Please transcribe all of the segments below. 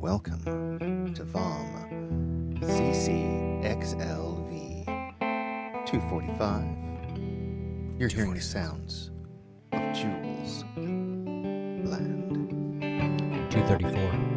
welcome to VOM CCXLV 245. You're hearing the sounds of Jules Bland. 234.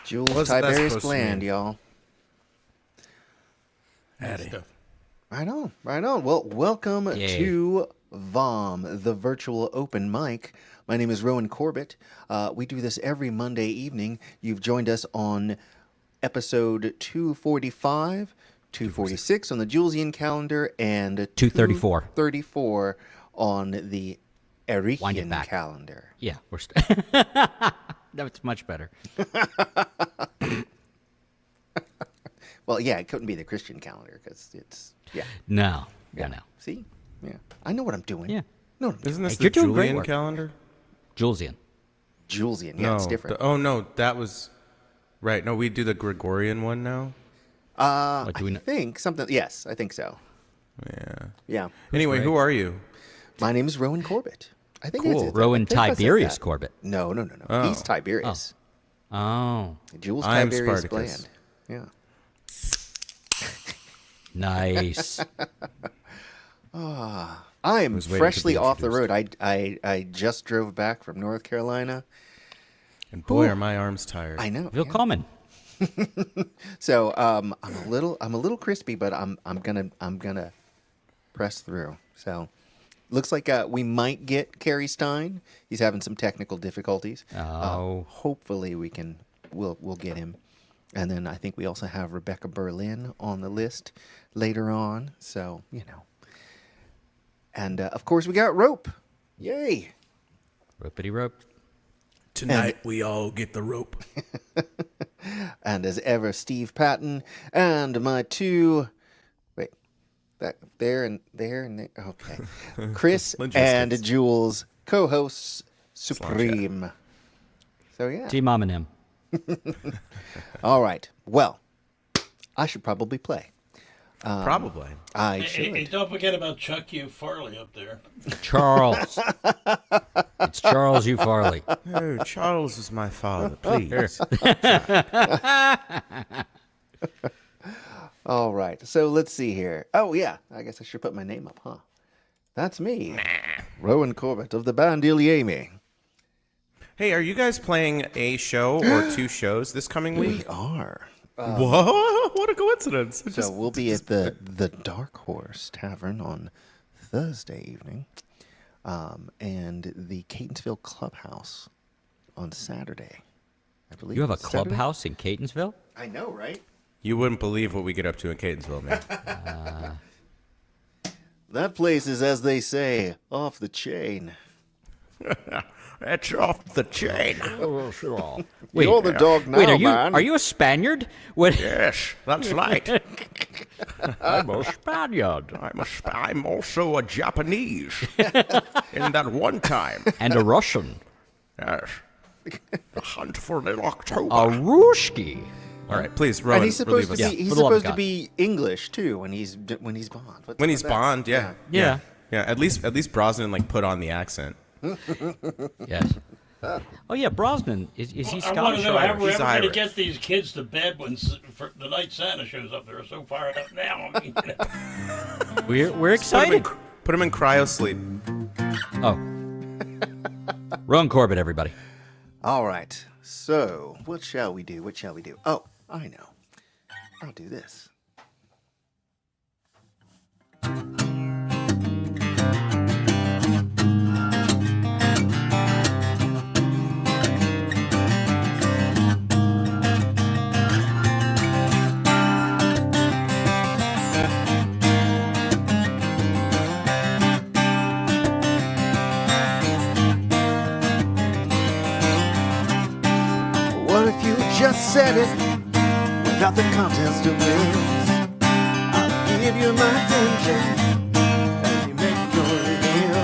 Jules What's that Tiberius supposed to Bland, mean? y'all. Addy. Right on, right on. Well, welcome to VOM, the virtual open mic. My name is Rowan Corbett. We do this every Monday evening. You've joined us on episode 245, 246 on the Julesian calendar, and 234 on the Erichian calendar. Yeah, we're that's much better. Well, yeah, it couldn't be the Christian calendar because it's No. See, I know what I'm doing. Yeah, no, Isn't this You're the doing great Julian work. calendar? Julesian. Julesian, no, it's different. no, that was right. No, we do the Gregorian one now. I think something. Yes, I think so. Yeah. Anyway, who are you? My name is Rowan Corbett. I think Cool. Rowan Tiberius that. Corbett. No. Oh. He's Tiberius. Oh, Jules I am Tiberius Spartacus. Bland. Yeah. nice. I am was waiting to freshly be off the road. introduced. I just drove back from North Carolina. And boy, are my arms tired. I know. Willkommen. So I'm a little crispy, but I'm gonna press through. So looks like we might get Kerry Stein. He's having some technical difficulties. Hopefully we'll get him. And then I think we also have Rebecca Berlin on the list later on. So and of course we got Rope. Yay! Ropity rope. Tonight we all get the rope. And as ever, Steve Patton and my two. Wait, there and there. Okay, Chris and Jules, co-hosts supreme. So yeah. Team Mom and him. All right. Well, I should probably play. Probably. I should. Hey, don't forget about Chuck U. Farley up there. Charles. It's Charles U. Farley. Oh, Charles is my father, please. All right. So let's see here. Oh yeah, I guess I should put my name up, huh? That's me, Rowan Corbett of the band Iliami. Hey, are you guys playing a show or two shows this coming week? We are. Whoa! What a coincidence! So we'll be at the Dark Horse Tavern on Thursday evening, and the Catonsville Clubhouse on Saturday. I believe You have a it's Saturday? clubhouse in Catonsville? I know, right? You wouldn't believe what we get up to in Catonsville, man. That place is, as they say, off the chain. That's off the chain. Wait, You're the dog now, wait, man. are you a Spaniard? What? Yes, that's right. I'm a Spaniard. I'm also a Japanese. In that one time. And a Russian. Yes. The hunt for little October. A Ruski. All right, please, Rowan, And he's supposed relieve to us. be he's for the love of supposed to God. be English too when he's Bond. What's When up he's with that? Bond, yeah. Yeah. Yeah, at least Brosnan put on the accent. Yes. Oh yeah, Brosnan. Is he I want Scottish to or know how Irish? we're He's ever going to Irish. get these kids to bed when for the night Santa shows up. They're so fired up now. I mean, We're excited. Put him in cryo sleep. Oh. Rowan Corbett, everybody. All right. So what shall we do? Oh, I know. I'll do this. What if you just said it without the contents of this? I'll give you my attention as you make your reveal.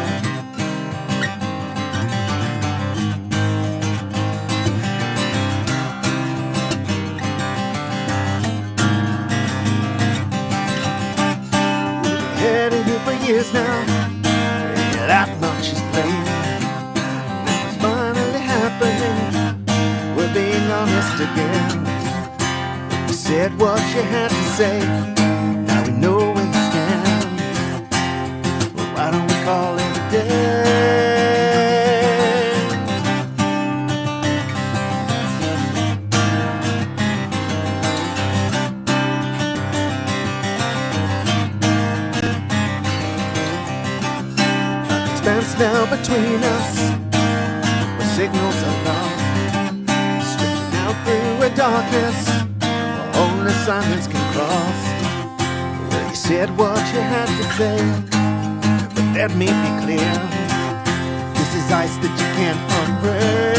We've been heading here for years now, yeah, that much is plain. It's finally happening, we're being honest again. You said what you had to say, now we know where you stand. Well, why don't we call it a day? fell between us. With signals of love, stretching out through a darkness only silence can cross. Well, you said what you had to say, but let me be clear. This is ice that you can't unbreak.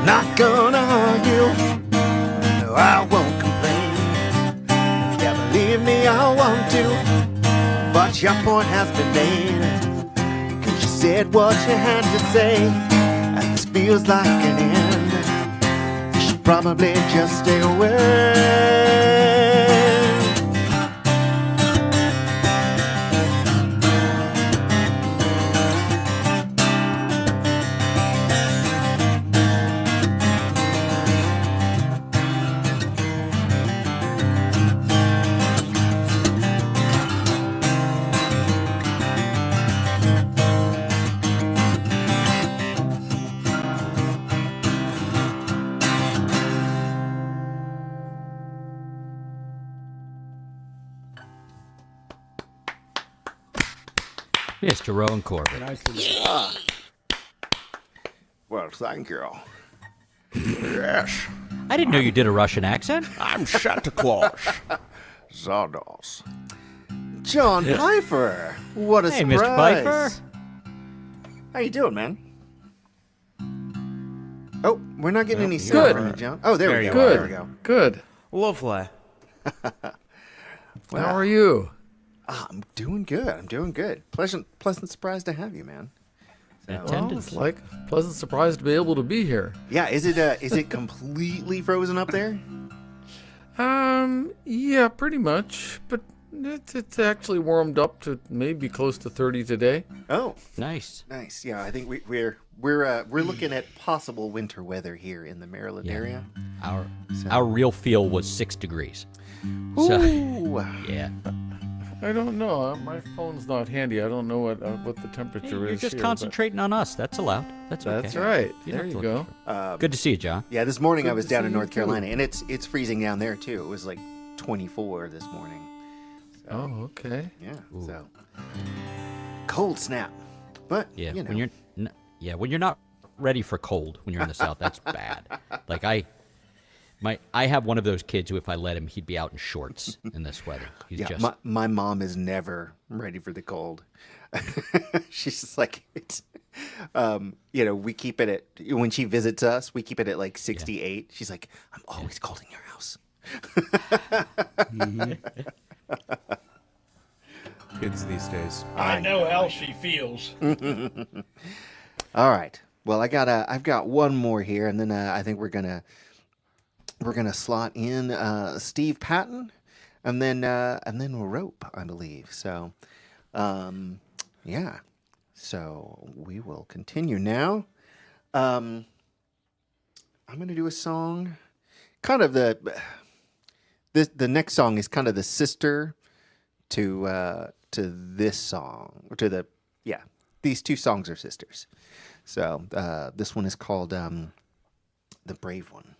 Not gonna argue, no, I won't complain. Yeah, believe me, I want to, but your point has been made. 'Cause you said what you had to say, and this feels like an end. You should probably just stay away. Mr. Rowan Corbett. Well, thank you. Yes, I didn't know you did a Russian accent. I'm Santa Claus. Zardos. John Pfeiffer. What a Hey, surprise. Mr. Pfeiffer. How you doing, man? Oh, we're not getting any sound Good. from you, John. Oh, there we go. Good. There we go. Good. Lovely. How are you? I'm doing good. I'm doing good. Pleasant surprise to have you, man. Well, Attendance. it's like a pleasant surprise to be able to be here. Yeah, is it completely frozen up there? Yeah, pretty much. But it's actually warmed up to maybe close to 30 today. Oh, Nice. nice. Yeah, I think we're looking at possible winter weather here in the Maryland area. Our real feel was 6 degrees. So, Ooh. yeah. I don't know. My phone's not handy. I don't know what the temperature Hey, you're is just here, concentrating on us. That's allowed. That's but okay. That's right. You There don't you have to go. look Good to see you, John. Yeah, this morning I was to down see in you North too. Carolina, and it's freezing down there too. It was like 24 this morning. Oh, okay. Yeah, so cold snap. But Yeah. you know, When you're not ready for cold when you're in the South, that's bad. Like I have one of those kids who, if I let him, he'd be out in shorts in this weather. He's yeah, just my mom is never ready for the cold. She's just like it's. We keep it at when she visits us. We keep it at like 68. She's like, I'm always cold in your house. Kids these days. I know how she feels. All right. Well, I've got one more here, and then I think we're gonna slot in Steve Patton, and then Rope, I believe. So, yeah. So we will continue now. I'm gonna do a song, kind of the next song is kind of the sister to this song, these two songs are sisters. So this one is called The Brave One.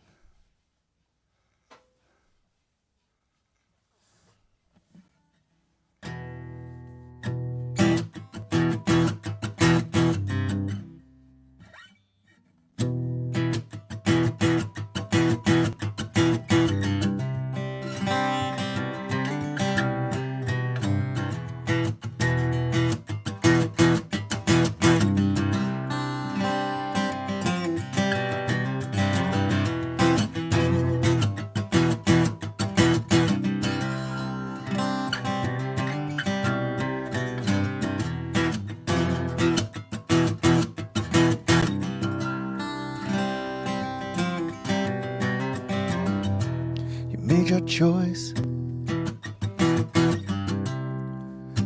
your choice.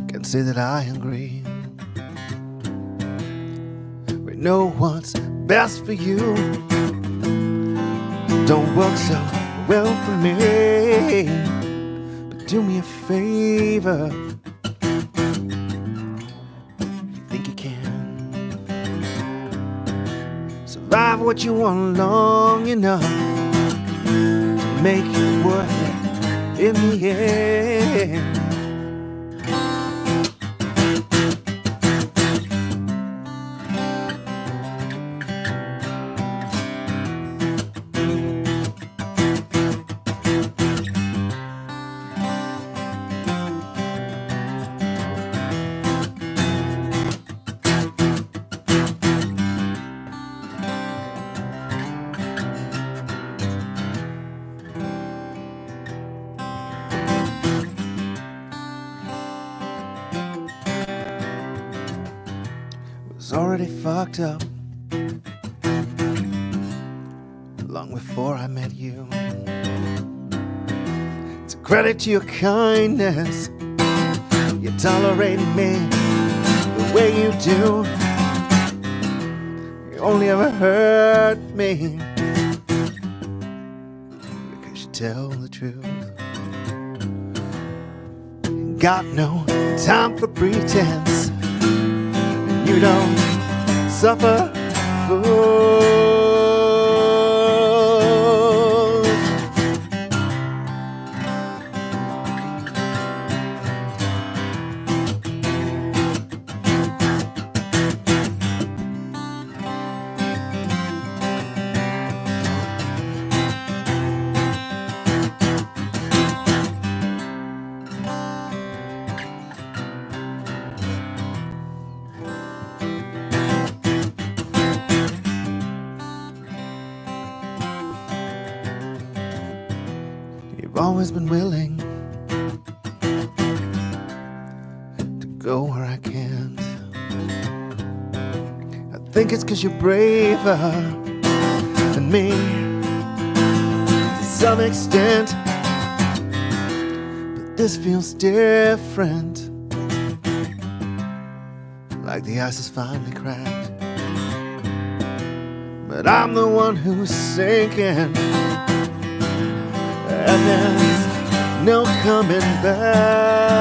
Can say that I agree. We know what's best for you. Don't work so well for me, but do me a favor. You think you can survive what you want long enough to make it worth it in the end. Was already fucked up long before I met you. It's a credit to your kindness, you tolerate me the way you do. You only ever hurt me because you tell the truth. Got no time for pretense. You don't suffer fools. You've always been willing to go where I can't. I think it's 'cause you're braver than me to some extent. But this feels different, like the ice is finally cracked. But I'm the one who's sinking, and there's no coming back.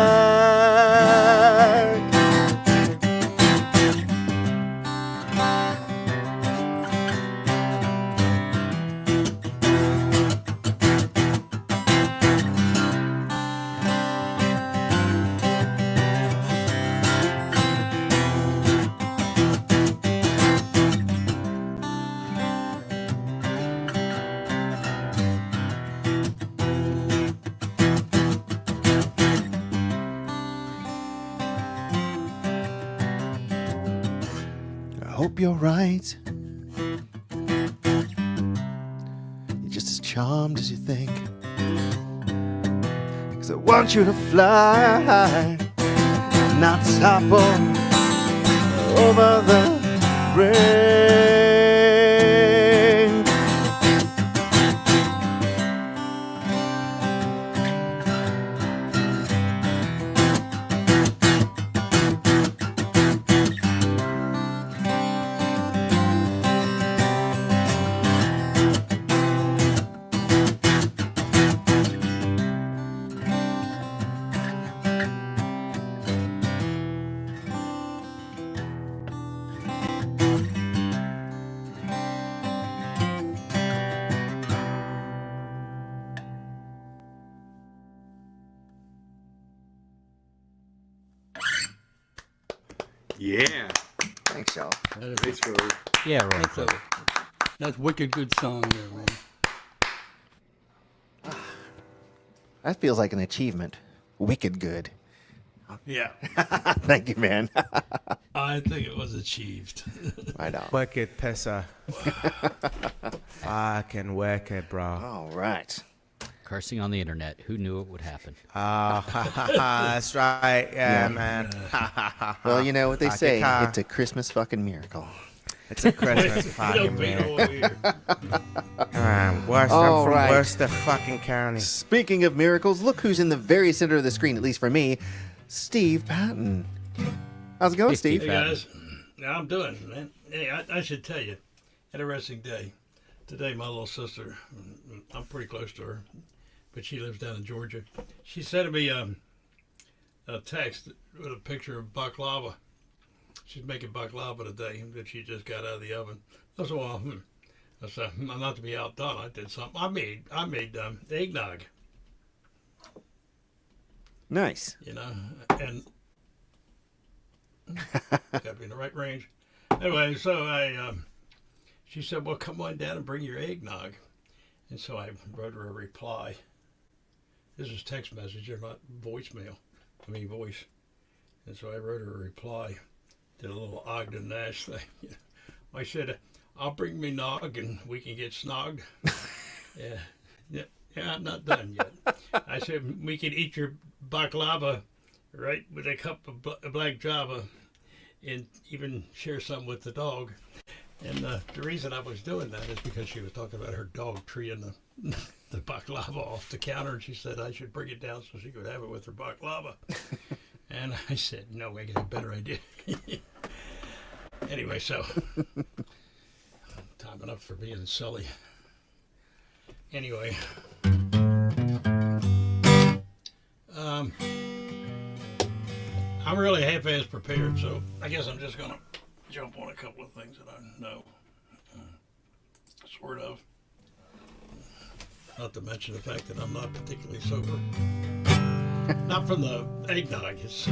I hope you're right. You're just as charmed as you think. 'Cause I want you to fly, not topple over the brink. Yeah. Thanks, y'all. Thanks, Rory. Yeah, right. That's a that's wicked good song there, man. That feels like an achievement. Wicked good. Yeah, Thank you, man. I think it was achieved. Right on. Wicked pisser. Fucking wicked, bro. All right. Cursing on the internet. Who knew it would happen? That's right. Yeah, man. Well, you know what they say. Ka-ka. It's a Christmas fucking miracle. It's a Christmas We fucking don't pay movie. no over here. Come on, Worcester. All I'm from right. Worcester fucking County. Speaking of miracles, look who's in the very center of the screen, at least for me, Steve Patton. How's it going, Hey, Steve? Steve. Hey guys, how I'm doing, man. Hey, I should tell you, interesting day. Today, my little sister, I'm pretty close to her, but she lives down in Georgia. She sent me a text with a picture of baklava. She's making baklava today that she just got out of the oven. I said, well, I said, I'm not to be outdone. I did something. I made eggnog, Nice. you know, and got to be in the right range. Anyway, so she said, well, come on down and bring your eggnog. And so I wrote her a reply. This is text message, or not voicemail. Voice. And so I wrote her a reply. Did a little Ogden Nash thing. I said, I'll bring me nog and we can get snogged. Yeah, I'm not done yet. I said, we can eat your baklava, right, with a cup of black java and even share some with the dog. And the reason I was doing that is because she was talking about her dog treeing the baklava off the counter, and she said I should bring it down so she could have it with her baklava. And I said, no, I got a better idea. Anyway, so time enough for being silly. Anyway, I'm really half-ass prepared, so I guess I'm just gonna jump on a couple of things that I know, sort of. Not to mention the fact that I'm not particularly sober. Not from the eggnog. It's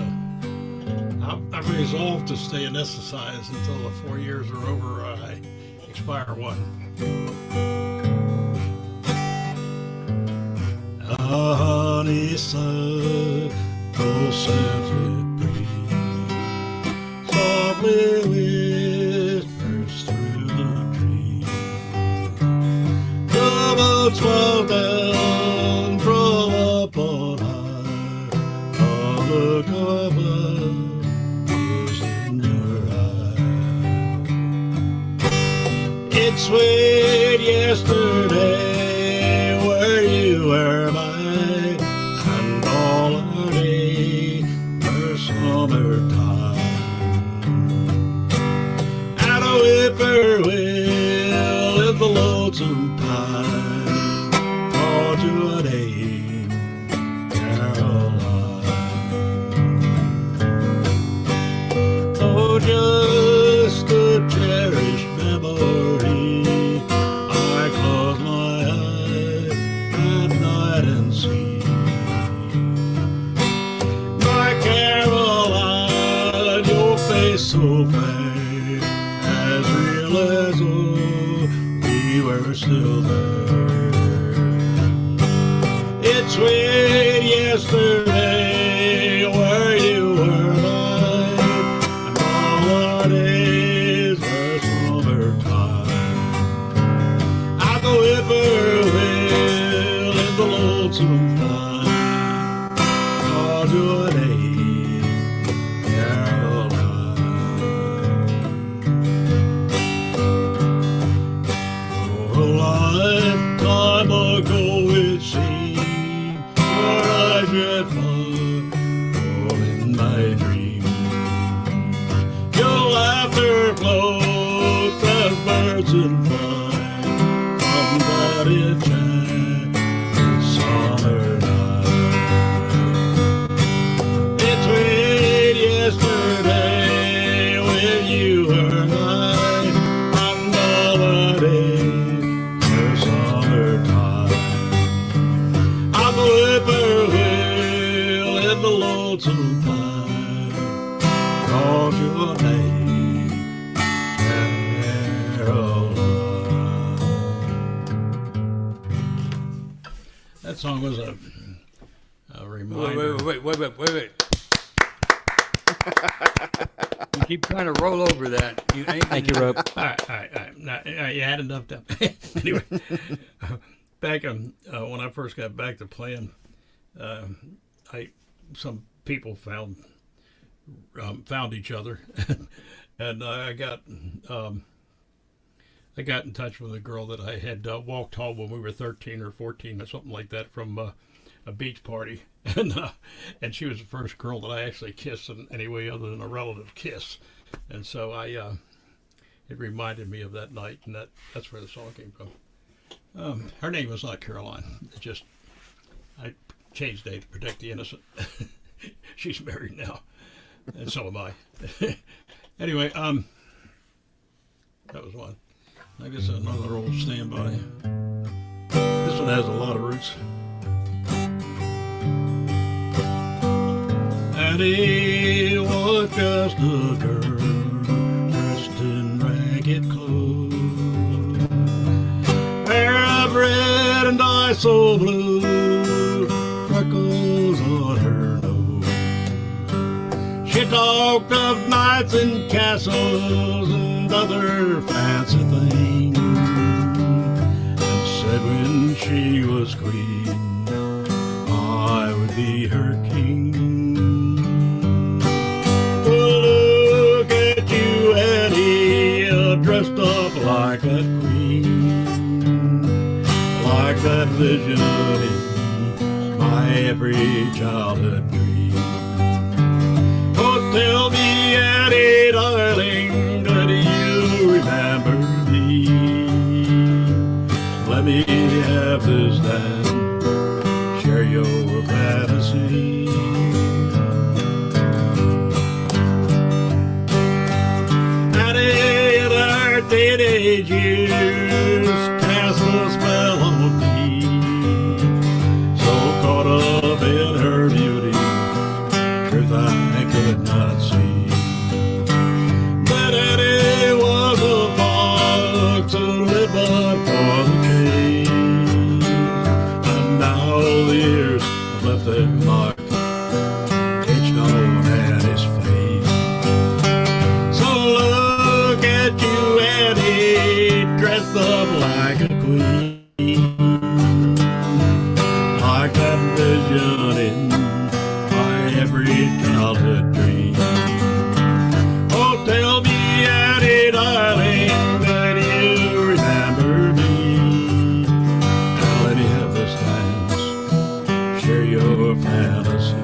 I've resolved to stay anesthetized until the 4 years are over. Or I expire one. Honeysuckle scented breeze softly whispers through the trees. The swell down from up on high. All the cover is in your eye. It swayed yesterday where you were mine, and all our day were summertime. And a whippoorwill in the lonesome pine called you a name, Caroline. Oh, just a cherished memory. I close my eyes at night and see my Caroline, your face so fair, as real as though we were still there. It's sweet yesterday where you were mine, and all our days were summertime. I the whippoorwill in the lonesome pine called your name, Caroline. Oh, a lifetime ago it seemed, your eyes yet fall in my dream. Your laughter floats as birds in flight from that enchanted summer night. It's sweet yesterday when you were mine, and all the days were summertime. I'm the whippoorwill in the lonesome pine called your name, Caroline. That song was a reminder. Wait. You keep trying to roll over that. You ain't Thank you, Rope. All right. Now, you had enough time. Anyway, back when I first got back to playing, some people found each other, and I got I got in touch with a girl that I had walked home when we were 13 or 14 or something like that from a beach party, and she was the first girl that I actually kissed in any way other than a relative kiss, and so it reminded me of that night, and that's where the song came from. Her name was not Caroline. It just I changed name to protect the innocent. She's married now, and so am I. Anyway, that was one. I guess another old standby. This one has a lot of roots. Addie was just a girl dressed in ragged clothes, hair of red and eyes so blue, freckles on her nose. She talked of knights and castles and other fancy things, and said when she was queen, I would be her king. Well, look at you, Eddie, dressed up like that queen, like that vision in my every childhood dream. Oh, tell me, Eddie, darling, do you remember me? Let me have this dance, share your fantasy. Addie, in her teenage years, cast a spell on me, so caught up in her beauty, truth I could not see. But Eddie was a fox who lived but for the chase, and now all the years have left their mark etched on Eddie's face. So look at you, Eddie, dressed up like a queen, like that vision in my every childhood dream. Oh, tell me, Eddie, darling, that you remember me. Now let me have this dance, share your fantasy.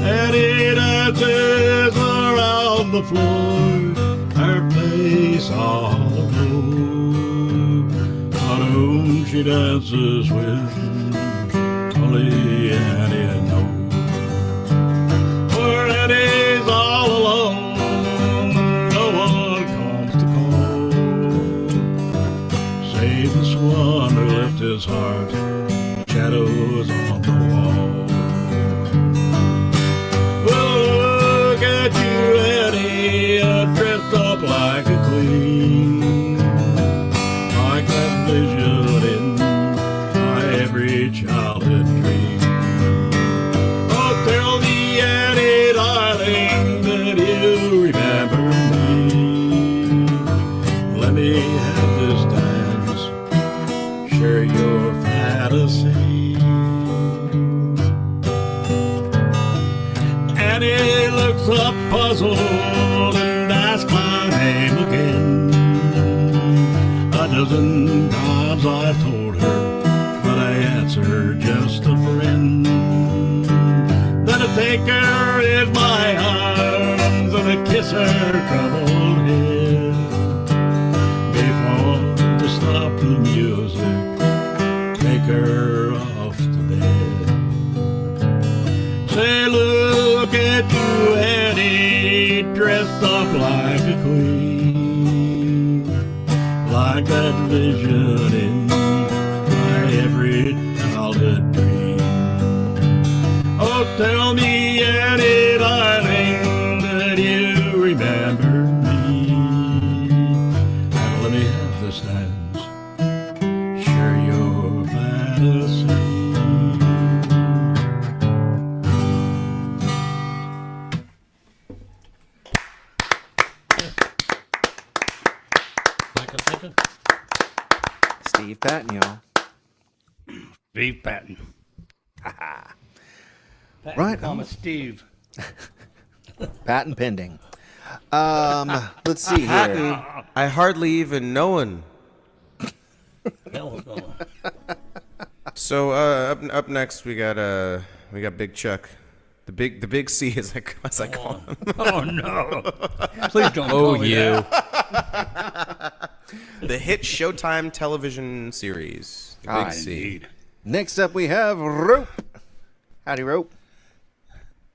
Eddie dances around the floor, her face all aglow. On whom she dances with, only Eddie knows. For Eddie's all alone, no one comes to call, save this one who left his heart shadows on the wall. Well, look at you, Eddie, dressed up like a queen, like that vision in my every childhood dream. Oh, tell me, Eddie, darling, that you remember me. Let me have this dance, share your fantasy. Eddie looks up puzzled and asks my name again. A dozen times I've told her, but I answer just a friend. Then I take her in my arms and I kiss her troubled head. Before to stop the music, take her off to bed. Say, look at you, Eddie, dressed up like a queen, like that vision in my every childhood dream. Oh, tell me, Eddie, darling, that you remember me. And let me have this dance, share your fantasy. Steve Patton, y'all. Steve Patton. Right. Thomas Steve. Patent pending. Let's see here. Hatton, I hardly even know him. Hell, no. So up next we got Big Chuck, the big C as I call him. Oh no! Please don't. Oh, call me you. that. The hit Showtime television series, the Big C. Indeed. Next up, we have Rope. Howdy, Rope.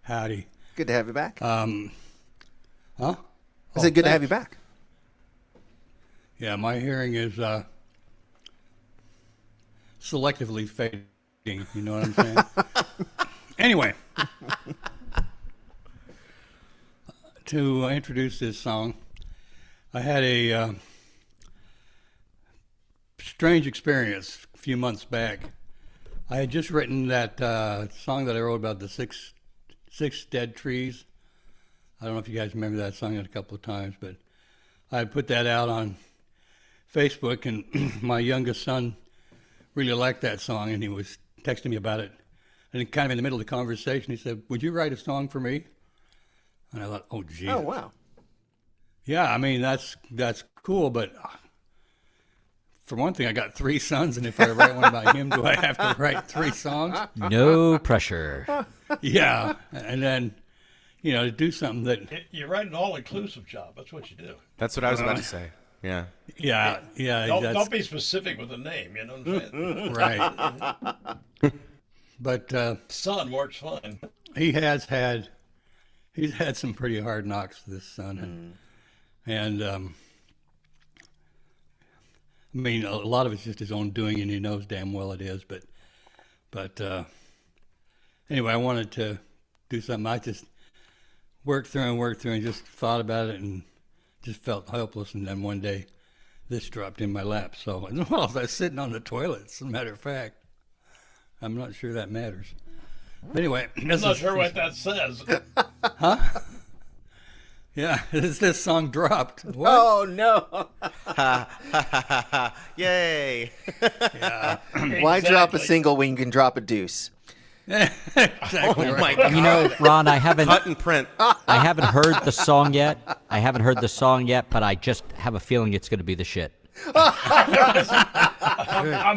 Howdy. Good to have you back. Huh? I said good to have you back. Yeah, my hearing is selectively fading. You know what I'm saying? Anyway, to introduce this song, I had a strange experience a few months back. I had just written that song that I wrote about the six dead trees. I don't know if you guys remember that song a couple of times, but I put that out on Facebook, and my youngest son really liked that song, and he was texting me about it. And kind of in the middle of the conversation, he said, "Would you write a song for me?" And I thought, "Oh, geez." Oh, wow. Yeah, I mean, that's cool, but for one thing, I got 3 sons, and if I write one about him, do I have to write 3 songs? No pressure. Yeah, and then, to do something that, You write an all-inclusive job. That's what you do. That's what I was about to say. Yeah. yeah, Don't be specific with the name. You know what I'm saying? right. But Son works fine. he's had some pretty hard knocks, this son, and I mean, a lot of it's just his own doing, and he knows damn well it is. But anyway, I wanted to do something. I just worked through and just thought about it and just felt helpless. And then one day, this dropped in my lap. So, well, I was sitting on the toilet, as a matter of fact. I'm not sure that matters. But anyway, I'm not sure what that says. Yeah, this song dropped. What? Oh, no. Yay. Why drop a single when you can drop a deuce? Exactly Oh right. my God. You know, Ron, I haven't Cut and print. heard the song yet. But I just have a feeling it's going to be the shit. I'm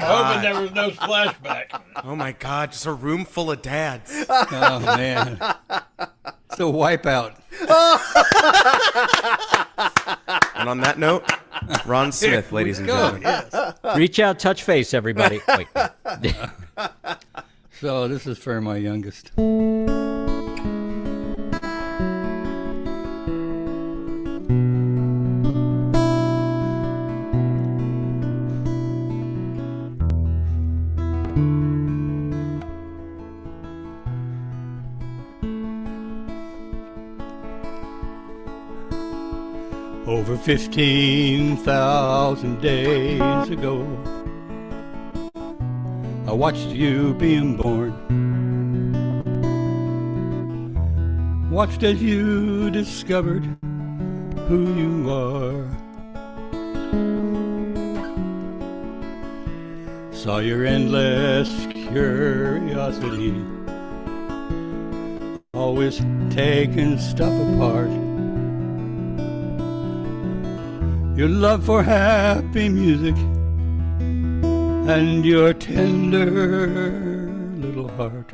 hoping there was no splashback. Oh my God, just a room full of dads. Oh man, it's a wipeout. And on that note, Ron Smith, ladies and Go. gentlemen. Yes. Reach out, touch face, everybody. Wait. So this is for my youngest. Over 15,000 days ago, I watched you being born. Watched as you discovered who you are. Saw your endless curiosity, always taking stuff apart. Your love for happy music and your tender little heart.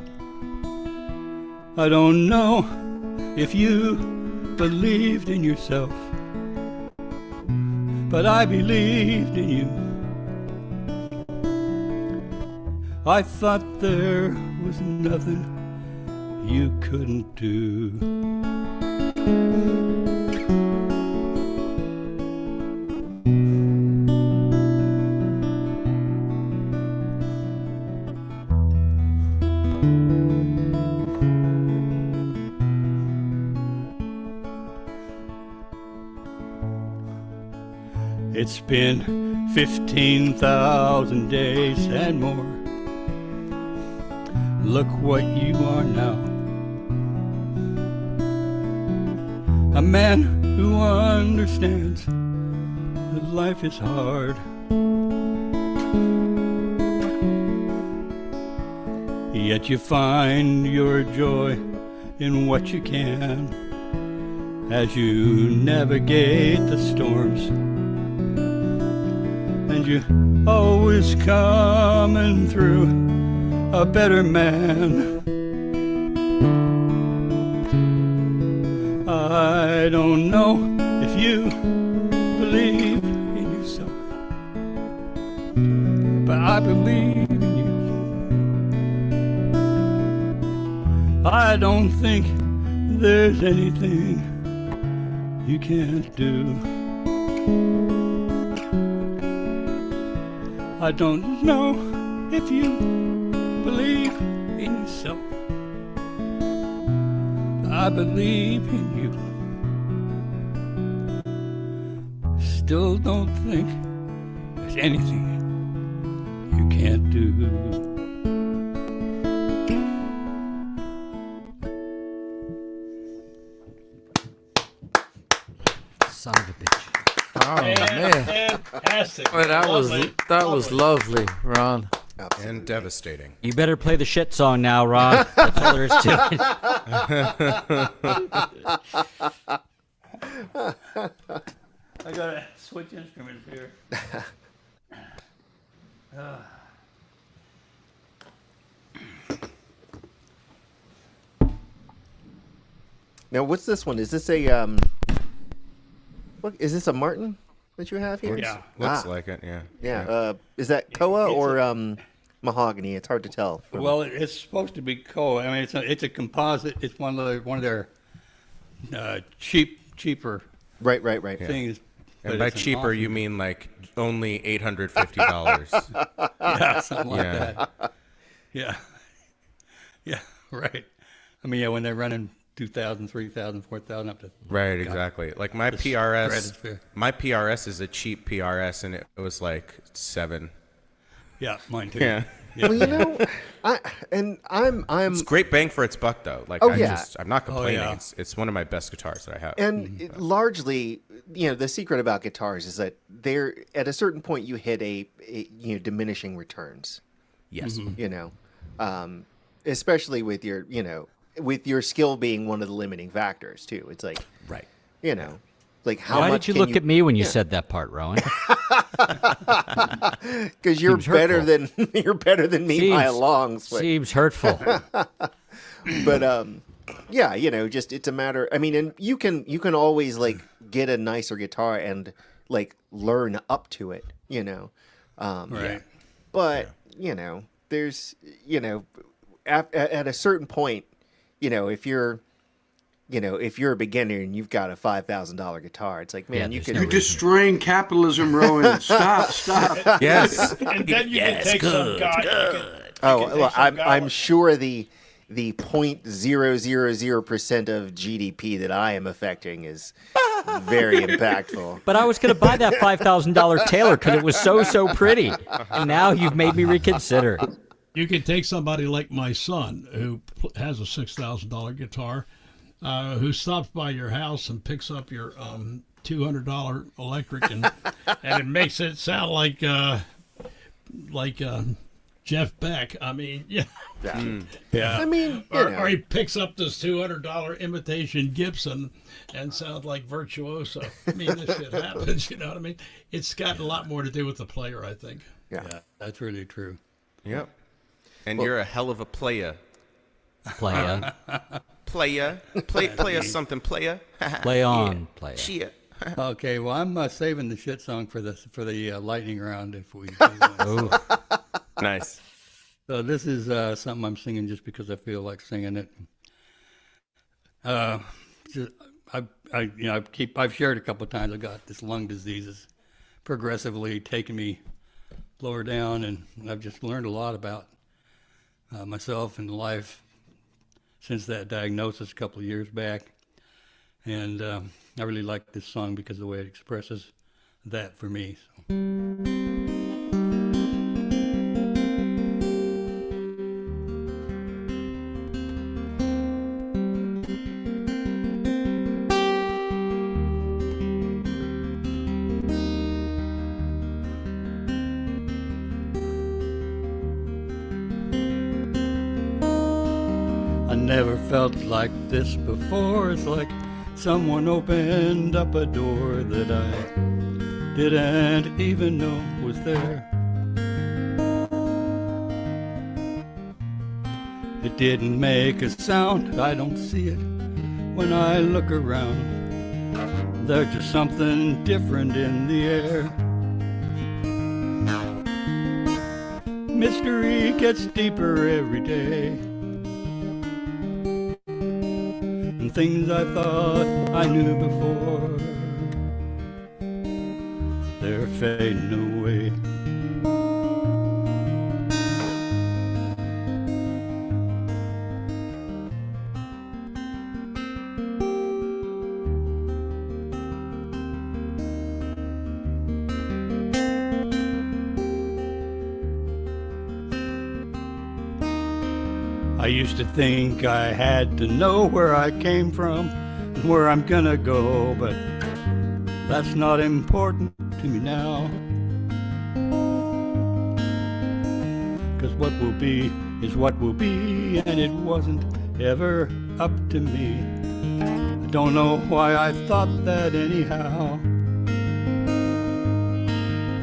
I don't know if you believed in yourself, but I believed in you. I thought there was nothing you couldn't do. It's been 15,000 days and more. Look what you are now. A man who understands that life is hard. Yet you find your joy in what you can as you navigate the storms. And you always coming through a better man. I don't know if you believe in yourself, but I believe in you. I don't think there's anything you can't do. I don't know if you believe in yourself. I believe in you. Still don't think there's anything you can't do. Son of a bitch. Oh man, Fantastic. well, that was lovely, Ron. And devastating. You better play the shit song now, Ron. That's all there is to it. I gotta switch instruments here. Now, what's this one? Is this a Look, is this a Martin that you have here? Yeah. Looks like it, yeah. Yeah. Is that Koa or mahogany? It's hard to tell. Well, it's supposed to be Koa. I mean, it's a composite. It's one of their cheaper Right. things. And but by it's an cheaper, awesome- you mean like only $850. Yeah, something like Yeah. that. Yeah. Yeah, right. I mean, yeah, when they're running 2,000, 3,000, 4,000 up to. Right, exactly. Like my The PRS, stratosphere. my PRS is a cheap PRS, and it was like $7. Yeah, mine too. Yeah. Well, you know, I'm It's great bang for its buck, though. Like, Oh, yeah. I'm not complaining. yeah. It's one of my best guitars that I have. and largely, the secret about guitars is that they're at a certain point you hit a diminishing returns. Yes. Especially with your skill being one of the limiting factors too. It's like Right. like how Why much did you can look at me when you said that part, Rowan? because you're Seems better hurtful. than you're better than me by a Seems- long swing. Seems hurtful. But yeah, just it's a matter. I mean, and you can always like get a nicer guitar and like learn up to it, Right. But there's at a certain point, if you're a beginner and you've got a $5,000 guitar, it's like, man, Yeah, you there's can. no You're destroying capitalism, Rowan. Stop. Yes. And then you can take some guy. Well, I'm sure the 0.000% of GDP that I am affecting is very impactful. But I was going to buy that $5,000 Taylor because it was so pretty. And now you've made me reconsider. You can take somebody like my son who has a $6,000 guitar, who stops by your house and picks up your $200 electric, and it makes it sound like Jeff Beck. I mean, yeah. Yeah. I mean, Or he picks up this $200 imitation Gibson and sounds like virtuoso. I mean, this shit happens. You know what I mean? It's got a lot more to do with the player, I think. Yeah, that's really true. Yep. And you're a hell of a player. Playa. Play us something, player. Play on, playa. Shit. Okay, well, I'm saving the shit song for the lightning round if we do one. Ooh. Nice. So this is something I'm singing just because I feel like singing it. I've shared a couple of times. I got this lung disease is progressively taking me lower down, and I've just learned a lot about myself and life since that diagnosis a couple of years back. And I really like this song because of the way it expresses that for me. So. I never felt like this before. It's like someone opened up a door that I didn't even know was there. It didn't make a sound, I don't see it when I look around. There's just something different in the air. Mystery gets deeper every day, and things I thought I knew before, they're fading away. I used to think I had to know where I came from and where I'm gonna go, but that's not important to me now. 'Cause what will be is what will be, and it wasn't ever up to me. I don't know why I thought that anyhow.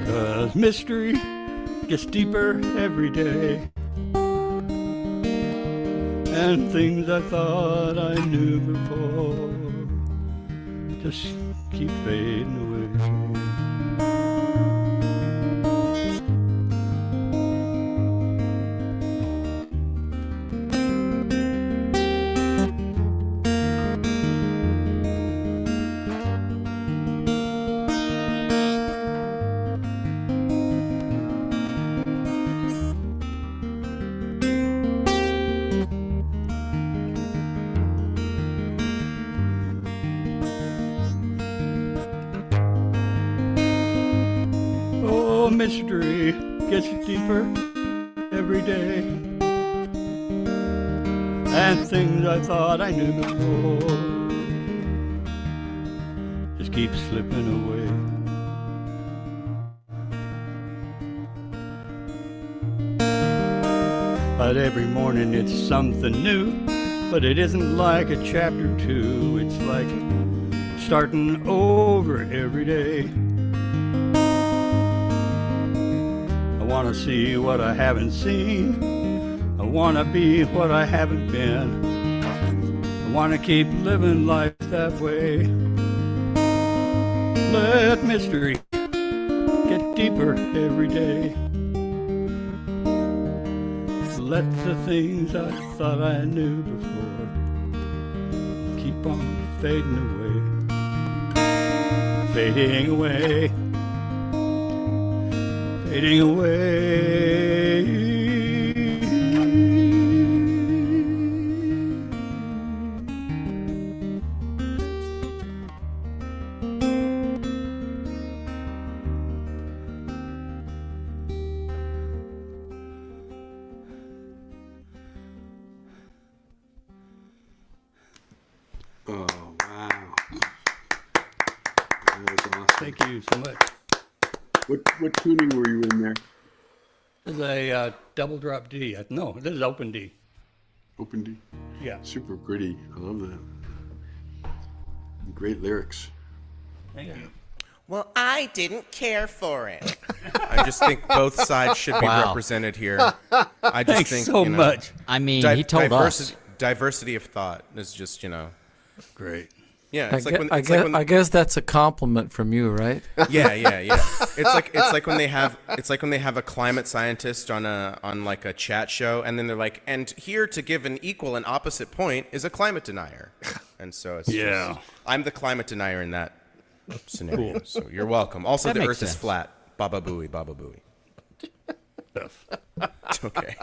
'Cause mystery gets deeper every day, and things I thought I knew before just keep fading away. Mystery gets deeper every day, and things I thought I knew before just keep slipping away. But every morning it's something new, but it isn't like a chapter 2. It's like starting over every day. I want to see what I haven't seen. I want to be what I haven't been. I want to keep living life that way. Let mystery get deeper every day. Let the things I thought I knew before keep on fading away. Fading away. Fading away. Oh, wow. That was awesome. Thank you so much. What tuning were you in there? This is a double drop D. No, this is open D. Open D? Yeah. Super gritty. I love that. Great lyrics. Thank you. Well, I didn't care for it. I just think both sides should be Wow. represented here. I just Thanks think so you know, much. I mean, he told us. diversity of thought is just Great. yeah. It's I guess that's a compliment from you, right? Yeah. It's like when they have a climate scientist on like a chat show, and then they're like, and here to give an equal and opposite point is a climate denier, and so it's Yeah. just, I'm the climate denier in that scenario. So you're welcome. Also, That the makes Earth is sense. flat. Baba booey, baba booey. Okay.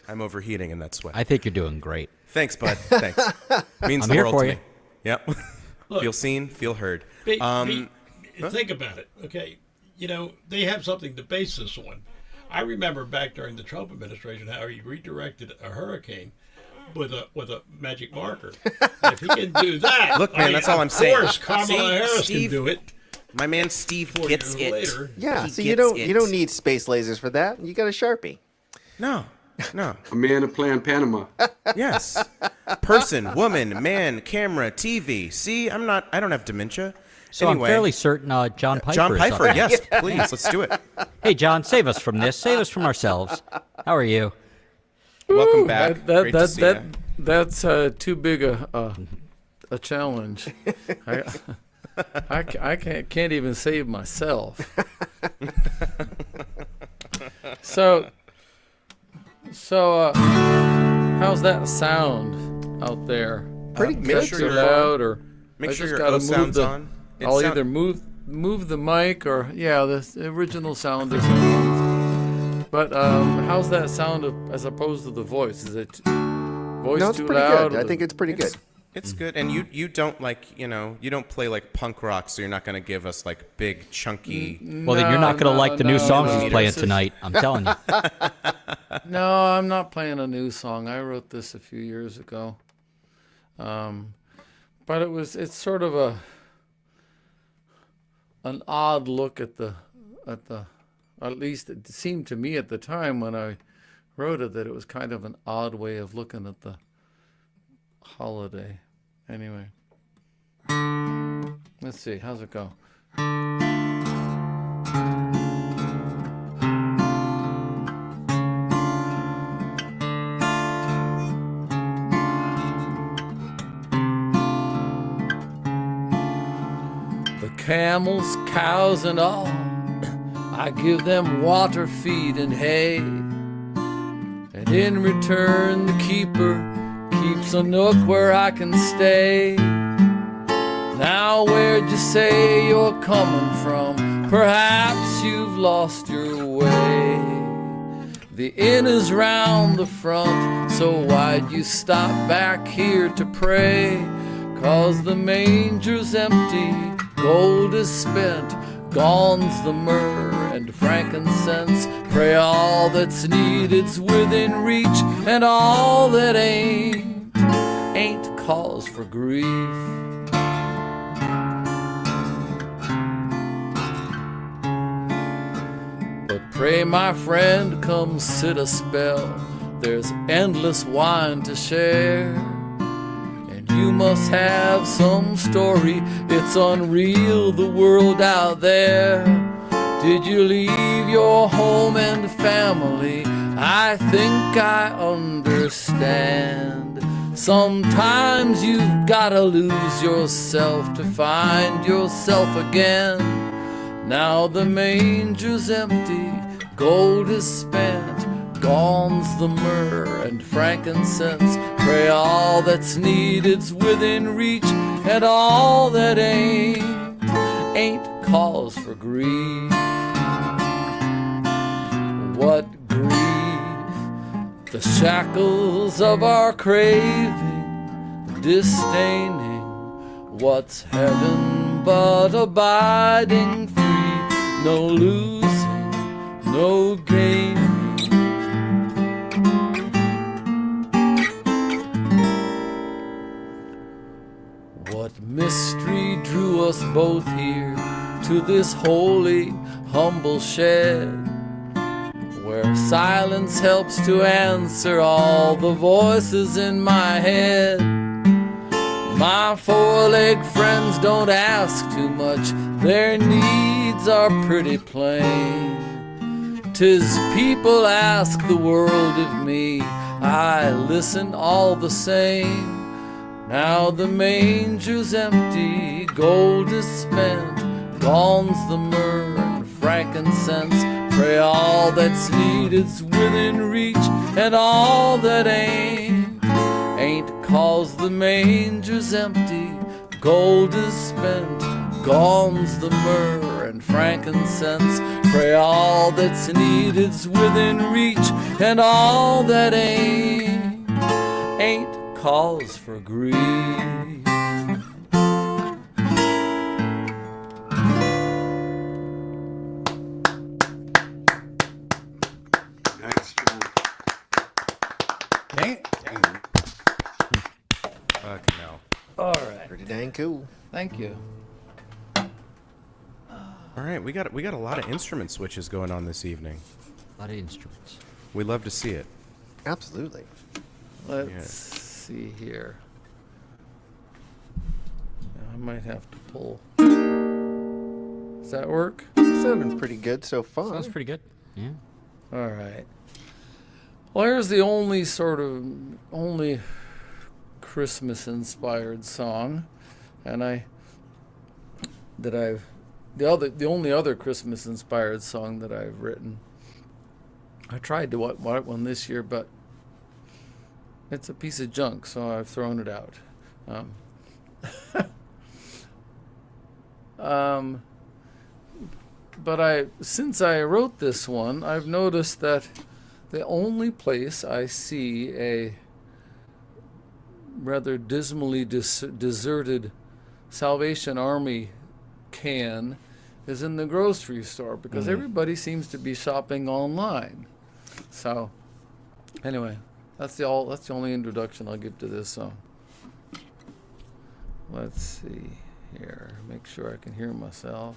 I'm overheating in that sweat. I think you're doing great. Thanks, bud. Thanks. Means I'm the here world for to you. me. Yep. Feel seen, feel heard. Think about it, okay? You know, they have something to base this on. I remember back during the Trump administration how he redirected a hurricane with a magic marker. If he can do that, Look, man, that's all I'm saying. Of course, Kamala See, Harris Steve, can do it. My man Steve 4 gets years it. later. Yeah, He so you gets don't it. you don't need space lasers for that. You got a Sharpie. No. No. A man of Plan Panama. Yes. Person, woman, man, camera, TV. See, I don't have dementia. So anyway, I'm fairly certain John Piper John is up Pfeiffer, next. yes, please, let's do it. Hey, John, save us from this. Save us from ourselves. How are you? Welcome back. Great to see ya. That's too big a challenge. I can't even save myself. So how's that sound out there? Pretty Is good. that sure too you're loud, or Make I sure just your gotta O move sound's the. on. It I'll sound- either move the mic, or the original sound is on. But how's that sound as opposed to the voice? Is it voice No, it's too pretty loud? good. I think it's pretty good. It's good, and you don't you don't play like punk rock, so you're not gonna give us like big chunky. Well, then you're not going to like the new songs he's playing this is- tonight. I'm telling you. No, I'm not playing a new song. I wrote this a few years ago. But it's sort of an odd look at least it seemed to me at the time when I wrote it that it was kind of an odd way of looking at the holiday. Anyway. Let's see, how's it go? Camels, cows, and all, I give them water, feed, and hay. And in return, the keeper keeps a nook where I can stay. Now, where'd you say you're coming from? Perhaps you've lost your way. The inn is round the front, so why'd you stop back here to pray? 'Cause the manger's empty, gold is spent, gone's the myrrh and frankincense. Pray all that's needed's within reach, and all that ain't cause for grief. But pray, my friend, come sit a spell. There's endless wine to share. You must have some story, it's unreal, the world out there. Did you leave your home and family? I think I understand. Sometimes you've gotta lose yourself to find yourself again. Now the manger's empty, gold is spent, gone's the myrrh and frankincense. Pray all that's needed's within reach, and all that ain't cause for grief. What grief? The shackles of our craving, disdaining what's heaven but abiding free. No losing, no gaining. What mystery drew us both here to this holy, humble shed, where silence helps to answer all the voices in my head. My four-legged friends don't ask too much, their needs are pretty plain. 'Tis people ask the world of me, I listen all the same. Now the manger's empty, gold is spent, gone's the myrrh and frankincense. Pray all that's needed's within reach, and all that ain't cause the manger's empty. Gold is spent, gone's the myrrh and frankincense. Pray all that's needed's within reach, and all that ain't cause for grief. Nice job. Dang. Fucking hell. All right. Pretty dang cool. Thank you. All right, we got a lot of instrument switches going on this evening. A lot of instruments. We love to see it. Absolutely. Let's see here. I might have to pull. Does that work? Sounding pretty good so far. Sounds pretty good. Yeah. All right. Well, here's the only Christmas-inspired song, and the only other Christmas-inspired song that I've written. I tried to write one this year, but it's a piece of junk, so I've thrown it out. But since I wrote this one, I've noticed that the only place I see a rather dismally deserted Salvation Army can is in the grocery store, because everybody seems to be shopping online. So, anyway, that's the only introduction I'll give to this song. Let's see here. Make sure I can hear myself.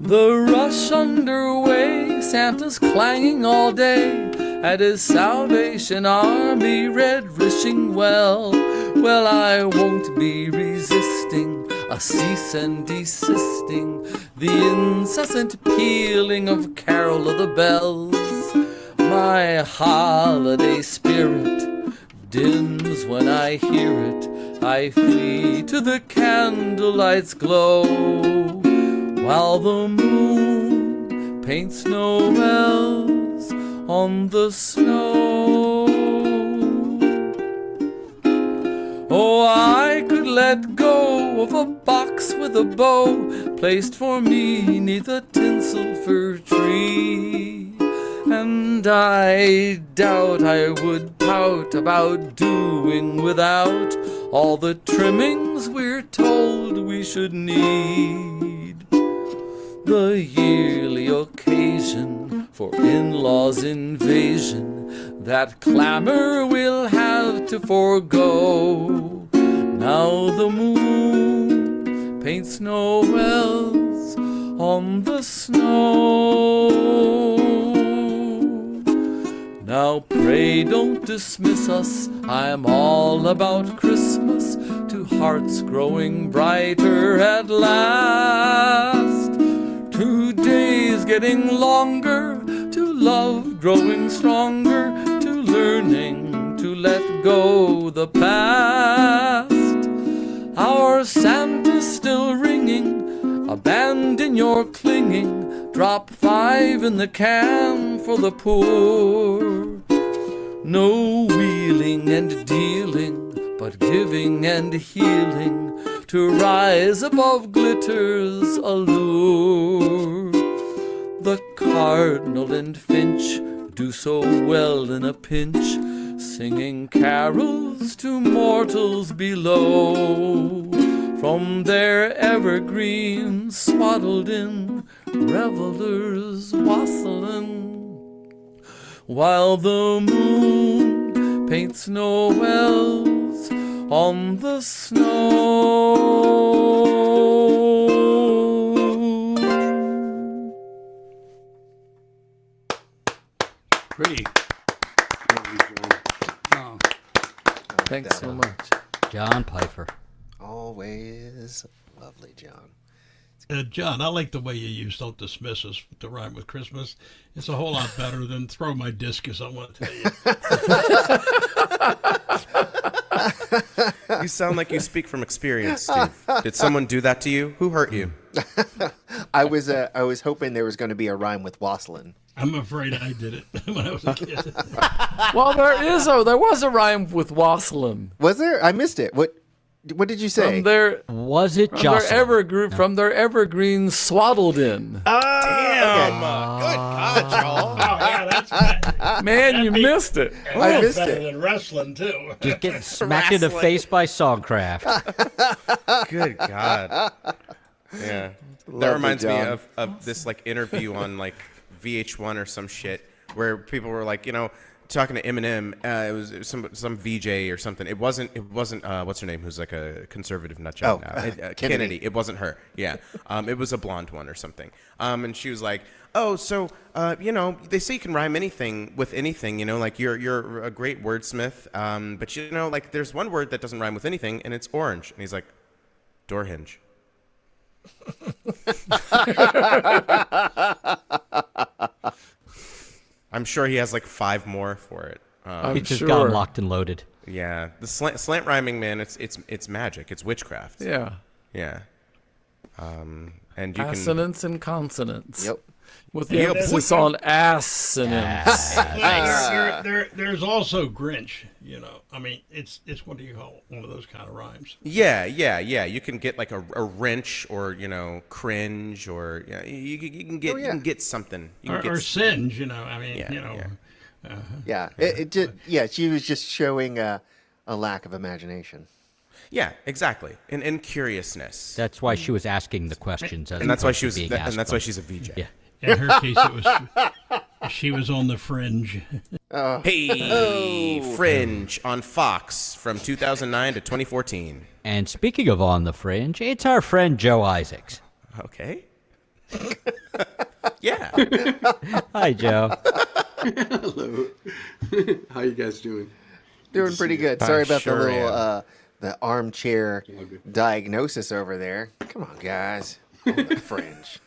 The rush underway, Santa's clanging all day at his Salvation Army, red wishing well. Well, I won't be resisting a cease and desisting the incessant pealing of carol of the bells. My holiday spirit dims when I hear it. I flee to the candlelight's glow, while the moon paints Noels on the snow. Oh, I could let go of a box with a bow placed for me 'neath a tinsel fir tree, and I doubt I would pout about doing without all the trimmings we're told we should need. The yearly occasion for in-laws' invasion, that clamor we'll have to forego. Now the moon paints Noels on the snow. Now pray don't dismiss us, I'm all about Christmas, to hearts growing brighter at last. 2 days getting longer, to love growing stronger, to learning to let go the past. Our Santa's still ringing, abandon your clinging, drop 5 in the can for the poor. No wheeling and dealing, but giving and healing, to rise above glitter's allure. The cardinal and finch do so well in a pinch, singing carols to mortals below, from their evergreens swaddled in revelers wassailing, while the moon paints Noels on the snow. Pretty. Oh, Thanks so much. John Pfeiffer. Always lovely, John. John, I like the way you use "Don't Dismiss Us" to rhyme with Christmas. It's a whole lot better than "Throw My Discus," I want to tell you. You sound like you speak from experience, Steve. Did someone do that to you? Who hurt you? I was hoping there was going to be a rhyme with wassailing. I'm afraid I did it when I was a kid. Well, there was a rhyme with wassailing. Was there? I missed it. What did you say? Was it Jocelyn? From their evergreen swaddled in. Damn! Good God, Joel. Oh, yeah, that's bad. Man, you missed it. I missed better it. than wrestling, too. Just getting smacked in the face by Songcraft. Good God. Yeah. That reminds me of this like interview on like VH1 or some shit where people were like, talking to Eminem. It was some VJ or something. It wasn't. What's her name? Who's like a conservative nutjob now? Kennedy. It wasn't her. Yeah. It was a blonde one or something. And she was like, "Oh, so they say you can rhyme anything with anything. Like you're a great wordsmith. But like there's one word that doesn't rhyme with anything, and it's orange." And he's like, "Door hinge." I'm sure he has like 5 more for it. He's just got 'em locked and loaded. Yeah, the slant rhyming, man. It's magic. It's witchcraft. Yeah. Yeah. And you Assonance and consonants. Yep. With the emphasis on assonance. There's also Grinch. I mean, it's what do you call one of those kind of rhymes? Yeah. You can get like a wrench or cringe or you can get you can get something. You can Or singe. I mean, Yeah. She was just showing a lack of imagination. Yeah, exactly. And curiousness. That's why she was asking the questions. And that's why she was. And that's why she's a VJ. Yeah. In her case, it was she was on the fringe. Hey, Fringe on Fox from 2009 to 2014. And speaking of on the fringe, it's our friend Joe Isaacs. Okay. Yeah. Hi, Joe. Hello. How you guys doing? Doing pretty good. Sorry about sure the little the armchair diagnosis over there. Come on, guys. On the fringe.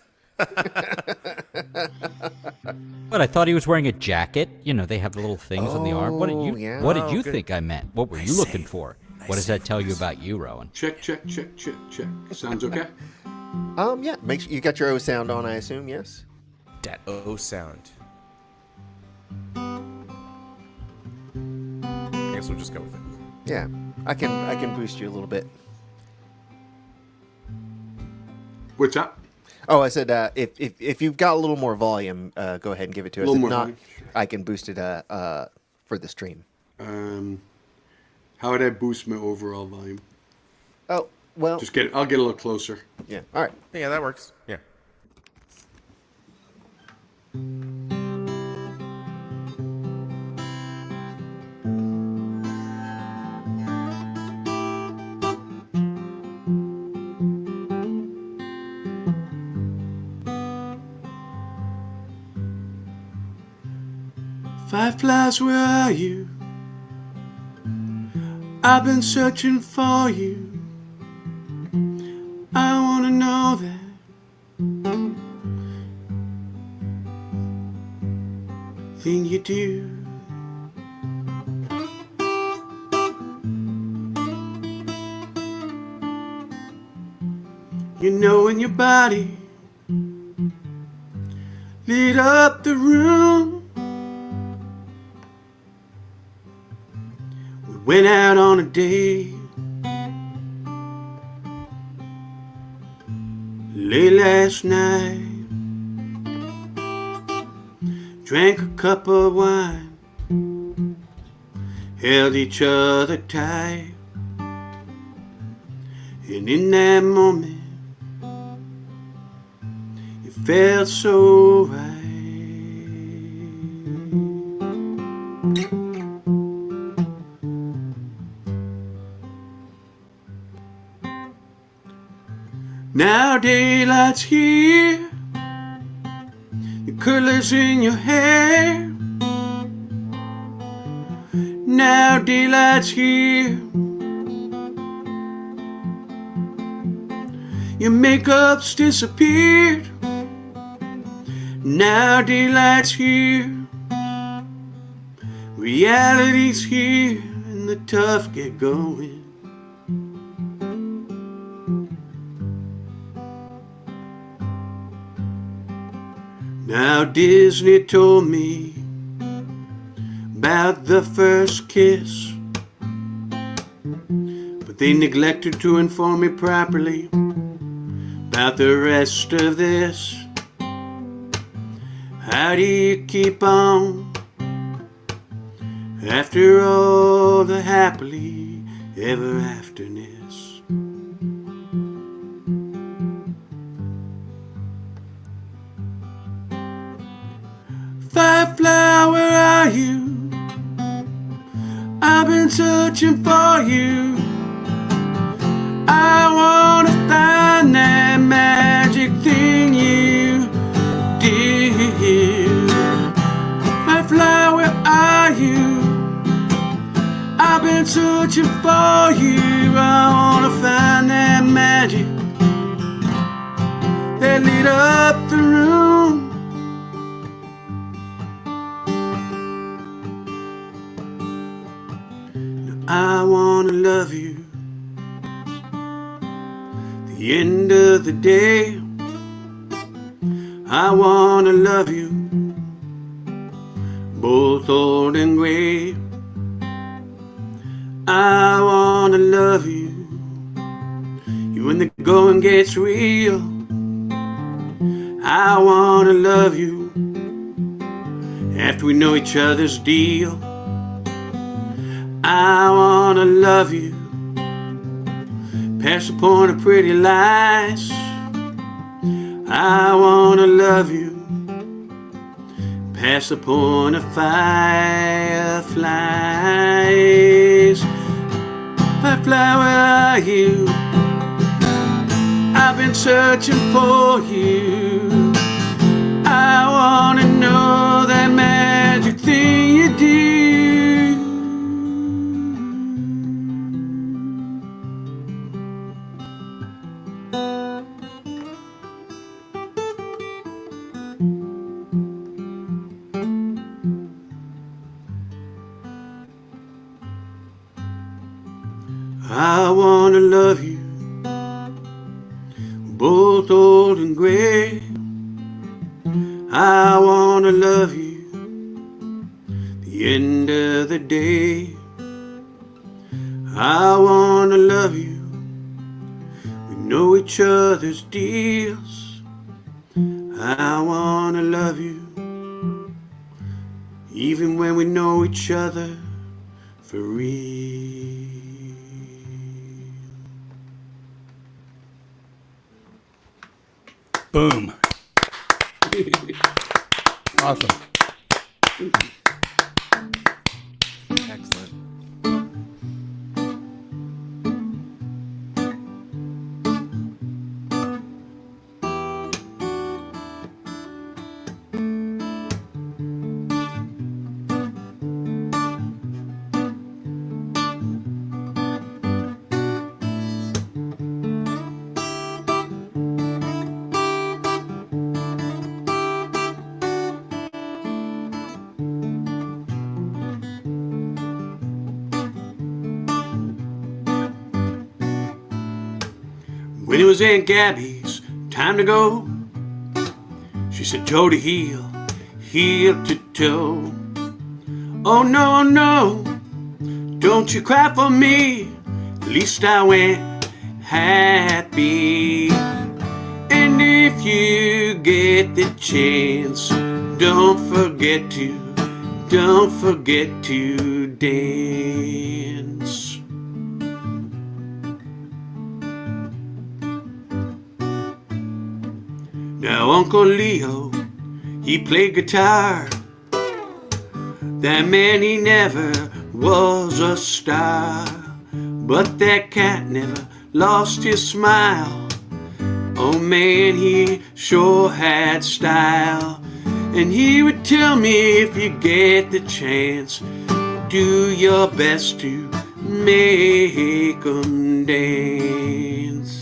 But I thought he was wearing a jacket. They have the little things on the arm. What did you yeah. What did you think I meant? What were you looking for? What does that tell you about you, Rowan? Check. Sounds okay? Yeah. Make sure you got your O sound on, I assume, yes? That O sound. I guess we'll just go with it. Yeah. I can boost you a little bit. What's up? Oh, I said if you've got a little more volume, go ahead and give it to us. A little If more not, volume. I can boost it for the stream. How would I boost my overall volume? Oh, well. I'll get a little closer. Yeah. All right. Yeah, that works. Yeah. Fireflies, where are you? I've been searching for you. I wanna know that thing you do. In your body lit up the room. We went out on a date late last night. Drank a cup of wine, held each other tight, and in that moment it felt so right. Now daylight's here, the colors in your hair. Now daylight's here, your makeup's disappeared. Now daylight's here, reality's here, and the tough get going. Now Disney told me about the first kiss, but they neglected to inform me properly about the rest of this. How do you keep on after all the happily ever afterness? Firefly, where are you? been searching for you. I wanna find that magic thing you did. My flower, where are you? I've been searching for you. I wanna find that magic that lit up the room. I wanna love you. The end of the day, I wanna love you, both old and gray. I wanna love you, you when the going gets real. I wanna love you, after we know each other's deal. I wanna love you, past the point of pretty lies. I wanna love you, past the point of fireflies. Firefly, where are you? I've been searching for you. I wanna know that magic thing you do. I wanna love you, both old and gray. I wanna love you, the end of the day. I wanna love you, we know each other's deals. I wanna love you, even when we know each other for real. Boom. Awesome. Excellent. When it was Aunt Gabby's time to go, she said toe to heel, heel to toe. Oh no, oh no, don't you cry for me, at least I went happy. And if you get the chance, don't forget to dance. Now Uncle Leo, he played guitar. That man, he never was a star, but that cat never lost his smile. Oh man, he sure had style. And he would tell me, if you get the chance, do your best to make 'em dance.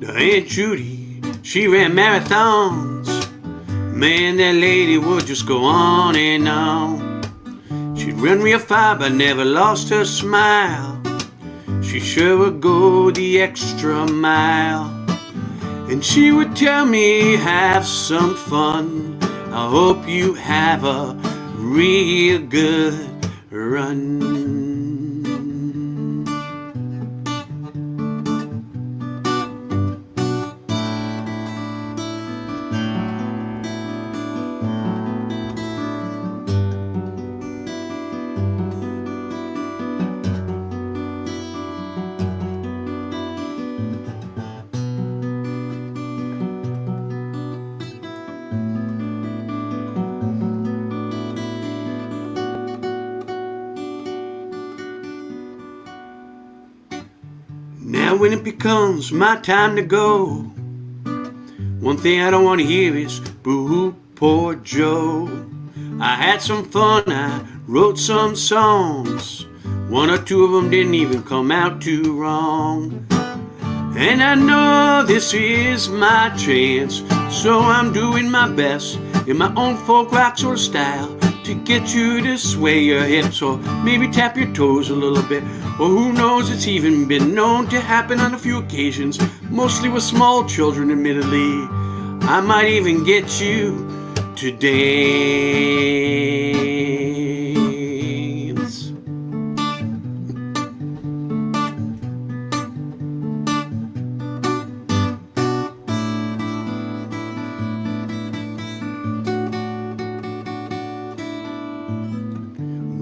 Now Aunt Judy, she ran marathons. Man, that lady would just go on and on. She'd run real far but never lost her smile. She sure would go the extra mile. And she would tell me, have some fun, I hope you have a real good run. Now when it becomes my time to go, one thing I don't want to hear is boo, poor Joe. I had some fun, I wrote some songs. One or two of them didn't even come out too wrong. And I know this is my chance, so I'm doing my best in my own folk rock sort of style to get you to sway your hips or maybe tap your toes a little bit. Or who knows, it's even been known to happen on a few occasions, mostly with small children, admittedly. I might even get you to dance.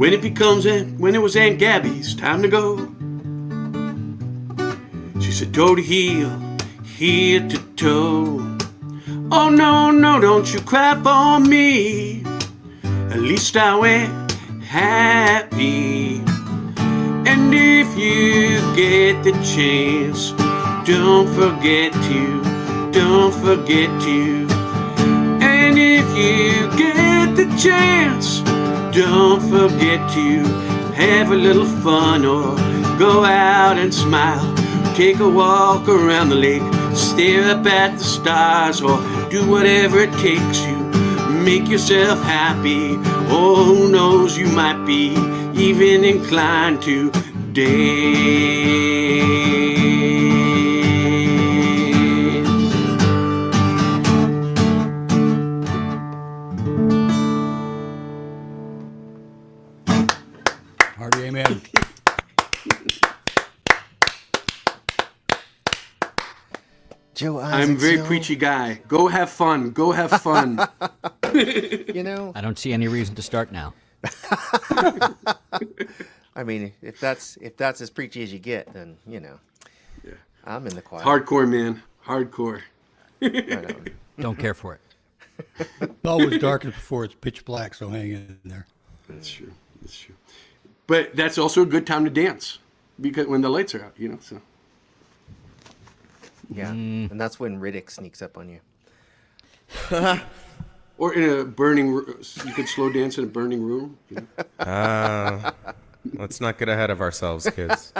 When it was Aunt Gabby's time to go, she said toe to heel, heel to toe. Oh no, no, don't you cry for me. At least I went happy. And if you get the chance, don't forget to. And if you get the chance, don't forget to have a little fun or go out and smile. Take a walk around the lake, stare up at the stars, or do whatever it takes you. Make yourself happy. Oh, who knows, you might be even inclined to dance. Hardy amen. Joe Isaac. I'm a very preachy guy. Go have fun. Go have fun. You know, I don't see any reason to start now. I mean, if that's as preachy as you get, then I'm in the choir. Hardcore, man. Hardcore. Right on. Don't care for it. It's always darkest before it's pitch black, so hang in there. That's true. That's true. But that's also a good time to dance because when the lights are out, so. Yeah, and that's when Riddick sneaks up on you. Or in a burning room. You could slow dance in a burning room. Let's not get ahead of ourselves, kids.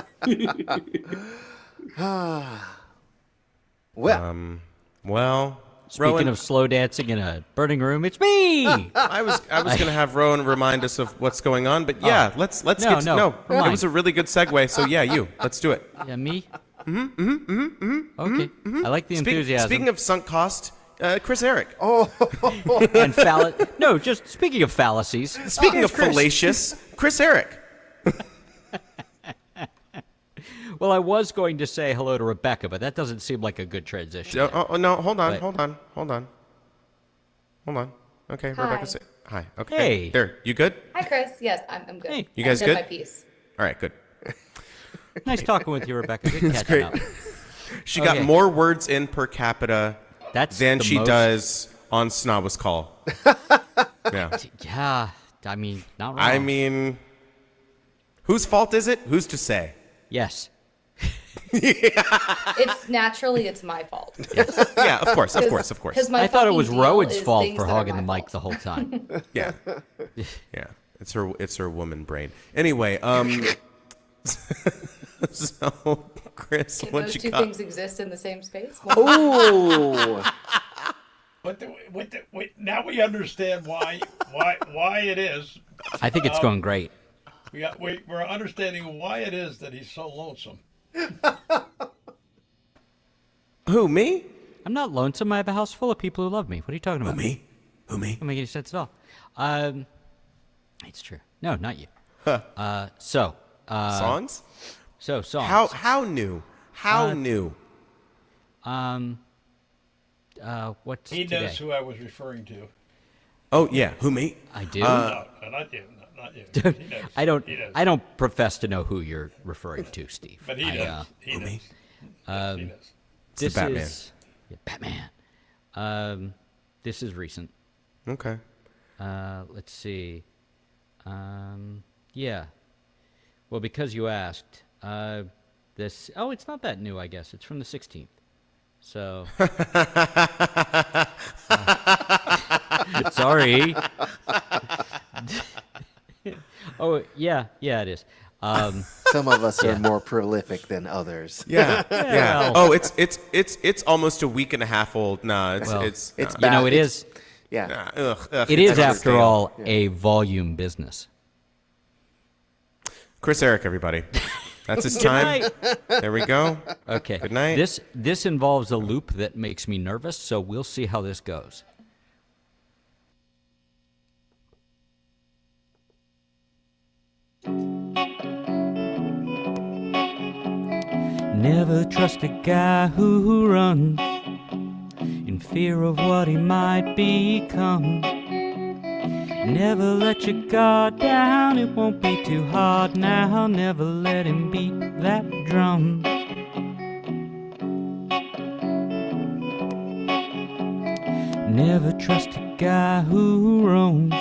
Well, Speaking Rowan, of slow dancing in a burning room, it's me. I was gonna have Rowan remind us of what's going on, but yeah, let's No, get no, no. remind. It was a really good segue, so yeah, let's do it. Yeah, me. Okay, I like the enthusiasm. Speaking of sunk cost, Chris Eric. and just speaking of fallacies. Speaking of fallacious, Chris Eric. Well, I was going to say hello to Rebecca, but that doesn't seem like a good transition. Oh no, hold on. Okay, Hi. Rebecca, say hi. Okay, Hey. there. You good? Hi, Chris. Yes, I'm good. Hey. You guys I did good? my piece. All right, good. Nice talking with you, Rebecca. Good catching up. She got Okay. more words in per capita That's than the she most- does on Snobba's Call. Yeah. Yeah, I mean, not wrong. I mean, whose fault is it? Who's to say? yes. It's my fault. Yeah, of course. Because my I thought it fucking was deal Rowan's is fault things for that are hogging my the mic fault. the whole time. Yeah. Yeah. It's her woman brain. Anyway, so Chris, Can what those you two got? things exist in the same space? oh, Now we understand why it is. I think it's going great. We're understanding why it is that he's so lonesome. Who, me? I'm not lonesome. I have a house full of people who love me. What are you talking about? Me? Who, me? Doesn't make any sense at all. It's true. No, not you. Songs? So songs. How new? How new? What's He today? knows who I was referring to. Oh yeah, who, me? I do. No, not you. Not you. He knows. I don't. He knows. I don't profess to know who you're referring to, Steve. But he does. He knows. me? Yes, he knows. It's the Batman. Yeah, Batman. This is recent. Okay. Let's see. Yeah. Well, because you asked, the This. Oh, it's not that new, I guess. It's from the 16th. So. Sorry. Oh yeah, it is. Some of us are more prolific than others. Yeah. well. Oh, it's almost a week and a half old. No, it's It's You know, bad. it is. Yeah. It is, it's after understandable. all, a volume business. Chris Eric, everybody. That's his Good time. night. There we go. Okay. Good night. This involves a loop that makes me nervous, so we'll see how this goes. Never trust a guy who runs in fear of what he might become. Never let your guard down, it won't be too hard now. Never let him beat that drum. Never trust a guy who roams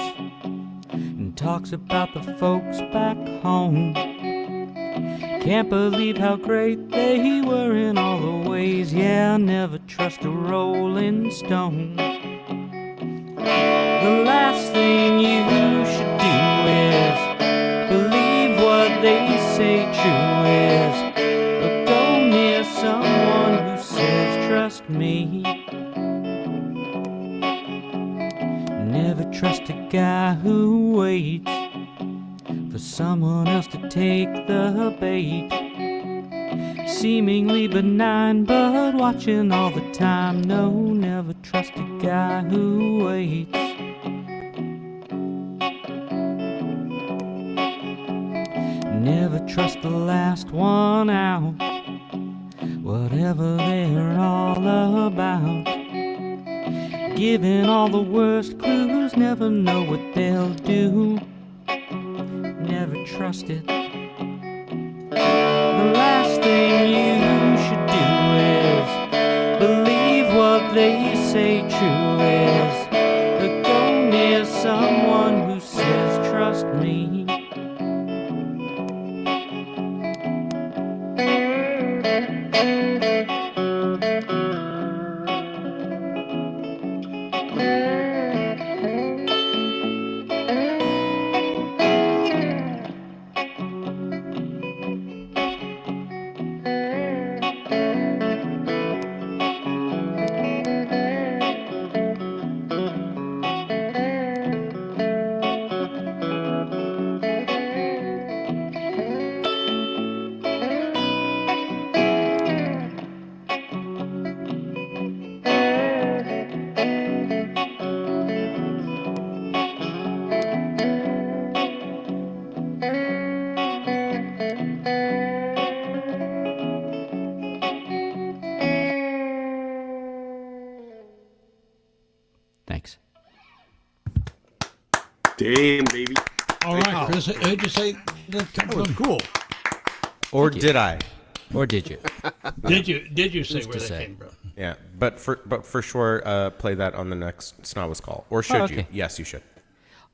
and talks about the folks back home. Can't believe how great they were in all the ways. Yeah, never trust a rolling stone. The last thing you should do is believe what they say true is. Or go near someone who says trust me. Never trust a guy who waits for someone else to take the bait. Seemingly benign, but watching all the time. No, never trust a guy who waits. Never trust the last one out, whatever they're all about. Giving all the worst clues, never know what they'll do. Never trust it. The last thing you should do is believe what they say true is. But go near someone who says trust me. Thanks. Damn, baby. All right, Chris, who'd you say that come from? Cool. Or did I? Or did you? Did you say Who's where to they say? came from? Yeah, but for sure, play that on the next Snobba's Call. Or should you? okay. Yes, you should.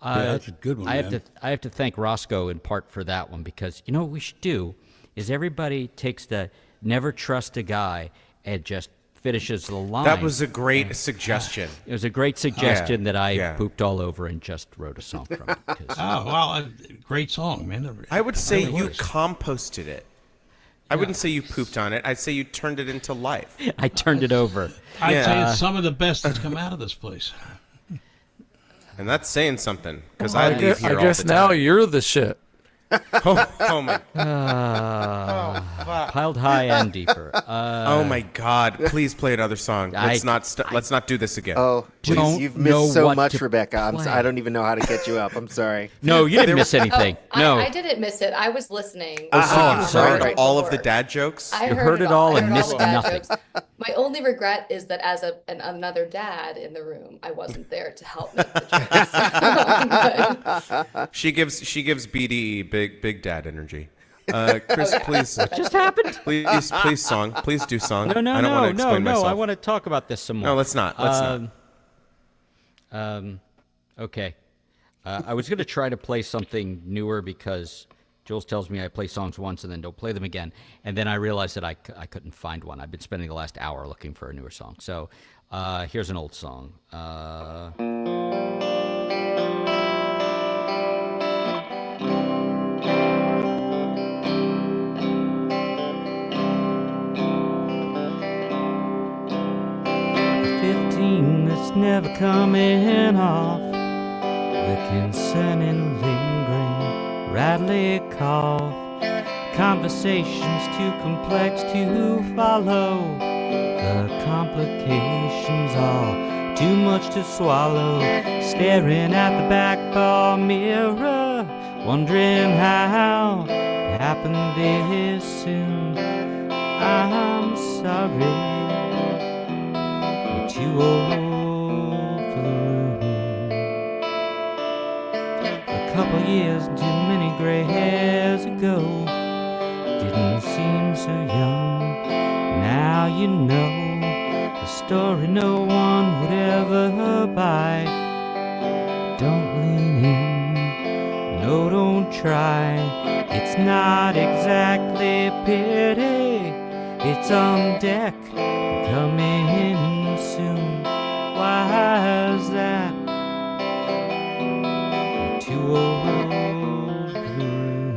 That's a good one, I have man. I have to thank Roscoe in part for that one, because you know what we should do is everybody takes the never trust a guy and just finishes the line. That was a great suggestion. It was a great suggestion that I yeah. pooped all over and just wrote a song from it. 'cause- Oh, well, great song, man. I would say Really you was. composted it. I wouldn't say you pooped on it. I'd say you turned it into life. I turned it over. I'd say Yeah. it's some of the best that's come out of this place. And that's saying something, because I I leave here I all guess the now time. you're the shit. Oh my! Piled high and deeper. Oh my God! Please play another song. Let's not do this again. Oh, please, don't you've know missed so what much, to Rebecca. play. I don't even know how to catch you up. I'm sorry. No, you didn't miss anything. No. I didn't miss it. I was listening. Oh, so I'm you sorry. heard all of the dad jokes? I You heard it all and I heard missed the dad nothing. jokes. My only regret is that as another dad in the room, I wasn't there to help make the jokes. She gives BDE big dad energy. Chris, please, Just happened? please song. Please do song. No, I don't want to explain no. myself. I want to talk about this some more. No, let's not. Let's not. Okay. I was going to try to play something newer because Jules tells me I play songs once and then don't play them again. And then I realized that I couldn't find one. I've been spending the last hour looking for a newer song. So here's an old song. 15 that's never coming off. The concerning, lingering, rattly cough. Conversations too complex to follow. The complications are too much to swallow. Staring at the back bar mirror, wondering how it happened this soon. I'm sorry. Too old for the room. A couple years, too many gray hairs ago, didn't seem so young. Now you know the story no one would ever buy. Don't lean in, no, don't try. It's not exactly pity, it's on deck, coming soon. Why is that? You're too old for the room.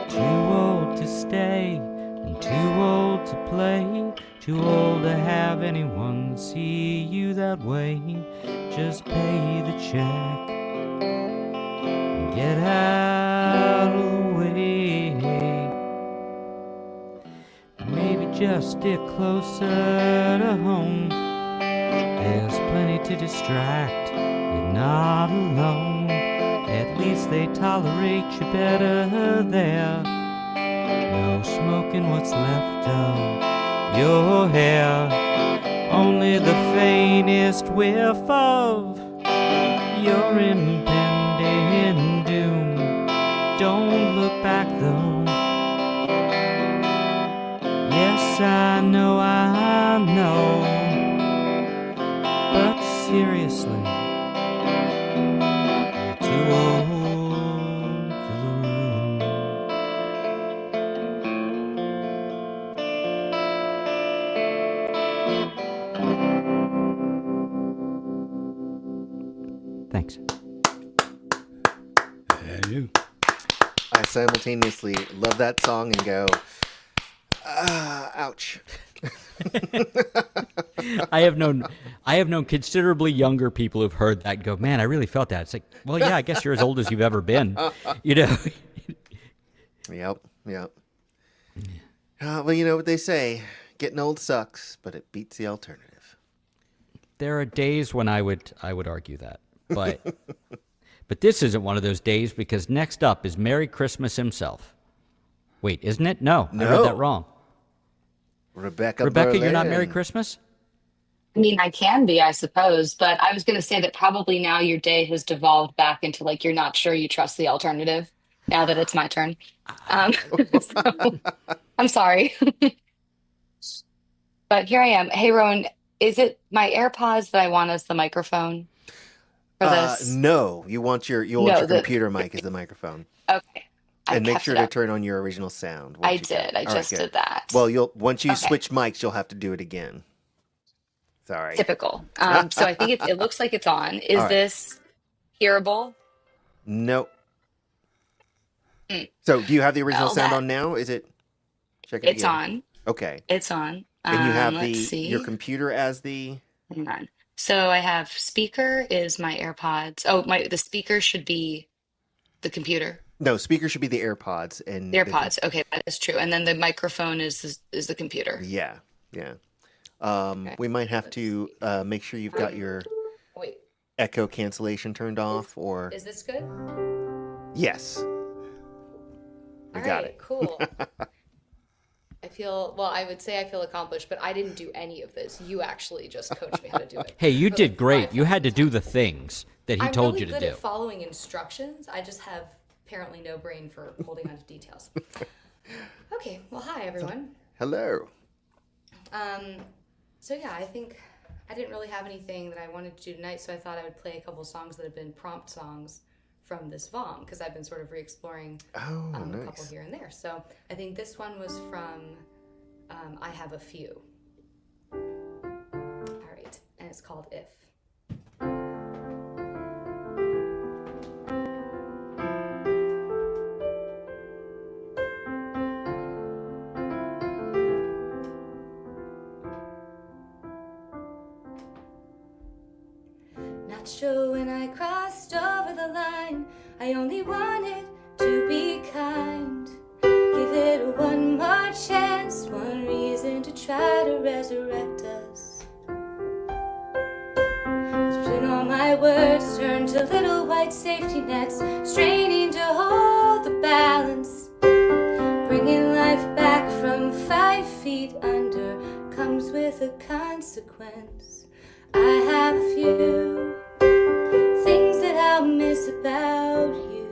Too old to stay and too old to play. Too old to have anyone see you that way. Just pay the check and get out of the way. Maybe just stick closer to home. There's plenty to distract, you're not alone. At least they tolerate you better there. No smoking what's left of your hair. Only the faintest whiff of your impending doom. Don't look back though. Yes, I know, but seriously, you're too old for the room. Thanks. And you. I simultaneously love that song and go, ouch. I have known considerably younger people who've heard that and go, man, I really felt that. It's like, well, yeah, I guess you're as old as you've ever been, you know. Yep. Well, you know what they say, getting old sucks, but it beats the alternative. There are days when I would argue that, but this isn't one of those days, because next up is Merry Christmas himself. Wait, isn't it? No, I read that wrong. Rebecca, you're not Merry Christmas? I mean, I can be, I suppose, but I was going to say that probably now your day has devolved back into like you're not sure you trust the alternative now that it's my turn. So, I'm sorry. But here I am. Hey, Rowan, is it my AirPods that I want as the microphone for this? No, you want your computer mic as the microphone. Okay. And make sure to turn on your original sound. I did. I just did that. Well, once you switch mics, you'll have to do it again. Sorry. Typical. So I think it looks like it's on. Is this hearable? Nope. So do you have the original sound on now? Is it? Check it It's again. on. Okay. It's on. And you have let's your computer as the. Hang on. So I have speaker is my AirPods. Oh, the speaker should be the computer. No, speaker should be the AirPods and The AirPods. Okay, that is true. And then the microphone is the computer. Yeah. We might have to make sure you've got your echo cancellation turned off, or Is this good? yes. We got it. Cool. I would say I feel accomplished, but I didn't do any of this. You actually just coached me how to do it. Hey, you did great. You had to do the things that he told you to do. I'm really good at following instructions. I just have apparently no brain for holding on to details. Okay, well, hi everyone. Hello. So yeah, I think I didn't really have anything that I wanted to do tonight, so I thought I would play a couple songs that have been prompt songs from this VOM, because I've been sort of re-exploring Oh, a nice. couple here and there. So I think this one was from I Have a Few. All right, and it's called If. Not sure when I crossed over the line. I only wanted to be kind. Give it one more chance, one reason to try to resurrect us. When all my words turned to little white safety nets, straining to hold the balance. Bringing life back from 5 feet under comes with a consequence. I have a few things that I'll miss about you,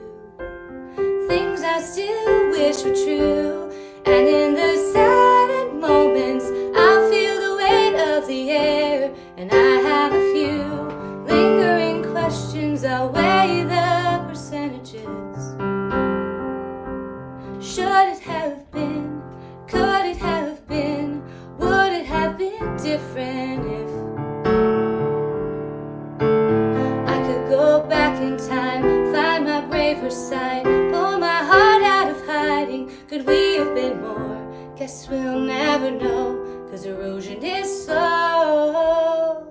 things I still wish were true. And in the silent moments, I'll feel the weight of the air. And I have a few lingering questions. I'll weigh the percentages. Should it have been? Could it have been? Would it have been different if go back in time, find my braver side, pull my heart out of hiding? Could we have been more? Guess we'll never know, 'cause erosion is slow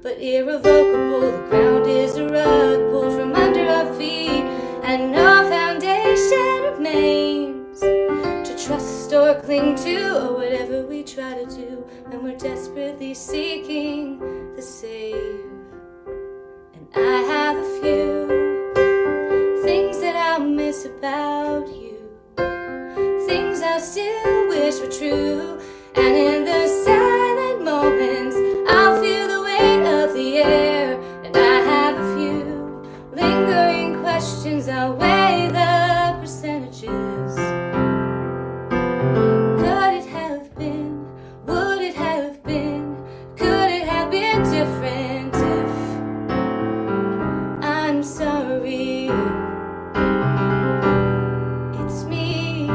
but irrevocable. The ground is a rug pulled from under our feet, and no foundation remains to trust or cling to, or whatever we try to do when we're desperately seeking the save. I have a few things that I'll miss about you, things I still wish were true. And in the silent moments, I'll feel the weight of the air. And I have a few lingering questions. I'll weigh the percentages. Could it have been? Would it have been? Could it have been different if? I'm sorry, it's me.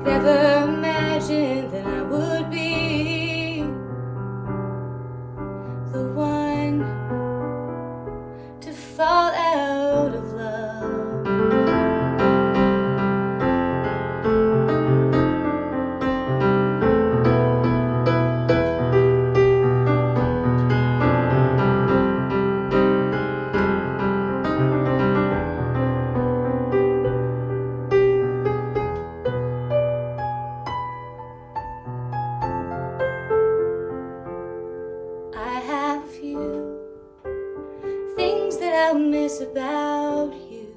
Never imagined that I would be the one to fall out of love. I have a few things that I'll miss about you,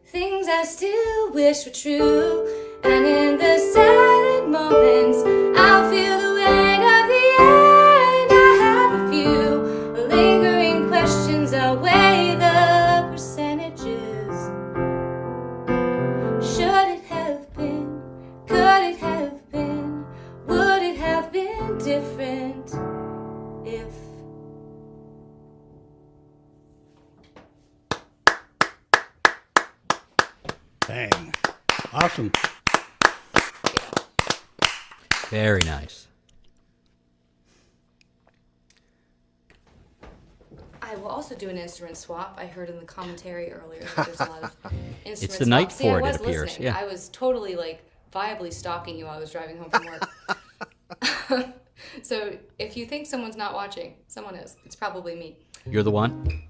things I still wish were true. And in the silent moments, I'll feel the weight of the air. And I have a few lingering questions. I'll weigh the percentages. Should it have been? Could it have been? Would it have been different if? Bang. Awesome. Very nice. I will also do an instrument swap. I heard in the commentary earlier that there's a lot of instrument It's the night swaps. See, I for it, was it appears. listening. Yeah. I was totally viably stalking you while I was driving home from work. So if you think someone's not watching, someone is. It's probably me. You're the one?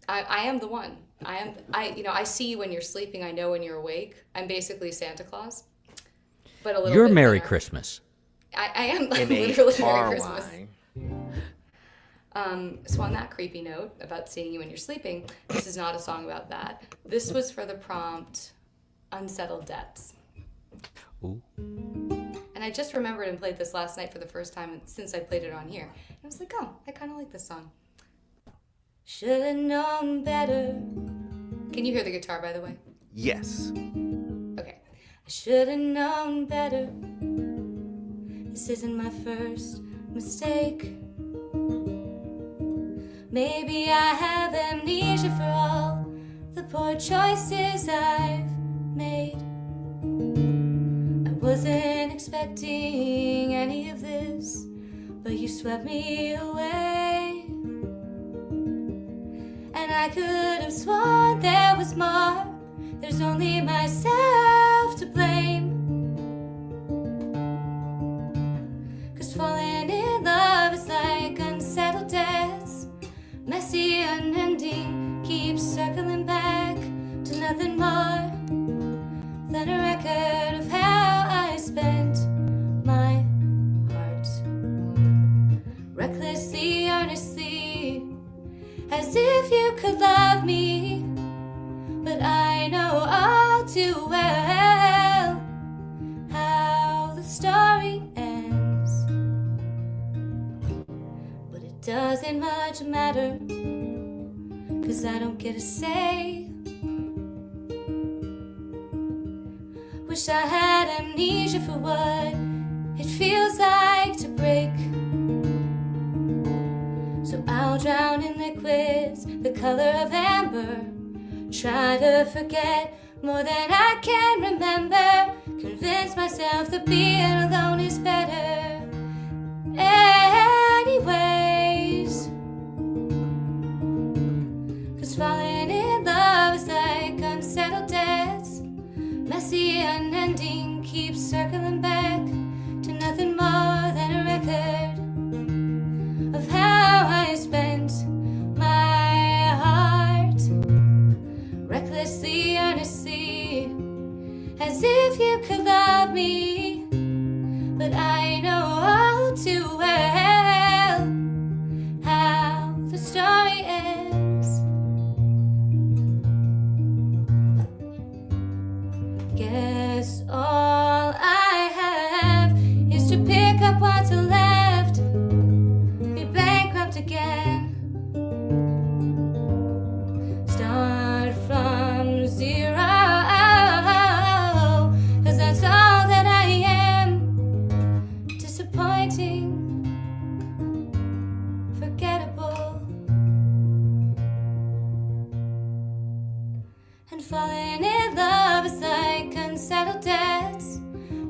I am the one. I see you when you're sleeping. I know when you're awake. I'm basically Santa Claus, but a little. You're bit Merry thinner. Christmas. I am In literally a Merry car Christmas. line. So on that creepy note about seeing you when you're sleeping, this is not a song about that. This was for the prompt, Unsettled Debts. Ooh. And I just remembered and played this last night for the first time since I played it on here. And I was like, oh, I kind of like this song. Should have known better. Can you hear the guitar, by the way? Yes. Okay. I should have known better. This isn't my first mistake. Maybe I have amnesia for all the poor choices I've made. I wasn't expecting any of this, but you swept me away. And I could have sworn there was more. There's only myself to blame. 'Cause falling in love is like unsettled debts, messy, unending, keeps circling back to nothing more than a record of how I spent my heart. Recklessly, earnestly, as if you could love me. But I know all too well how the story ends. But it doesn't much matter, 'cause I don't get a say. Wish I had amnesia for what it feels like to break. So I'll drown in liquids the color of amber. Try to forget more than I can remember. Convince myself that being alone is better anyways. 'Cause falling in love is like unsettled debts, messy, unending, keeps circling back to nothing more than a record of how I spent my heart. Recklessly, earnestly, as if you could love me. But I know all too well how the story ends. Guess all I have is to pick up what's left, be bankrupt again, start from zero, 'cause that's all that I am. Disappointing, forgettable, and falling in love is like unsettled debts,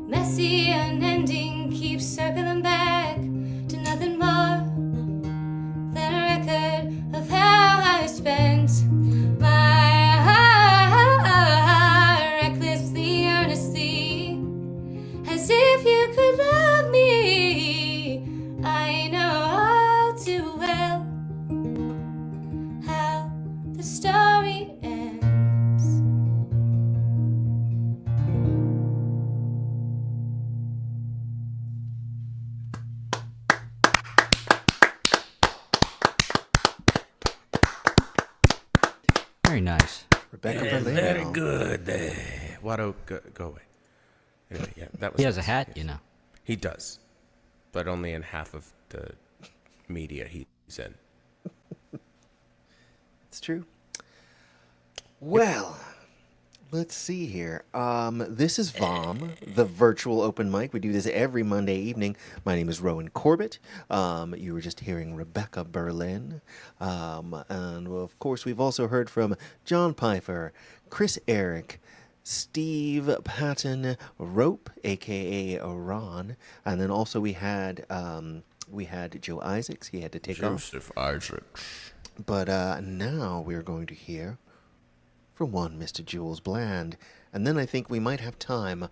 messy, unending, keeps circling back to nothing more than a record of how I spent my heart. Recklessly, earnestly, as if you could love me. I know all too well how the story ends. Very nice. Rebecca Yeah, Berlin. very good. Watto, go away. Anyway, yeah, that was. He has a nice. hat, Yes. you know. He does, but only in half of the media he's in. It's true. Well, let's see here. This is VOM, the virtual open mic. We do this every Monday evening. My name is Rowan Corbett. You were just hearing Rebecca Berlin. And of course, we've also heard from John Pfeiffer, Chris Eric, Steve Patton Rope, aka Ron, and then also we had Joe Isaacs. He had to take off. Joseph Isaacs. But now we're going to hear from one Mr. Jules Bland, and then I think we might have time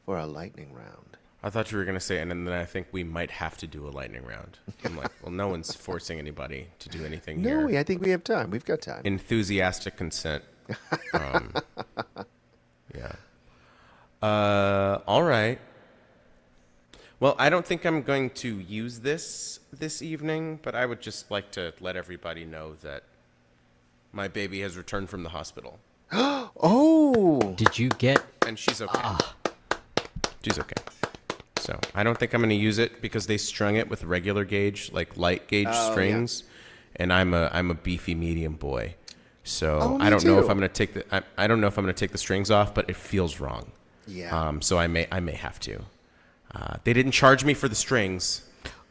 for a lightning round. I thought you were going to say, and then I think we might have to do a lightning round. I'm like, well, no one's forcing anybody to do anything here. No, I think we have time. We've got time. Enthusiastic consent. Yeah. All right. Well, I don't think I'm going to use this evening, but I would just like to let everybody know that my baby has returned from the hospital. Oh! Did you get... And she's okay. She's okay. So I don't think I'm going to use it because they strung it with regular gauge, like light gauge strings, and I'm a beefy medium boy. So I don't know if I'm going to take the I don't know if I'm going to take the strings off, but it feels wrong. Yeah. So I may have to. They didn't charge me for the strings.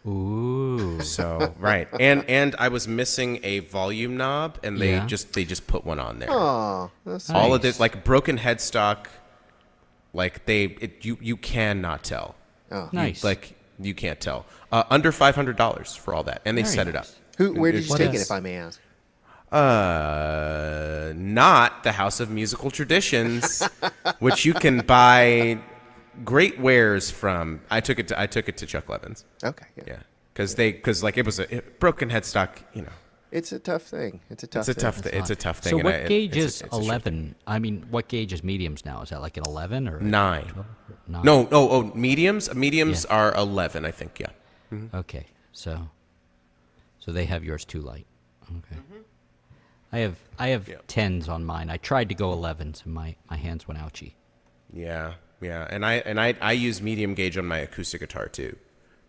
Ooh. So right, and I was missing a volume knob, and they just put one on there. Oh, that's All of this, like broken headstock, like you cannot tell. Oh, nice. You can't tell. Under $500 for all that, and they Very set it up. nice. Where did you take it, is- if I may ask? Not the House of Musical Traditions, which you can buy great wares from. I took it to Chuck Levin's. Okay. Yeah, because it was a broken headstock. You know, It's a tough thing. It's a tough thing. It's a tough thing. So and what gauge it's is a shame. 11? I mean, what gauge is mediums now? Is that like an 11 or 9? 12? 9? No, mediums. Mediums are 11, I think. Yeah. Okay, so they have yours too light. Okay. I have 10s on mine. I tried to go 11s, and my hands went ouchy. Yeah, and I use medium gauge on my acoustic guitar too,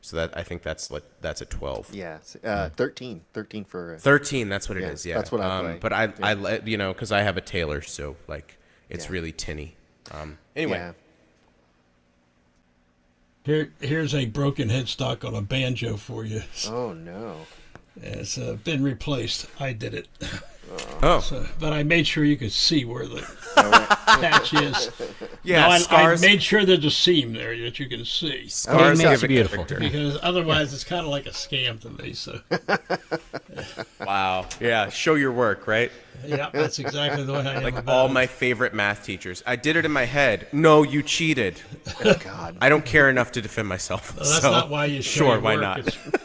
so that I think that's a 12. Yeah, 13 for 13. That's what it yeah, is. Yeah, that's what I play. But I because I have a Taylor, so like it's really tinny. Anyway, Here's a broken headstock on a banjo for you. Oh no! It's been replaced. I did it. Oh, But I made sure you could see where the patch is. yeah, No, I scars. made sure there's a seam there that you can see. Scars It makes give it beautiful. character. Because otherwise it's kind of like a scam to me. So Wow. Yeah, show your work, right? yeah, that's exactly the way I am Like about all it. my favorite math teachers. I did it in my head. No, you cheated. Oh God! I don't care enough to defend myself. Well, that's so, not why you show sure, your why work. not?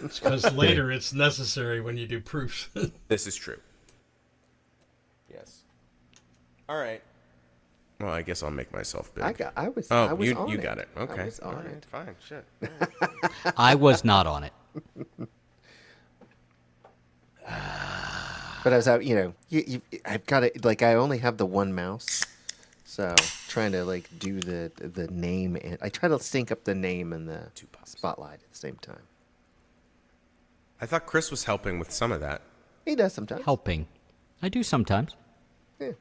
It's because later it's necessary when you do proofs. This is true. Yes. All right. Well, I guess I'll make myself big. I was Oh, on you it. got it. Okay. I was on All right, it. fine. Shit. I was not on it. But I was out, I've got it. Like I only have the one mouse, so trying to like do the name, and I try to sync up the name and the spotlight at the same time. I thought Chris was helping with some of that. He does sometimes. Helping. I do sometimes. Yeah.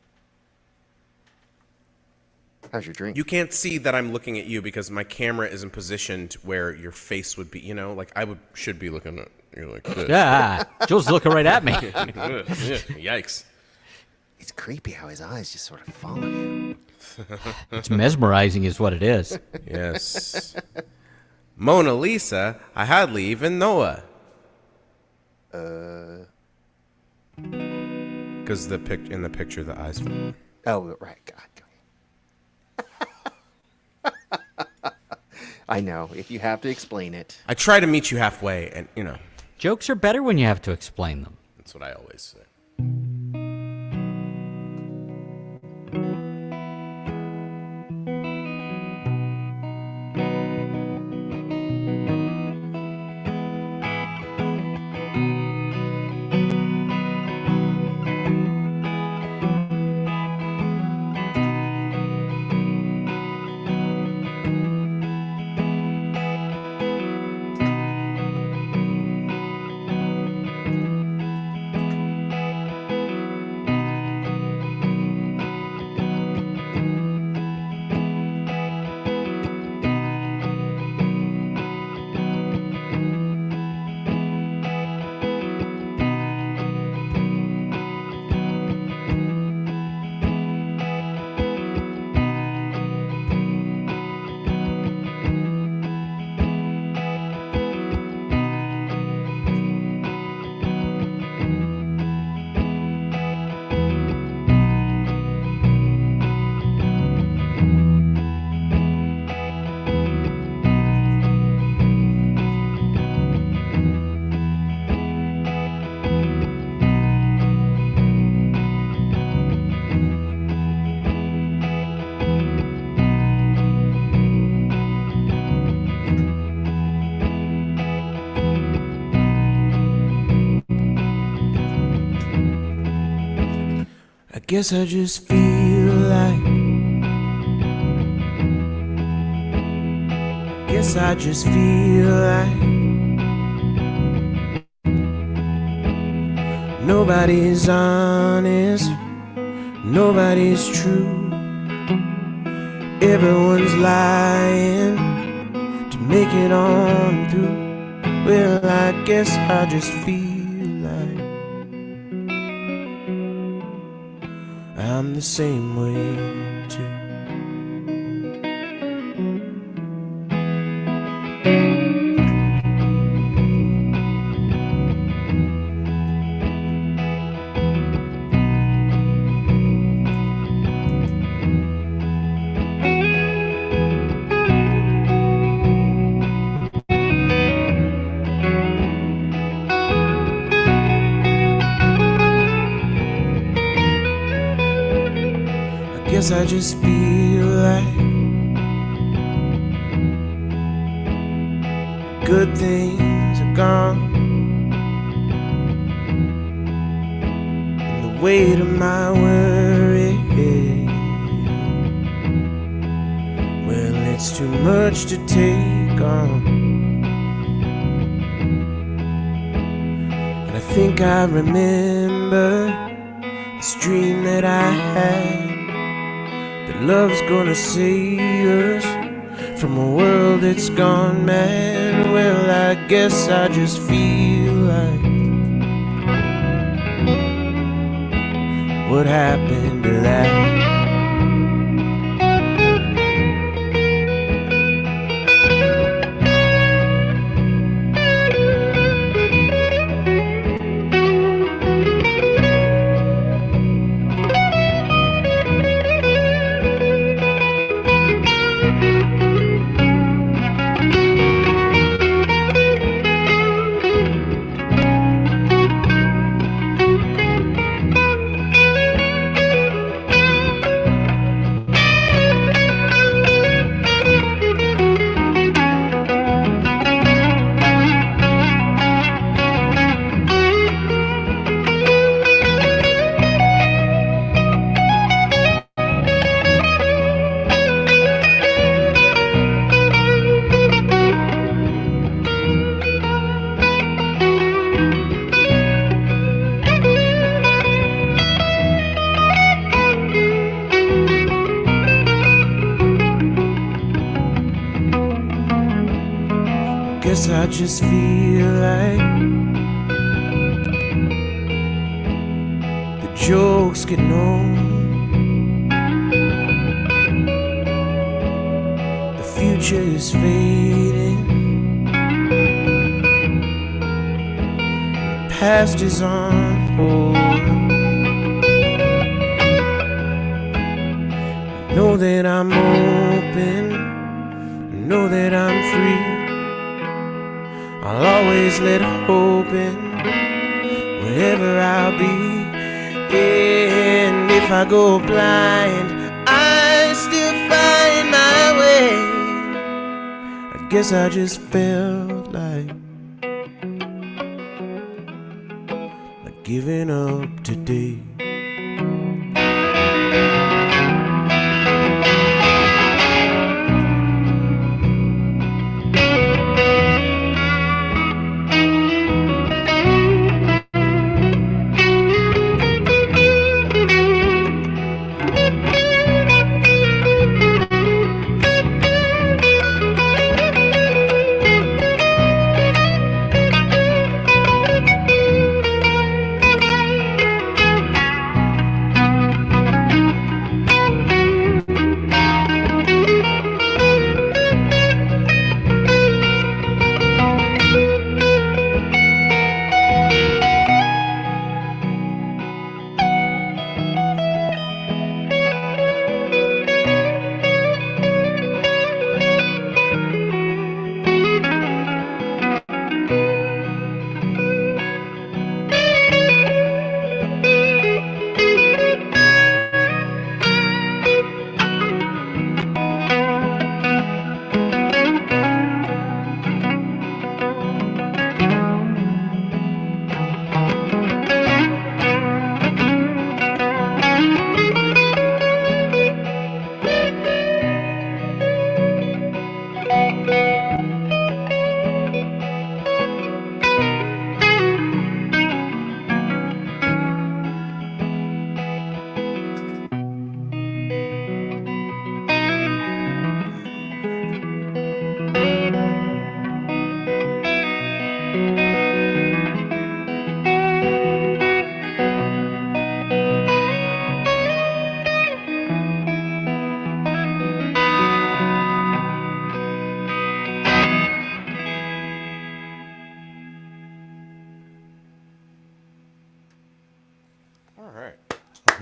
How's your drink? You can't see that I'm looking at you because my camera isn't positioned where your face would be. Like should be looking at you like this. Yeah, Joe's looking right at me. Yikes. It's creepy how his eyes just sort of follow you. It's mesmerizing is what it is. Yes. Mona Lisa, I hardly even know her. Because in the picture, the eyes. Oh, right. God. I know. If you have to explain it. I try to meet you halfway, and Jokes are better when you have to explain them. that's what I always say. Guess I just feel like. Guess I just feel like. Nobody's honest, nobody's true. Everyone's lying to make it on through. Well, guess I just feel like I'm the same way too. Guess I just feel like good things are gone, and the weight of my worry, well, it's too much to take on. And I think I remember this dream that I had, that love's gonna save us from a world that's gone mad. Well, I guess I just feel like what happened to that? Guess I just feel like the joke's getting old, the future is fading, the past is on hold. Know that I'm open, know that I'm free. I'll always let hope in wherever I'll be. And if I go blind, I still find my way. I guess I just felt like giving up today.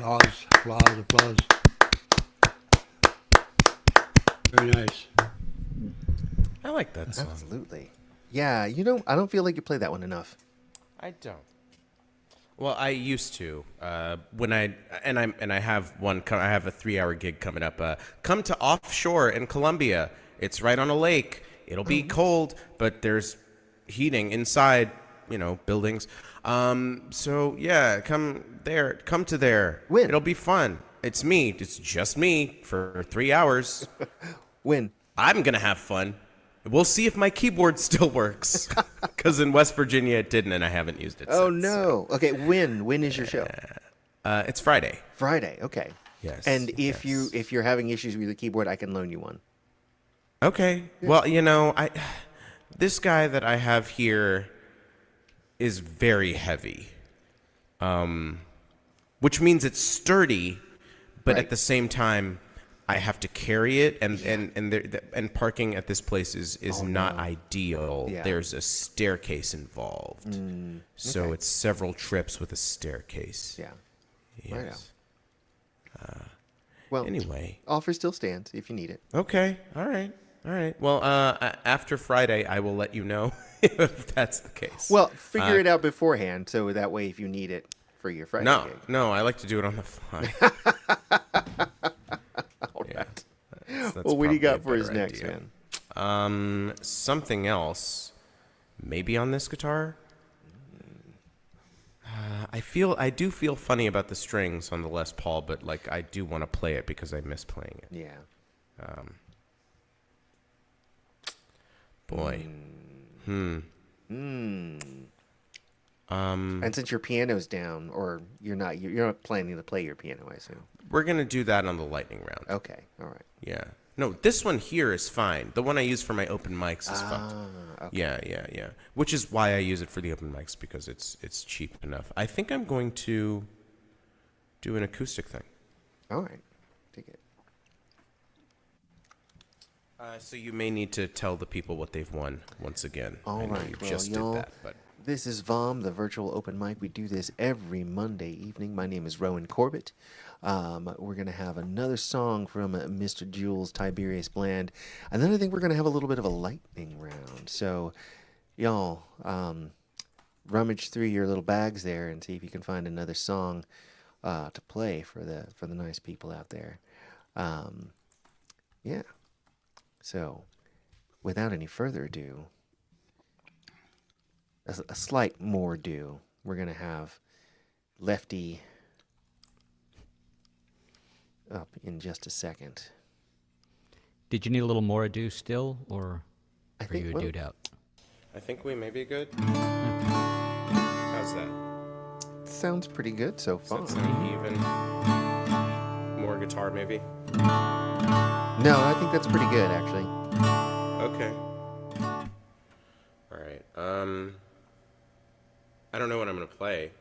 Applause, applause, applause. Very nice. I like that song. Absolutely. Yeah, I don't feel like you play that one enough. I don't. Well, I used to. When I have one. I have a 3-hour gig coming up. Come to offshore in Colombia. It's right on a lake. It'll be cold, but there's heating inside. Buildings. So yeah, come there. Come to there. When? It'll be fun. It's me. It's just me for 3 hours. When? I'm gonna have fun. We'll see if my keyboard still works. Because in West Virginia it didn't, and I haven't used it. Oh since, no. Okay. When is your show? It's Friday. Friday. Okay. Yes. And if you're having issues with the keyboard, I can loan you one. Okay. Well, this guy that I have here is very heavy, which means it's sturdy, but Right. at the same time, I have to carry it, and parking at this place is not ideal. Yeah. There's a staircase involved, so okay. it's several trips with a staircase. Yeah. Yes. Well, Anyway. offer still stands if you need it. Okay. All right. Well, after Friday, I will let you know if that's the case. Well, figure it out beforehand, so that way if you need it for your Friday gig. No, I like to do it on the fly. All Yeah, right. that's Well, what do you got probably for a us better next, idea. man? Something else. Maybe on this guitar. I do feel funny about the strings on the Les Paul, but I do want to play it because I miss playing it. Yeah. Boy. And since your piano's down, or you're not planning to play your piano, I assume. We're gonna do that on the lightning round. Okay. All right. Yeah. No, this one here is fine. The one I use for my open mics is fucked. Okay. Yeah. Which is why I use it for the open mics, because it's cheap enough. I think I'm going to do an acoustic thing. All right. Take it. So you may need to tell the people what they've won once again. All I know right. you Well, just y'all, did that, but this is VOM, the virtual open mic. We do this every Monday evening. My name is Rowan Corbett. We're going to have another song from Mr. Jules Tiberius Bland. And then I think we're going to have a little bit of a lightning round. So, y'all, rummage through your little bags there and see if you can find another song to play for the nice people out there. Yeah. So, without any further ado, a slight more ado, we're going to have Lefty up in just a second. Did you need a little more ado still, or I are think, you well, adoed out? I think we may be good. How's that? Sounds pretty good so Does far. that sound even? More guitar, maybe? No, I think that's pretty good, actually. Okay. All right. I don't know what I'm gonna play.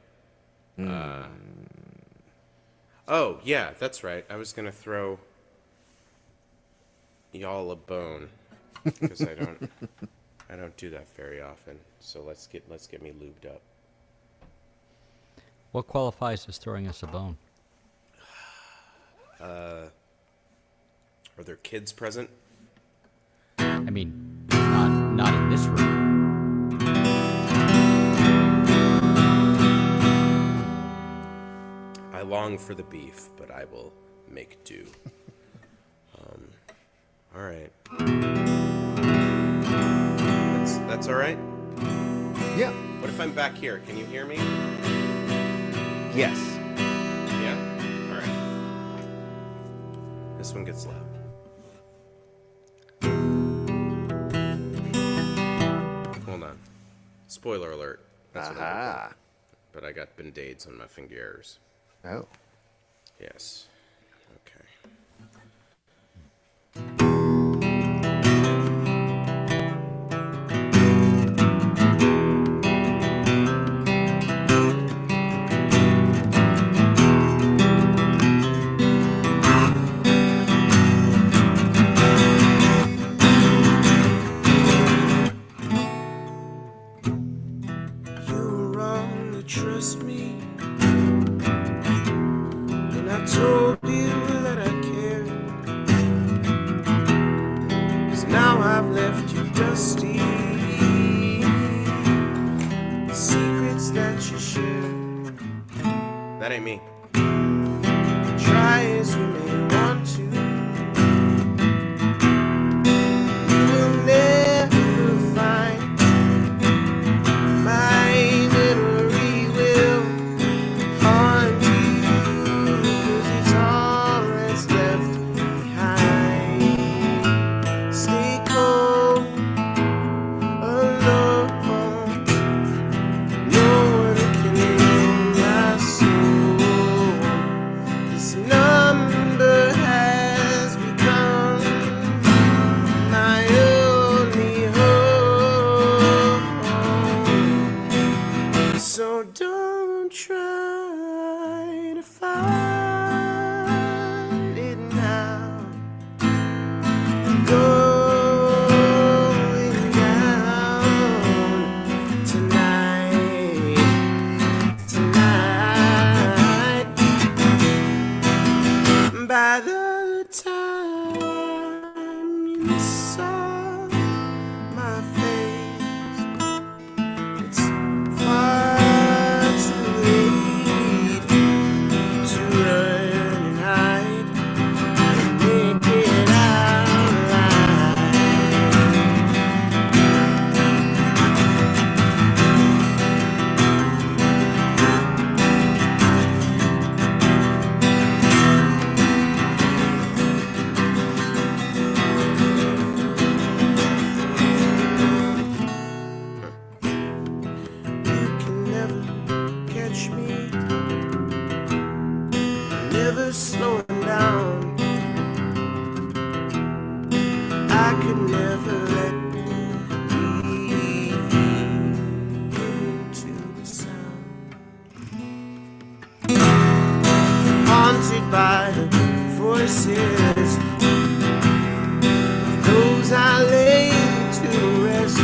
Oh yeah, that's right. I was gonna throw y'all a bone because I don't do that very often. So let's get me lubed up. What qualifies as throwing us a bone? Are there kids present? I mean, not in this room. I long for the beef, but I will make do. All right. That's all right? Yeah. What if I'm back here? Can you hear me? Yes. Yeah? All right. This one gets loud. Hold on. Spoiler alert. That's what I Aha. did. But I got band-aids on my fingers. Oh. Yes. Okay. You were wrong to trust me. That ain't me. Try as you may want to, you will never find my memory will haunt you, 'cause it's all that's left behind. Stay cold, alone. No one can know my soul. This number has become my only hope. So don't try to find it now. Going down tonight. By the time you saw my face, it's far too late to run and hide and make it out alive. You can never catch me, never slowing down. I could never let lead into the sound. Haunted by the voices of those I lay to rest.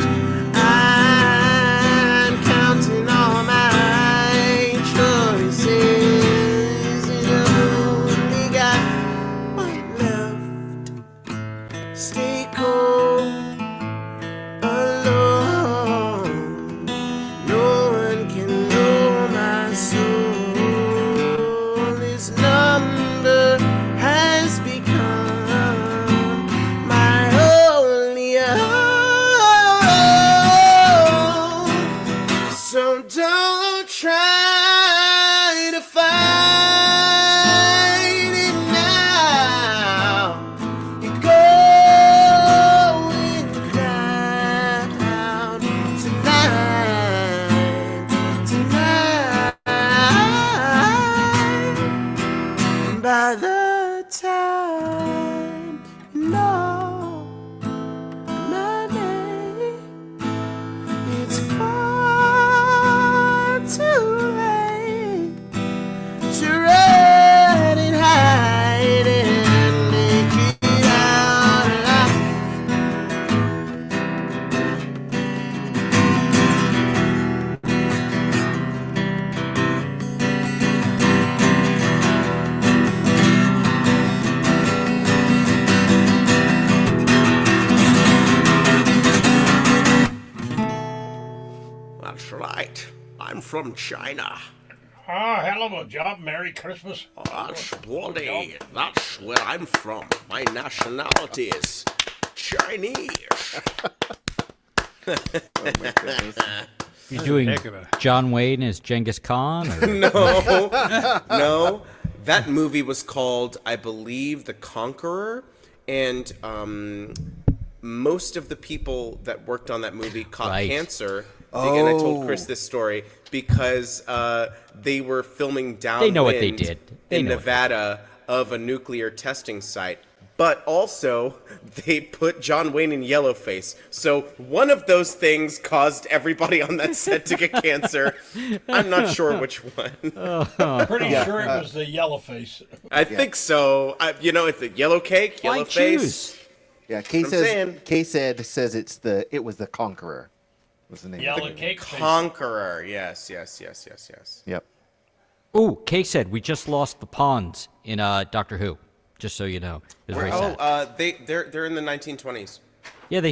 I'm counting all my choices, and I've only got one left. Stay cold, alone. No one can know my soul. This number has become my only hope. So don't try to find it now. You're going down tonight. By the time you know my name, it's far too late to run and hide and make it out alive. That's right. I'm from China. Ah, hell of a job. Merry Christmas. That's bloody. That's where I'm from. My nationality is Chinese. You doing heck of a- John Wayne as Genghis Khan? Or? No. That movie was called, I believe, The Conqueror, and most of the people that worked on that movie caught Right. cancer. And I told Chris this story because they were filming downwind They know what they did. They in know what they Nevada of a nuclear testing site. But also, they put John Wayne in yellowface. So one of those things caused everybody on that set to get cancer. I'm not sure which one. Pretty sure it was the yellow face. I think so. It's the yellow cake, yellow Why face. choose? Yeah, Kay I'm says saying. Kay says it was the Conqueror. Was the name? Yellow cake face. Conqueror. Yes. Yep. Ooh, Kay said we just lost the pawns in Doctor Who. Just so you know, it was very sad. They're in the 1920s. Yeah, they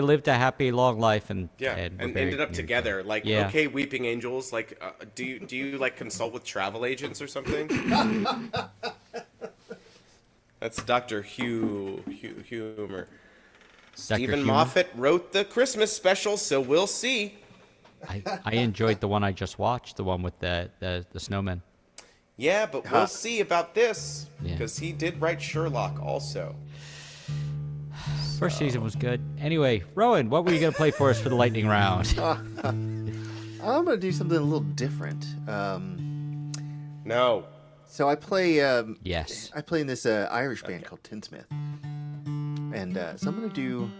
lived a happy, long life, and Yeah, and, were and very ended up communicative. together. Like, Yeah. okay, Weeping Angels. Like, do you like consult with travel agents or something? That's Dr. Humor. Stephen Humor? Moffat wrote the Christmas special, so we'll see. I enjoyed the one I just watched, the one with the snowman. Yeah, but we'll see about this Yeah. because he did write Sherlock also. First season was good. Anyway, Rowan, what were you gonna play for us for the lightning round? I'm gonna do something a little different. No. So I play. Yes. I play in this Irish band called Tinsmith, and so I'm gonna do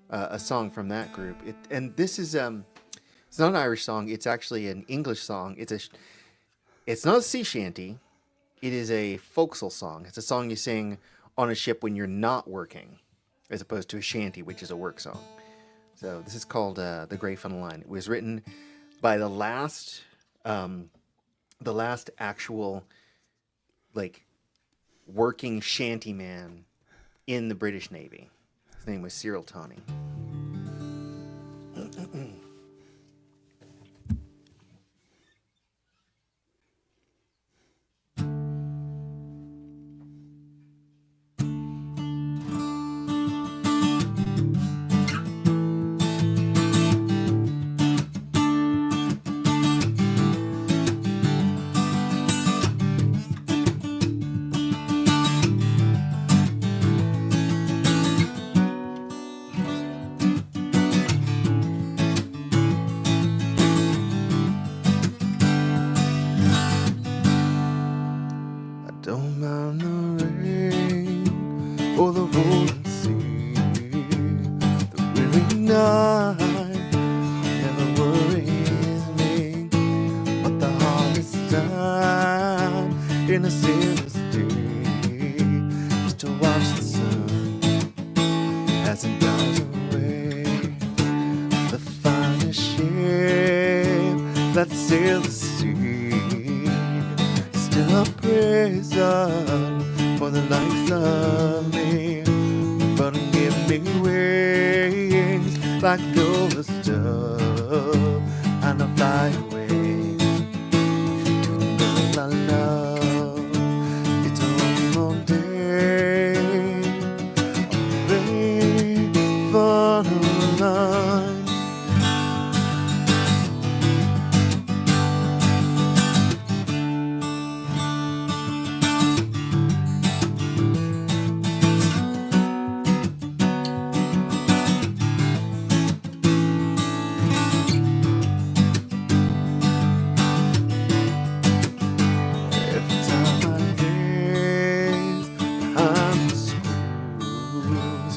a song from that group. And this is it's not an Irish song. It's actually an English song. It's not a sea shanty. It is a folksal song. It's a song you sing on a ship when you're not working, as opposed to a shanty, which is a work song. So this is called "The Grey Funnel Line." It was written by the last actual like working shanty man in the British Navy. His name was Cyril Tawney. Don't mind the rain or the rolling sea. The weary night never worries me. But the hardest time in a sailor's day is to watch the sun as it dies away. The finest ship that sails the sea still a prison for the likes of me, but give me wings like Noah's dove, and I'll fly away to the girl I love. It's a long, long day, a very fun line. Every time I gaze behind the screws,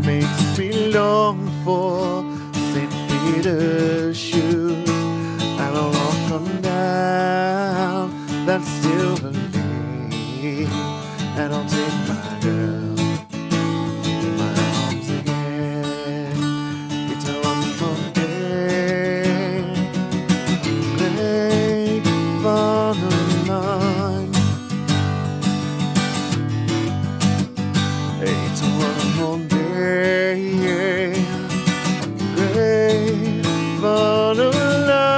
makes me long for St. Peter's shoes. And I'll walk on down that silver lane, and I'll take my girl in my arms again. It's a wonderful day, great fun line. It's a wonderful day, great fun line.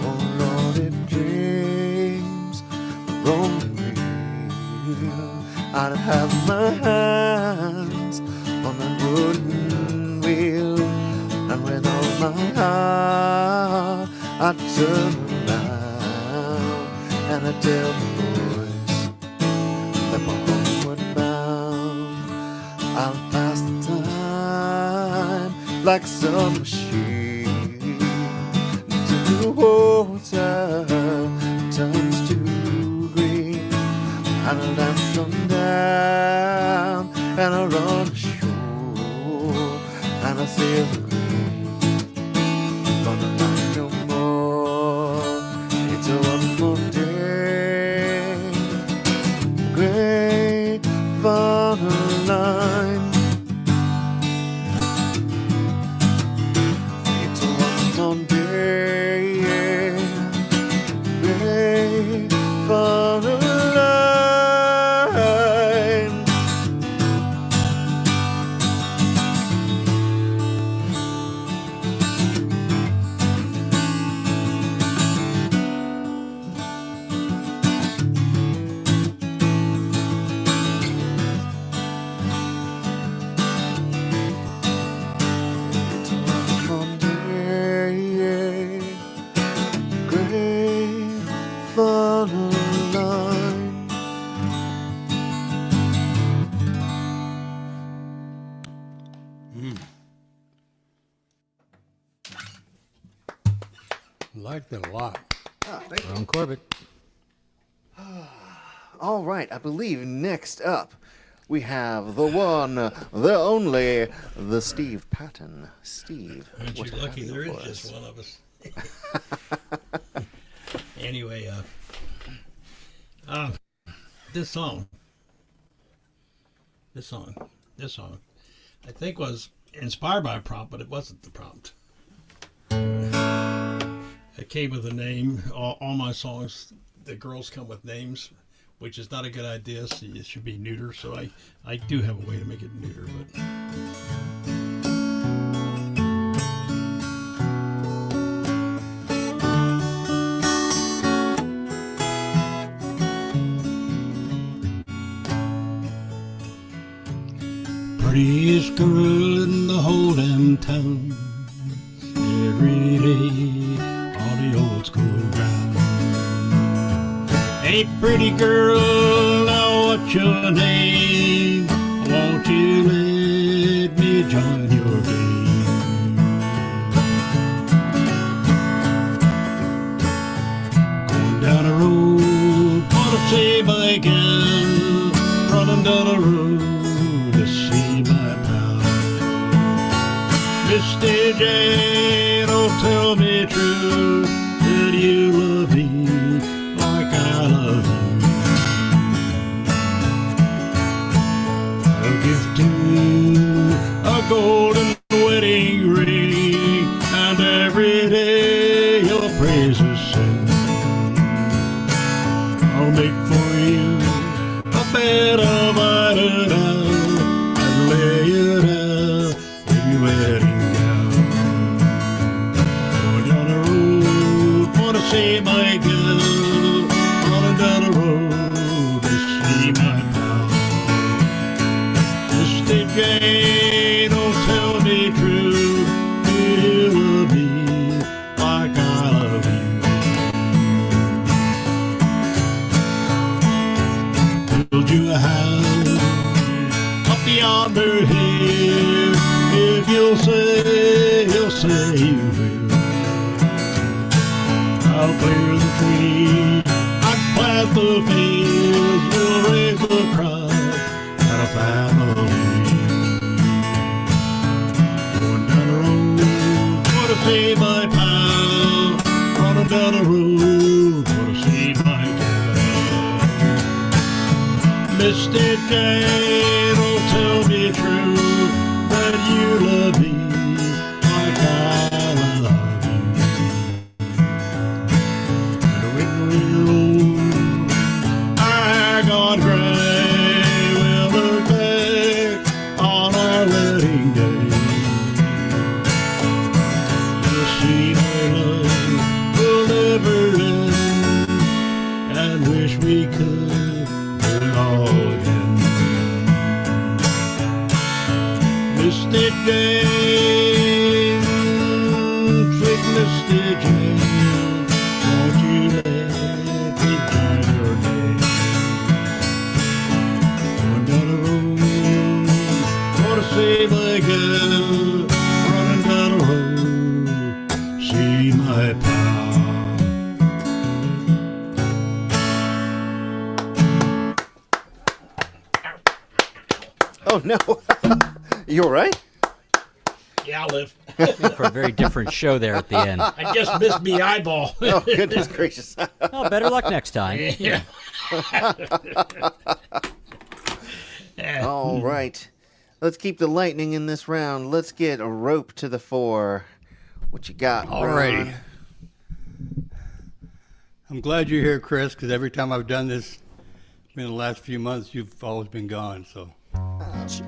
Oh Lord, if dreams were only real, I'd have my hands on that wooden wheel, and with all my heart I'd turn around and I'd tell the boys that we're homeward bound. I'll pass the time and I'll dance sundown, and I'll run ashore, and I'll sail the great. Gonna lie no more. It's a one Monday, great fun line. It's a one Monday, great fun line. It's a one Monday, great fun line. Liked it a lot. Ron Corbett. All right, I believe next up we have the one, the only, the Steve Patton. Steve, Aren't what you lucky have there you is for just us? one of us? Anyway, this song, I think was inspired by a prompt, but it wasn't the prompt. It came with a name. All my songs, the girls come with names, which is not a good idea. So it should be neuter. So I do have a way to make it neuter, but. Prettiest girl in the whole damn town. Every day on the old school ground. Hey, pretty girl, now what's your name? Won't you let me join your game? Going down the road, wanna see my gal. Running down the road to see my pal. Mr. J, don't tell me true that you love me like I love you. I'll give to you a golden wedding ring, and every day your praises sing. I'll make for you a bed of iron and lay it out with your wedding gown. Going down the road, wanna see my girl. Running down the road to see my pal. Mr. J, don't tell me true. Do you love me like I love you? Build you a house up yonder hill. If you'll say you will. I'll clear the trees, I'll plant the fields, we'll raise the crop and a family. Going down the road, wanna see my pal. Running down the road, wanna see my gal. Mr. J, don't tell me true that you love me like I love you. And the wind will I gone gray, we'll look back on our wedding day. You'll see my love will never end, and wish we could do it all again. Mr. James, sweet Mr. James, won't you let me join your name? Going down the road, gonna see my girl. Running down the road, see my pal. Oh, no. You all right? Yeah, I'll live. For a very different show there at the end. I just missed me eyeball. Oh, goodness gracious. Well, better luck next time. Yeah. All right. Let's keep the lightning in this round. Let's get a rope to the fore. What you got, All righty. Ron? I'm glad you're here, Chris, because every time I've done this in the last few months, you've always been gone. So,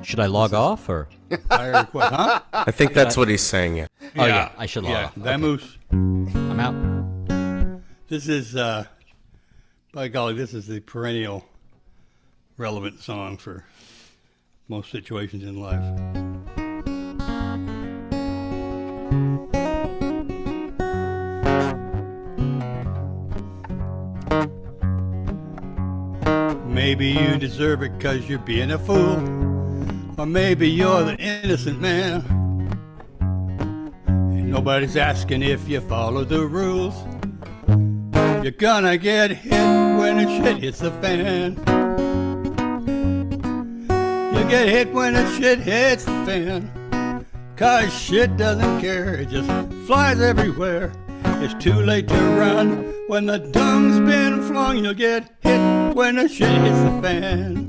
Should I log off or? I request, huh? I think that's what he's saying. Yeah. Oh yeah, I should log off. Vamoose. I'm out. This is, by golly, this is the perennial relevant song for most situations in life. Maybe you deserve it 'cause you're being a fool, or maybe you're the innocent man. And nobody's asking if you follow the rules. You're gonna get hit when the shit hits the fan. You get hit when the shit hits the fan. 'Cause shit doesn't care, it just flies everywhere. It's too late to run when the dung's been flung. You'll get hit when the shit hits the fan.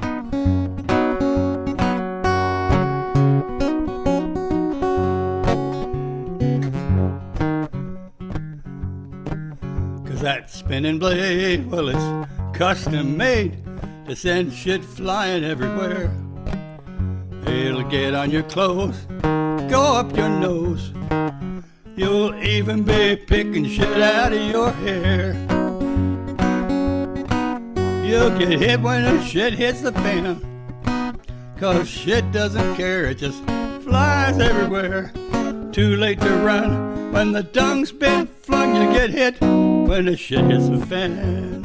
That spinning blade, well, it's custom made to send shit flying everywhere. It'll get on your clothes, go up your nose. You'll even be picking shit out of your hair. You'll get hit when the shit hits the fan. 'Cause shit doesn't care, it just flies everywhere. Too late to run when the dung's been flung. You get hit when the shit hits the fan.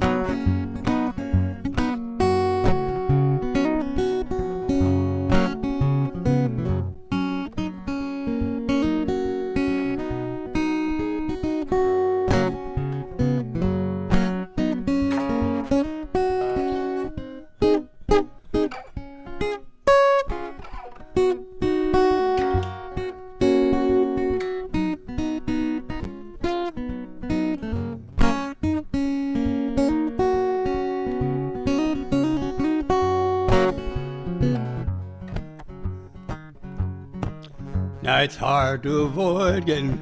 Now it's hard to avoid getting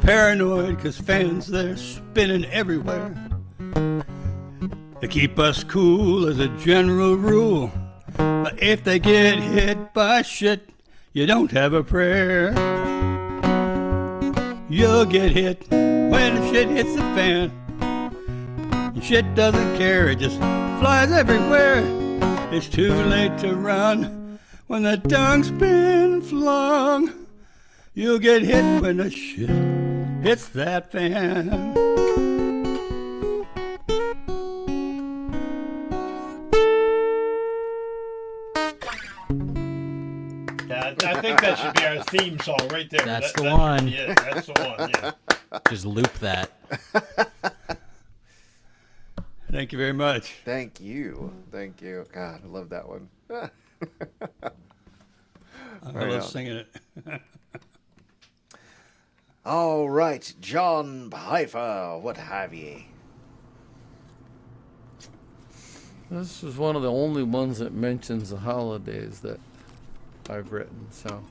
paranoid 'cause fans, they're spinning everywhere. They keep us cool as a general rule, but if they get hit by shit, you don't have a prayer. You'll get hit when the shit hits the fan. And shit doesn't care, it just flies everywhere. It's too late to run when the dung's been flung. You'll get hit when the shit hits that fan. Yeah, I think that should be our theme song right there. That's the one. Yeah, that's the one. Yeah. Just loop that. Thank you very much. Thank you. Thank you. God, I love that one. I love singing it. All right, John Pfeiffer, what have ye? This is one of the only ones that mentions the holidays that I've written, so.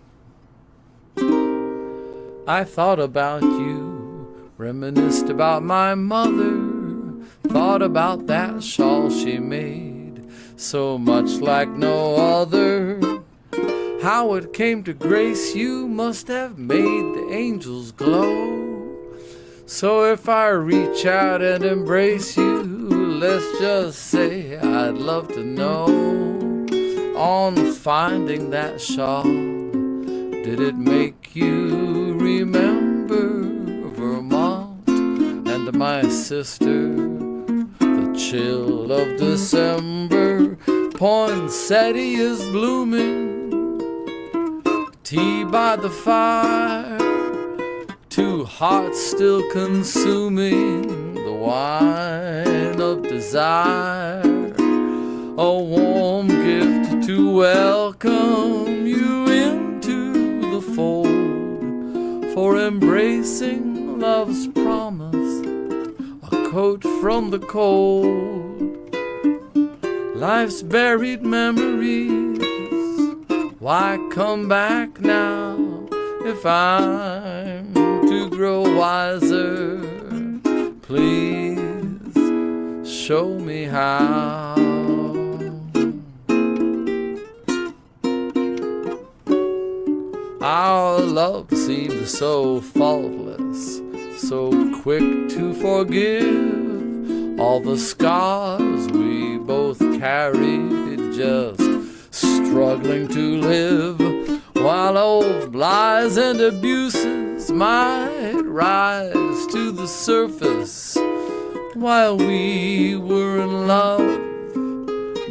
I thought about you, reminisced about my mother, thought about that shawl she made, so much like no other. How it came to grace you must have made the angels glow. So if I reach out and embrace you, let's just say I'd love to know. On finding that shawl, did it make you remember Vermont and my sister? The chill of December, poinsettia is blooming. Tea by the fire, two hearts still consuming the wine of desire. A warm gift to welcome you into the fold, for embracing love's promise, a coat from the cold, life's buried memories. Why come back now if I'm to grow wiser? Please show me how. Our love seemed so faultless, so quick to forgive all the scars we both carried, just struggling to live, while old lies and abuses might rise to the surface. While we were in love,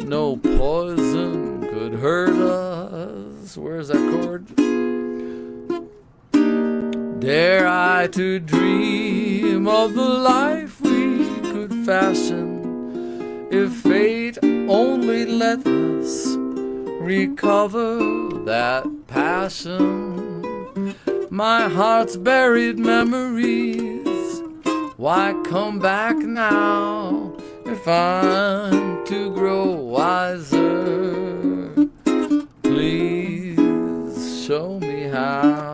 no poison could hurt us. Where's that chord? Dare I to dream of the life we could fashion, if fate only let us recover that passion. My heart's buried memories, why come back now if I'm to grow wiser? Please show me how.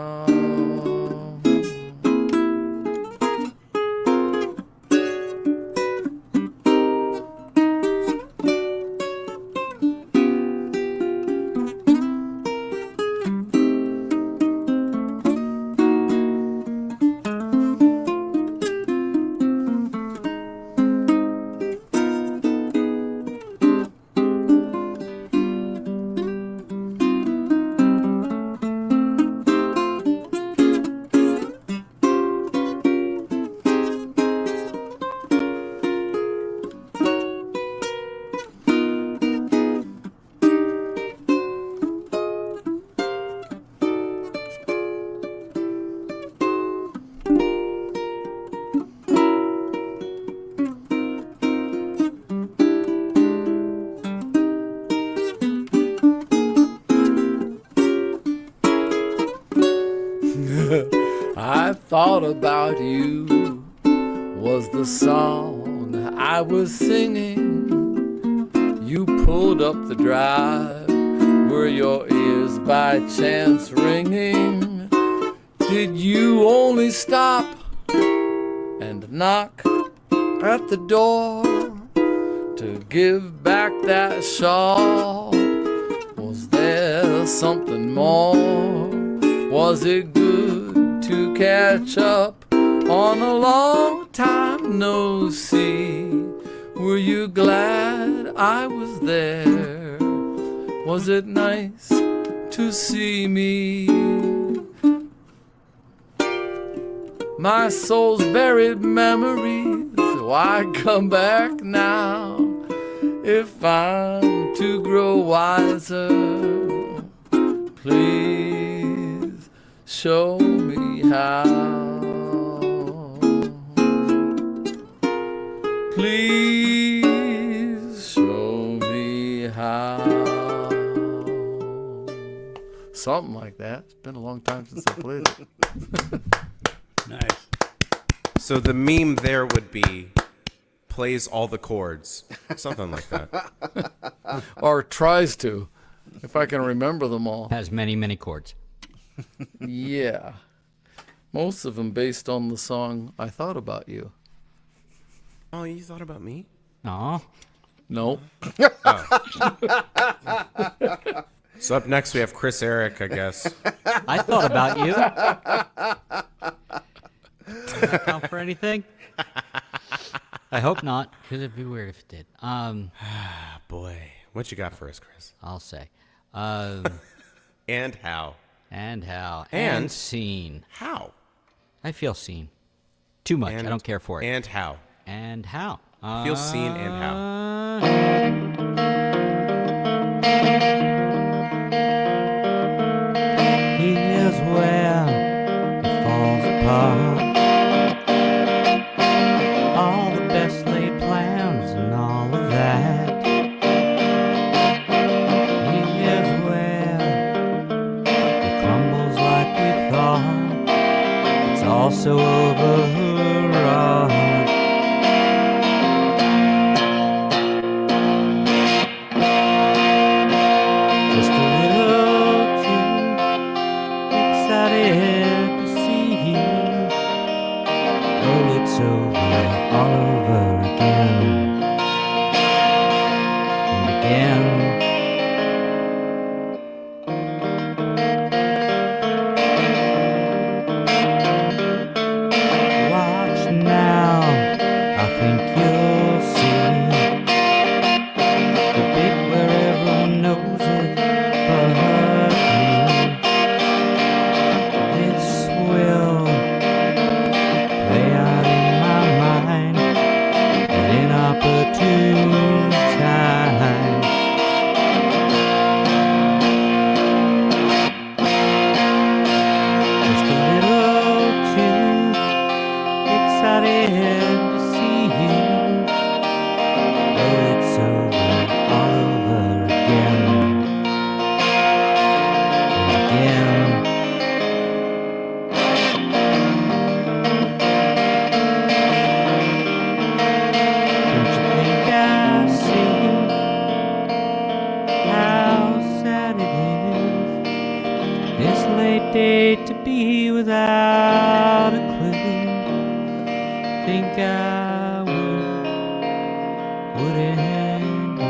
I thought about you was the song I was singing. You pulled up the drive, were your ears by chance ringing? Did you only stop and knock at the door to give back that shawl? Was there something more? Was it good to catch up on a long time no see? Were you glad I was there? Was it nice to see me? My soul's buried memories, why come back now if I'm to grow wiser? Please show me how. Please show me how. Something like that. It's been a long time since I played it. Nice. So the meme there would be plays all the chords. Something like that. Or tries to, if I can remember them all. Has many, many chords. Yeah. Most of them based on the song I Thought About You. Oh, you thought about me? Aw. No. So up next we have Chris Eric, I guess. I thought about you. Does that count for anything? I hope not, because it'd be weird if it did. Boy, what you got for us, Chris? I'll say. And how? And how. And seen. How? I feel seen. Too much. And, I don't care for it. And how? And how. Feel seen and how? Here's where it falls apart. All the best laid plans and all of that. I think you'll see the bit where everyone knows it but me. This will play out in my mind at inopportune time. Just a little too excited to see you. Oh, it's over, all over again and again. Don't you think I see how sad it is this late day to be without a clue? Think I wouldn't you?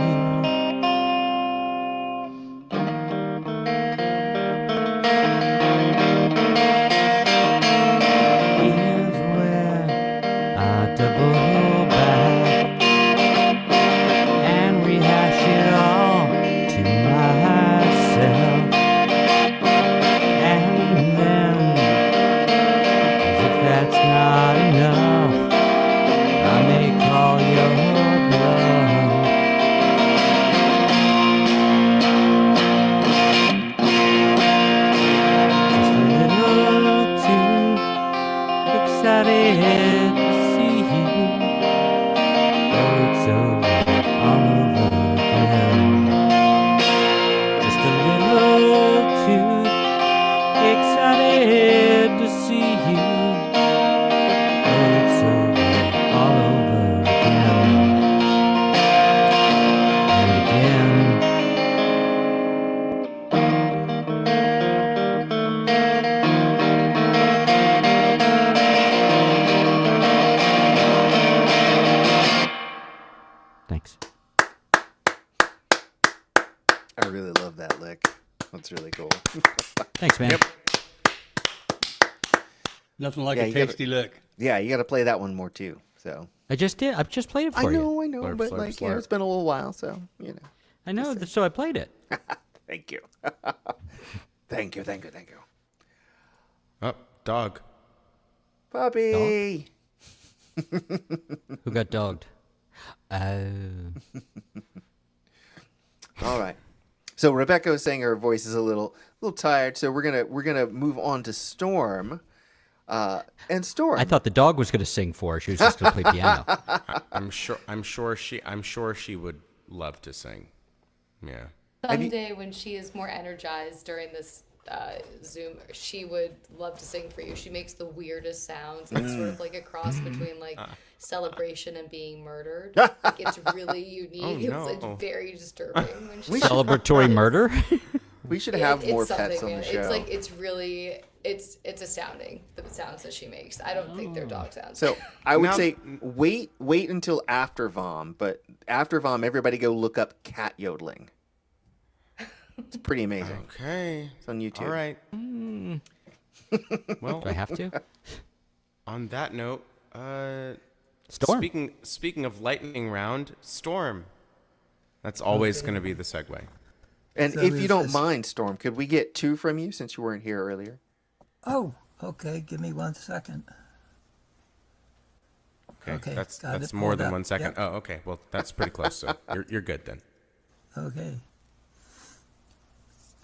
Here's where I double back and rehash it all to myself, and then, as if that's not enough, I may call your bluff. Just a little too excited to see you. Oh, it's over, all over again. Just a little too excited to see you. Oh, it's over, all over again and again. Thanks. I really love that lick. That's really cool. Thanks, man. Yep. Nothing like Yeah, a you gotta- tasty lick. Yeah, you got to play that one more too. So I just did. I've just played it I for you. know, Slurp, but slurp, like, you know, slurp. it's been a little while, so you know. I know, so I played it. Thank you. Thank you. Oh, dog. Puppy. Who got dogged? All right. So Rebecca was saying her voice is a little tired, so we're gonna move on to Storm. And Storm. I thought the dog was going to sing for her. She was just going to play piano. I'm sure she would love to sing. Yeah. Someday when she is more energized during this Zoom, she would love to sing for you. She makes the weirdest sounds. It's sort of like a cross between like celebration and being murdered. Like, it's really unique. Oh, no. It's very disturbing when she Celebratory murder? We should have more it's pets something, on the man. show. It's like it's astounding the sounds that she makes. I don't think they're dog sounds. So I would Now- say wait until after VOM, but after VOM, everybody go look up cat yodeling. It's pretty amazing. Okay. It's on YouTube. All right. Well, Do I have to? on that note, Storm. Speaking of lightning round, Storm. That's always going to be the segue. And So if you is don't this- mind, Storm, could we get 2 from you since you weren't here earlier? Oh, okay. Give me 1 second. Okay, That's got that's it more pulled than up. 1 second. Yep. Oh, okay. Well, that's pretty close. So you're good then. Okay.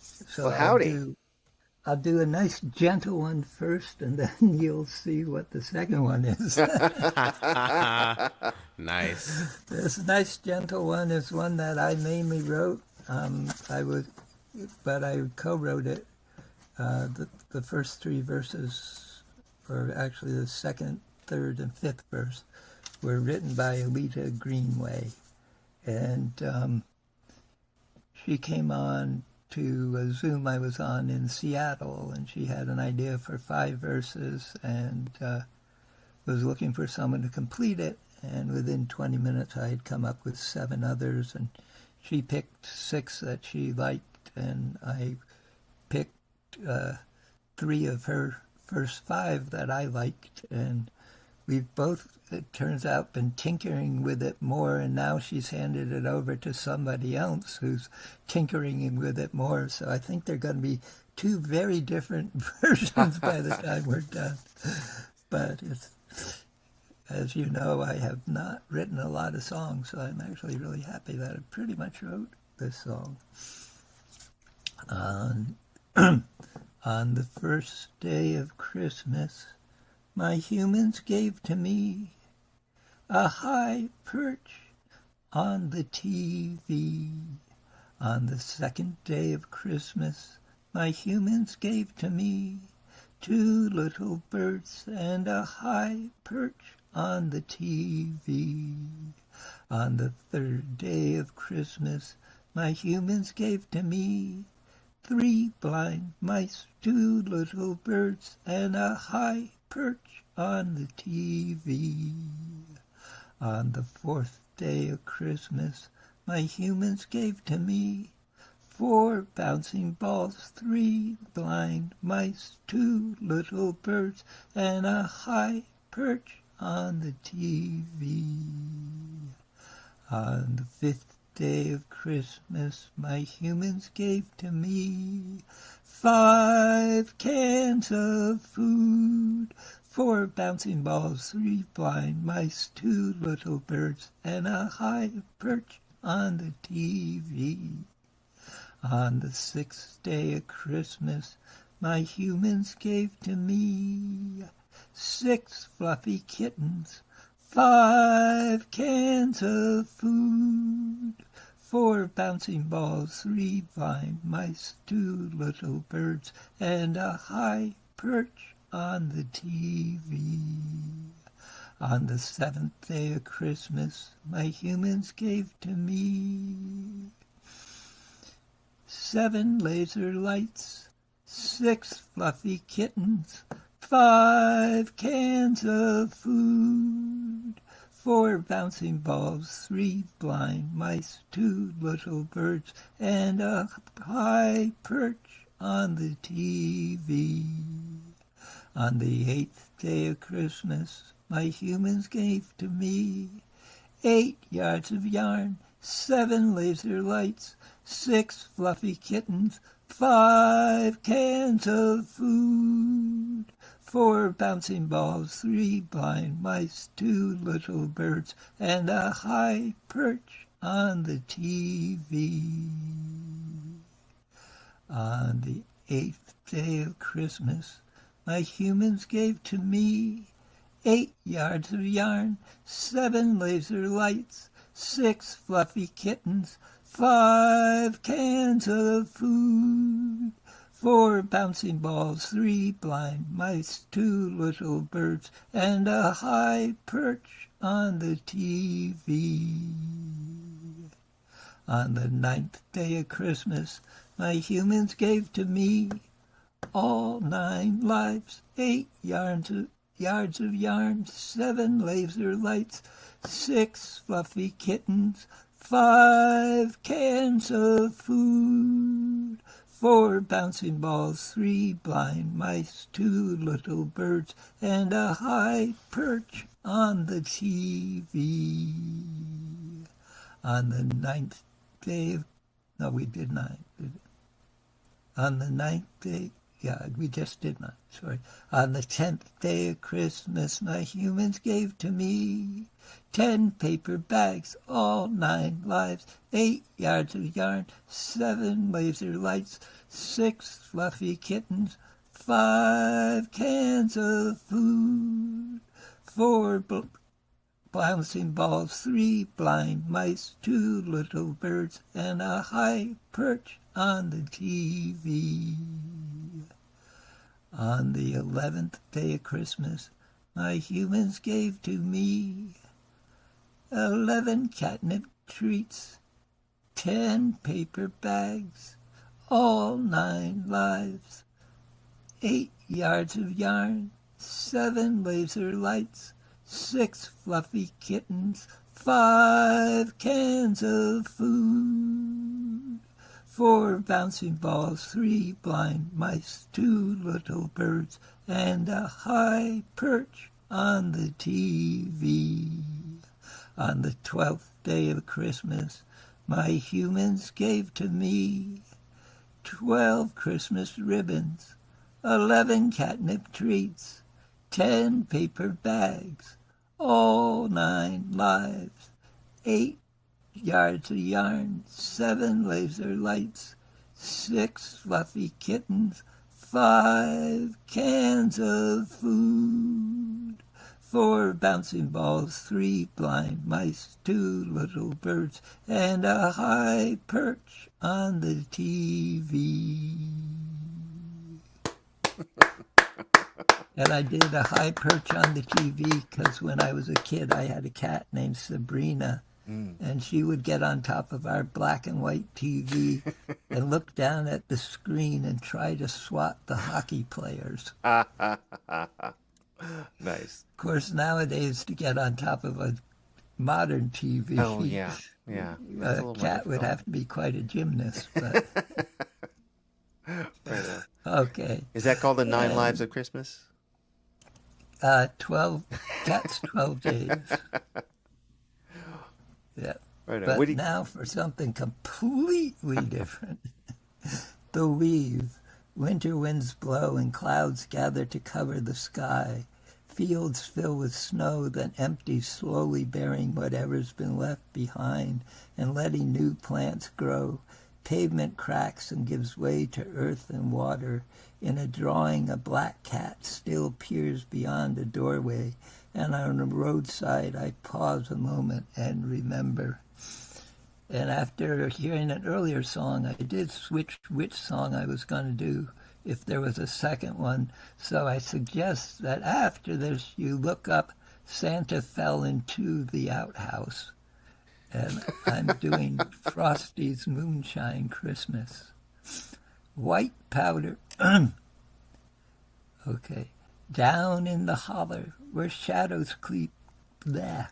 So Well, howdy. I'll do a nice gentle one first, and then you'll see what the second one is. Nice. This nice gentle one is one that I mainly wrote. But I co-wrote it. The first 3 verses, or actually the second, third, and 5th verse, were written by Alita Greenway, and she came on to a Zoom I was on in Seattle, and she had an idea for 5 verses, and was looking for someone to complete it. And within 20 minutes, I had come up with 7 others, and she picked 6 that she liked, and I picked 3 of her first 5 that I liked, and we've both, it turns out, been tinkering with it more, and now she's handed it over to somebody else who's tinkering with it more. So I think they're going to be two very different versions by the time we're done. But it's, as you know, I have not written a lot of songs, so I'm actually really happy that I pretty much wrote this song. On the first day of Christmas, my humans gave to me a high perch on the TV. On the second day of Christmas, my humans gave to me 2 little birds and a high perch on the TV. On the third day of Christmas, my humans gave to me 3 blind mice, 2 little birds, and a high perch on the TV. On the fourth day of Christmas, my humans gave to me 4 bouncing balls, 3 blind mice, 2 little birds, and a high perch on the TV. On the fifth day of Christmas, my humans gave to me 5 cans of food, 4 bouncing balls, 3 blind mice, 2 little birds, and a high perch on the TV. On the sixth day of Christmas, my humans gave to me 6 fluffy kittens, 5 cans of food, 4 bouncing balls, 3 blind mice, 2 little birds, and a high perch on the TV. On the seventh day of Christmas, my humans gave to me 7 laser lights, 6 fluffy kittens, 5 cans of food, 4 bouncing balls, 3 blind mice, 2 little birds, and a high perch on the TV. On the 8th day of Christmas, my humans gave to me 8 yards of yarn, 7 laser lights, 6 fluffy kittens, 5 cans of food, 4 bouncing balls, 3 blind mice, 2 little birds, and a high perch on the TV. On the 8th day of Christmas, my humans gave to me 8 yards of yarn, 7 laser lights, 6 fluffy kittens, 5 cans of food, 4 bouncing balls, 3 blind mice, 2 little birds, and a high perch on the TV. On the 9th day of Christmas, my humans gave to me all 9 lives, 8 yards of yarn, 7 laser lights, 6 fluffy kittens, 5 cans of food, 4 bouncing balls, 3 blind mice, 2 little birds, and a high perch on the TV. On the 9th day of... No, we did not. On the 9th day... Yeah, we just did not. Sorry. On the 10th day of Christmas, my humans gave to me 10 paper bags, all 9 lives, 8 yards of yarn, 7 laser lights, 6 fluffy kittens, 5 cans of food, 4 bouncing balls, 3 blind mice, 2 little birds, and a high perch on the TV. On the 11th day of Christmas, my humans gave to me 11 catnip treats, 10 paper bags, all 9 lives, 8 yards of yarn, 7 laser lights, 6 fluffy kittens, 5 cans of food, 4 bouncing balls, 3 blind mice, 2 little birds, and a high perch on the TV. On the 12th day of Christmas, my humans gave to me 12 Christmas ribbons, 11 catnip treats, 10 paper bags, all 9 lives, 8 yards of yarn, 7 laser lights, 6 fluffy kittens, 5 cans of food, 4 bouncing balls, 3 blind mice, 2 little birds, and a high perch on the TV. And I did a high perch on the TV because when I was a kid, I had a cat named Sabrina. And she would get on top of our black and white TV and look down at the screen and try to swat the hockey players. Nice. Of course, nowadays, to get on top of a modern TV, Oh, yeah. Yeah. That's a a little cat would difficult. have to be quite a gymnast. But Right on. okay. Is that called the 9 Lives of Christmas? 12 cats, 12 days. Yeah. Right on. But What do you- now for something completely different. The weave. Winter winds blow and clouds gather to cover the sky. Fields fill with snow, then empty, slowly bearing whatever's been left behind and letting new plants grow. Pavement cracks and gives way to earth and water. In a drawing, a black cat still peers beyond a doorway, and on the roadside I pause a moment and remember. And after hearing an earlier song, I did switch which song I was going to do if there was a second one. So I suggest that after this, you look up Santa Fell into the Outhouse. And I'm doing Frosty's Moonshine Christmas. White powder. Okay. Down in the holler where shadows creep. Bleh.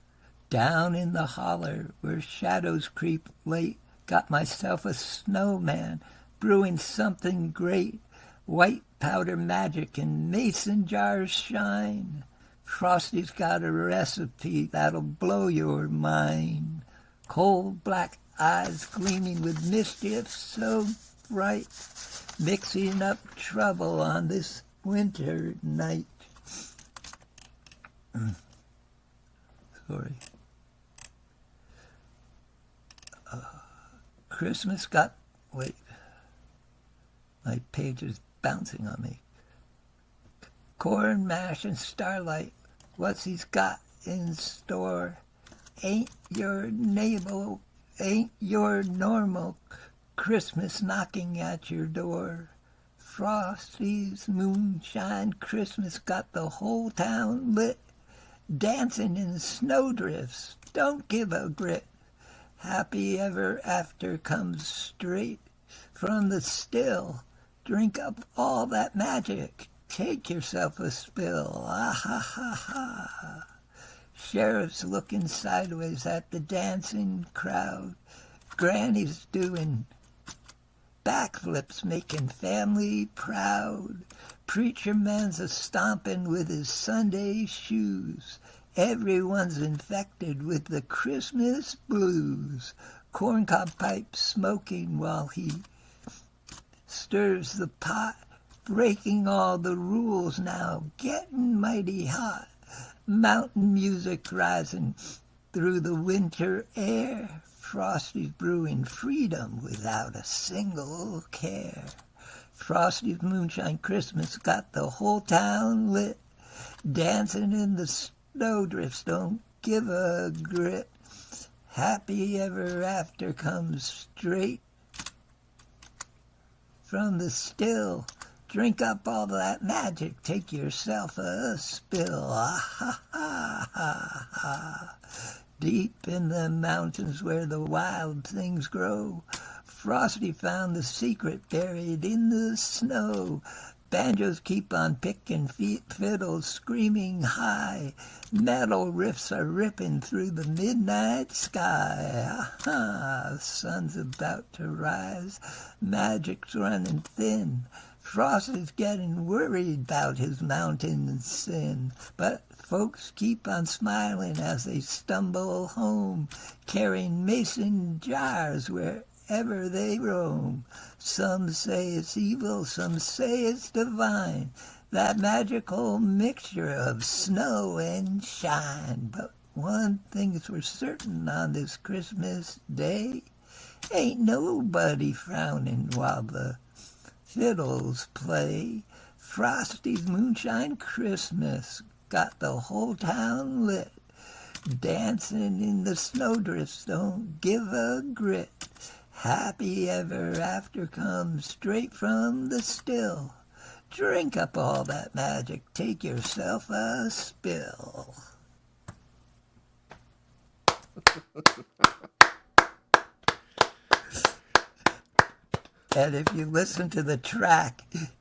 Down in the holler where shadows creep late. Got myself a snowman brewing something great. White powder magic and mason jars shine. Frosty's got a recipe that'll blow your mind. Cold black eyes gleaming with mischief so bright, mixing up trouble on this winter night. Sorry. Christmas got... Wait. My page is bouncing on me. Corn mash and starlight. What's he's got in store? Ain't your normal Christmas knocking at your door. Frosty's Moonshine Christmas got the whole town lit. Dancing in snowdrifts, don't give a grit. Happy ever after comes straight from the still. Drink up all that magic, take yourself a spill. Ah ha ha ha. Sheriff's looking sideways at the dancing crowd. Granny's doing backflips, making family proud. Preacher man's a-stomping with his Sunday shoes. Everyone's infected with the Christmas blues. Corncob pipe smoking while he stirs the pot. Breaking all the rules now, getting mighty hot. Mountain music rising through the winter air. Frosty's brewing freedom without a single care. Frosty's Moonshine Christmas got the whole town lit. Dancing in the snowdrifts, don't give a grit. Happy ever after comes straight from the still. Drink up all that magic, take yourself a spill. Ah ha ha ha ha. Deep in the mountains where the wild things grow, Frosty found the secret buried in the snow. Banjos keep on picking, fiddles screaming high. Metal riffs are ripping through the midnight sky. Ah, the sun's about to rise. Magic's running thin. Frost is getting worried about his mountain sin, but folks keep on smiling as they stumble home, carrying mason jars wherever they roam. Some say it's evil, some say it's divine, that magical mixture of snow and shine. But one thing's for certain on this Christmas day, ain't nobody frowning while the fiddles play. Frosty's Moonshine Christmas got the whole town lit. Dancing in the snowdrifts don't give a grit. Happy ever after comes straight from the still. Drink up all that magic, take yourself a spill. And if you listen to the track,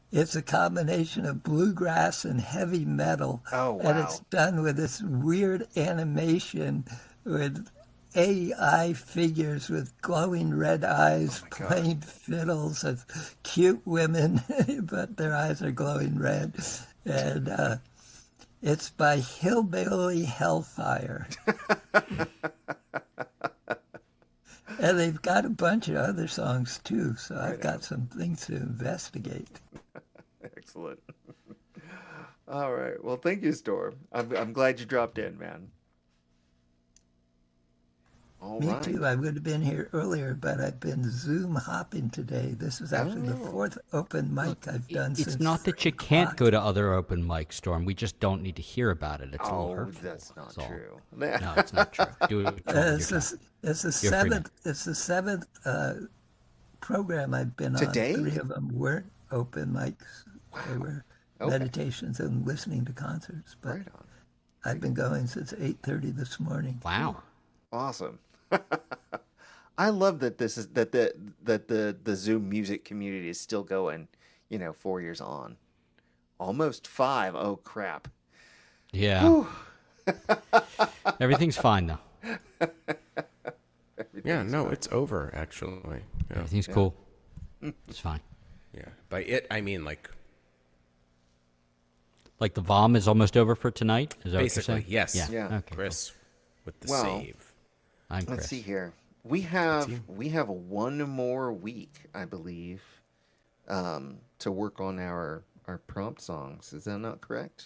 it's a combination of bluegrass and heavy metal. Oh, wow. And it's done with this weird animation with AI figures with glowing red eyes playing fiddles of cute women, but their eyes are glowing red. And it's by Hillbilly Hellfire. And they've got a bunch of other songs too, so I've got some things to investigate. Excellent. All right. Well, thank you, Storm. I'm glad you dropped in, man. All Me right. too. I would have been here earlier, but I've been Zoom hopping today. This is actually the fourth open mic I've done since. It's not that you can't go to other open mic, Storm. We just don't need to hear about it. It's a little Oh, hurtful. that's not all. true. No, it's not true. Do it. It's the seventh. It's the seventh program I've been Today? on. 3 of them weren't open mics. They were meditations and listening to concerts. But Right on. I've been going since 8:30 this morning. Wow. Awesome. I love that this is that the Zoom music community is still going, 4 years on. Almost 5. Oh crap. Yeah. Everything's fine though. Yeah, no, it's over actually. Yeah. Everything's cool. It's fine. Yeah. By it I mean like the VOM is almost over for tonight? Is that basically, what you're saying? yes. Yeah. Okay. Chris with the Well, save. I'm Chris. Let's see here. We have one more week, I believe, to work on our prompt songs. Is that not correct?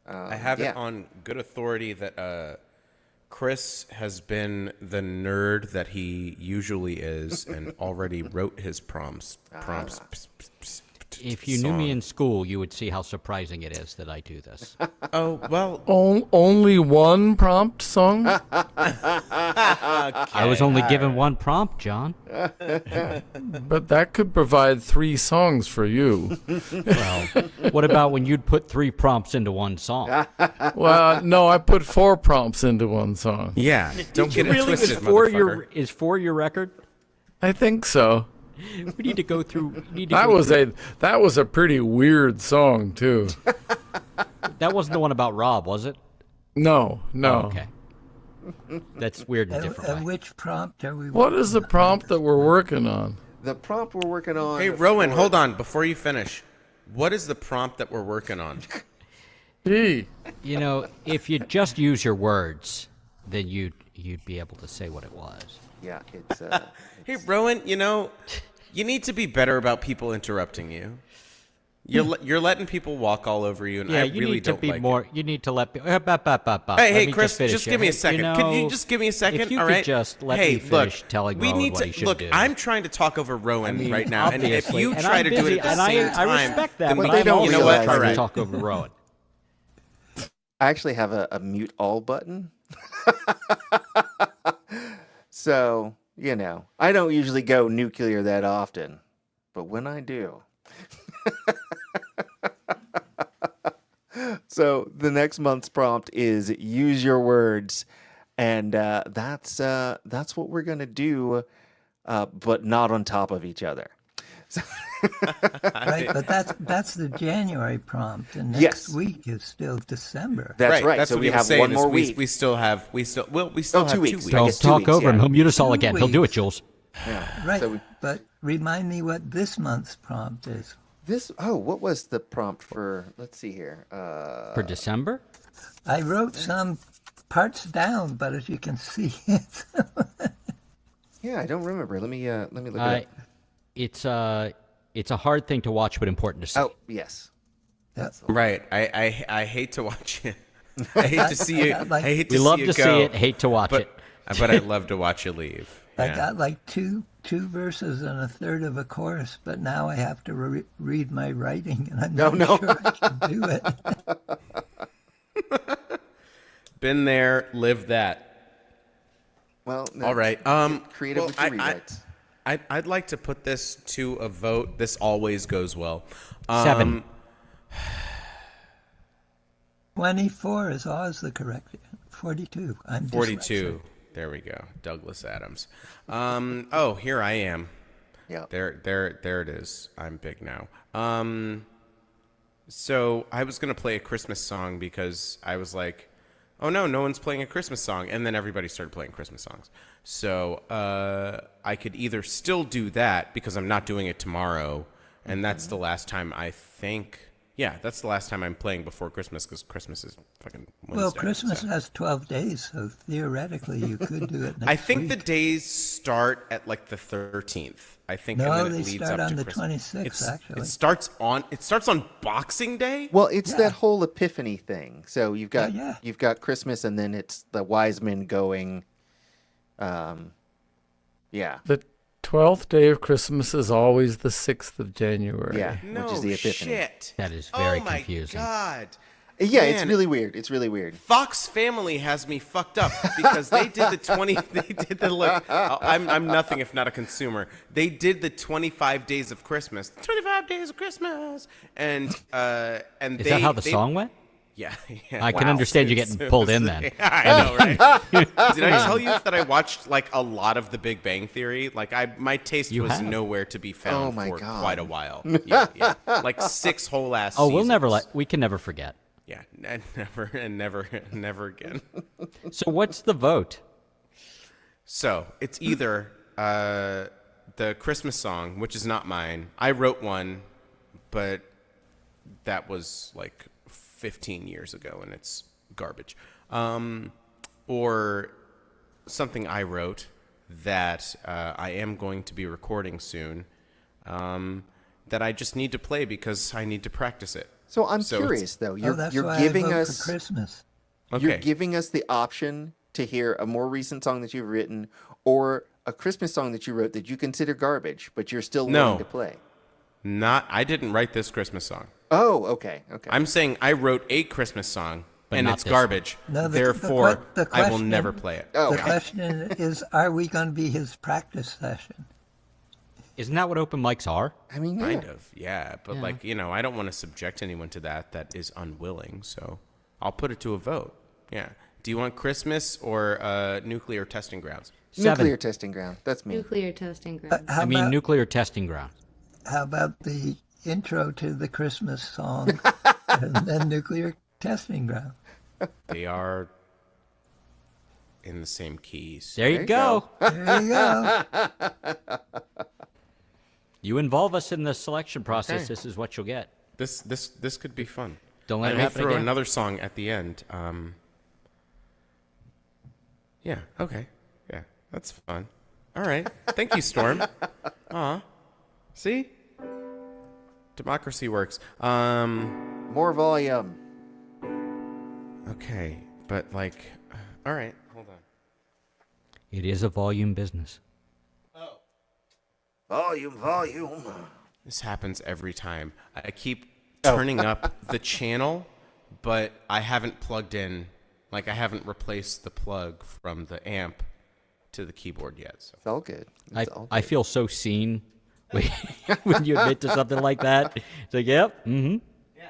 I have it on good authority that Chris has been the nerd that he usually is and already wrote his prompts. If you knew me in school, you would see how surprising it is that I do this. Oh, well. Only one prompt song? I was only given one prompt, John. But that could provide 3 songs for you. Well, what about when you'd put 3 prompts into one song? Well, no, I put 4 prompts into one song. Yeah, don't get it Really? twisted, Is 4 your record? I think so. We need to go through. That was a pretty weird song too. That wasn't the one about Rob, was it? No. Oh, okay. That's weird in a different way. And which prompt are we? What is the prompt that we're working on? The prompt we're working on. Hey, Rowan, hold on before you finish. What is the prompt that we're working on? If you just use your words, then you'd be able to say what it was. Yeah, it's. Hey, Rowan, you need to be better about people interrupting you. You're letting people walk all over you, and Yeah, I you really need to don't be like more. it. You need to let. Hey, Chris, just give me a second. Could you just give me a second? If you all could right. just let me finish telling we Rowan need what to he should look. do. I'm trying to talk over Rowan right now, and if Obviously, you and try I'm to do busy, it at the and same time, I respect that, then but we I'm also you know what? trying All to right. talk over Rowan. I actually have a mute all button. So, I don't usually go nuclear that often, but when I do. So the next month's prompt is use your words, and that's what we're gonna do, but not on top of each other. So Right, but that's the January prompt, and next Yes. week is still December. That's right. That's So what we he was have saying one is more we week. We still have 2 2 weeks. weeks. I Don't guess 2 talk weeks, over him. yeah. He'll mute us all 2 again. He'll do it, weeks. Jules. Yeah. Right, So but remind me what this month's prompt is. What was the prompt for? Let's see here. For December? I wrote some parts down, but as you can see, Yeah, I don't remember. Let me look it up. It's a hard thing to watch, but important to see. Oh, yes. Right. I hate to watch it. I hate to see you. I hate to We love see to you see go, it, hate to watch but, it. But I love to watch you leave. I Yeah. got like two verses and a third of a chorus, but now I have to read my writing, and I'm not sure I can do it. Been there, lived that. Well, no, all right. Creative with your rewrites. I'd like to put this to a vote. This always goes well. 7. 24 is always the correct. 42. I'm 42. There we go. Douglas Adams. Oh, here I am. Yeah. There it is. I'm big now. So I was gonna play a Christmas song because I was like, oh no one's playing a Christmas song, and then everybody started playing Christmas songs. So I could either still do that because I'm not doing it tomorrow, and that's the last time I think. Yeah, that's the last time I'm playing before Christmas because Christmas is fucking Wednesday. Well, Christmas has 12 days, so theoretically you could do it next I think week. the days start at like the 13th. I think No, and then it they leads start up on to the Christmas. 26th, actually. It starts on Boxing Day? Well, it's that whole Epiphany thing. So you've got Yeah. you've got Christmas, and then it's the wise men going. Yeah. The 12th day of Christmas is always the 6th of January. Yeah, No which is the Epiphany. shit. That is very oh my confusing. God. Yeah, Man, it's really weird. It's really weird. Fox Family has me fucked up because they did the 20. They did the look. I'm nothing if not a consumer. They did the 25 days of Christmas. 25 days of Christmas, and Is that how the song went? Yeah. I can understand you getting pulled in then. I know, right? Did I tell you that I watched like a lot of The Big Bang Theory? Like my taste You was have. nowhere to be found Oh my for God. quite a while. Yeah. Like 6 whole ass. Oh, seasons. we can never forget. Yeah, never again. So what's the vote? So it's either the Christmas song, which is not mine. I wrote one, but that was like 15 years ago, and it's garbage. Or something I wrote that I am going to be recording soon, that I just need to play because I need to practice it. So I'm So curious, though. that's You're why giving I vote us for Christmas. Okay. You're giving us the option to hear a more recent song that you've written, or a Christmas song that you wrote that you consider garbage, but you're still willing to play. I didn't write this Christmas song. Oh, okay. I'm saying I wrote a Christmas song, But and not it's this one. garbage. No, Therefore, the I will question- never play it. Oh, The okay. question is, are we going to be his practice session? Isn't that what open mics are? I mean, yeah. Kind of, yeah. But like, I don't want to subject anyone to that is unwilling. So I'll put it to a vote. Yeah. Do you want Christmas or nuclear testing grounds? 7. Nuclear testing ground. That's me. Nuclear testing ground. How about, nuclear testing ground. how about the intro to the Christmas song and then nuclear testing ground? They are in the same keys. There you go. There you go. You involve us in the selection process. Okay. This is what you'll get. This could be fun. Don't let I it may happen throw again. another song at the end. Yeah. Okay. Yeah. That's fun. All right. Thank you, Storm. Aw. See? Democracy works. More volume. Okay. But like, all right. Hold on. It is a volume business. Volume. This happens every time. I keep turning up the channel, but I haven't plugged in, like I haven't replaced the plug from the amp to the keyboard yet. So. It's all good. I feel so seen when you admit to something like that. It's like, yep, mm-hmm. Yeah.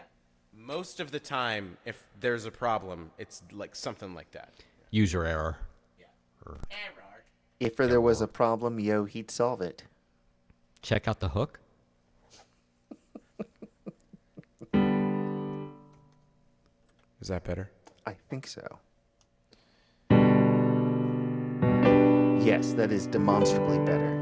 Most of the time, if there's a problem, it's like something like that. User error. If there was a problem, he'd solve it. Check out the hook. Is that better? I think so. Yes, that is demonstrably better.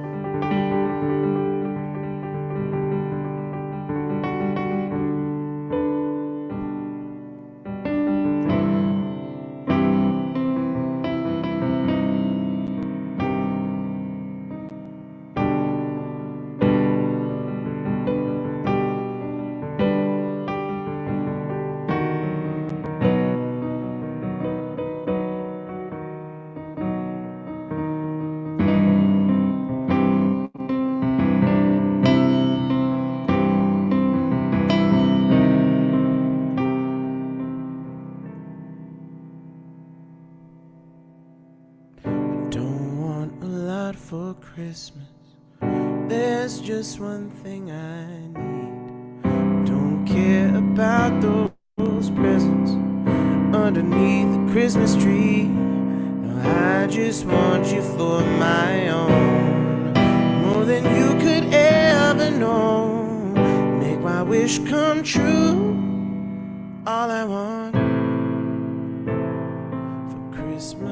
for Christmas. There's just one thing I need. Don't care about those presents underneath the Christmas tree. No, I just want you for my own, more than you could ever know. Make my wish come true. All I want for Christmas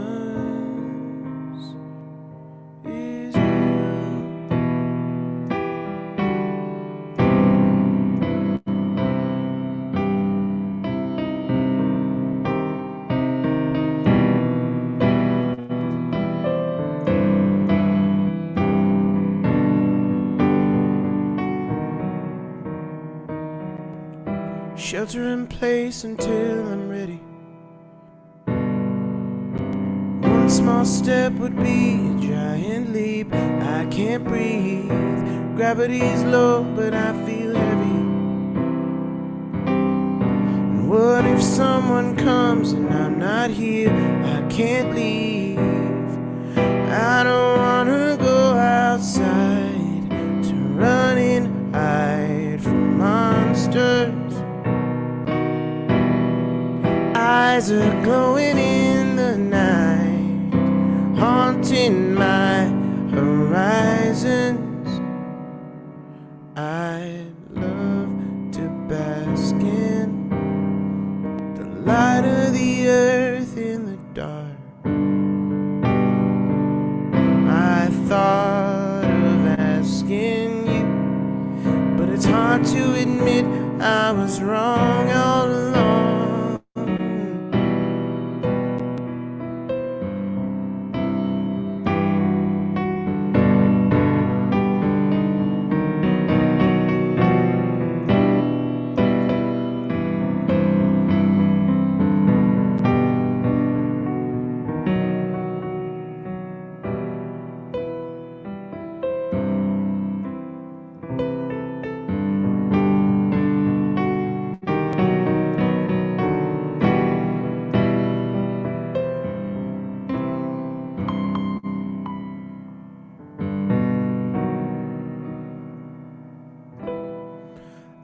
is you. Shelter in place until I'm ready. One small step would be a giant leap. I can't breathe. Gravity's low, but I feel heavy. And what if someone comes and I'm not here? I can't leave. I don't wanna go outside to run and hide from monsters. Eyes are glowing in the night, haunting my horizons. I'd love to bask in the light of the earth in the dark. I thought of asking you, but it's hard to admit I was wrong all along.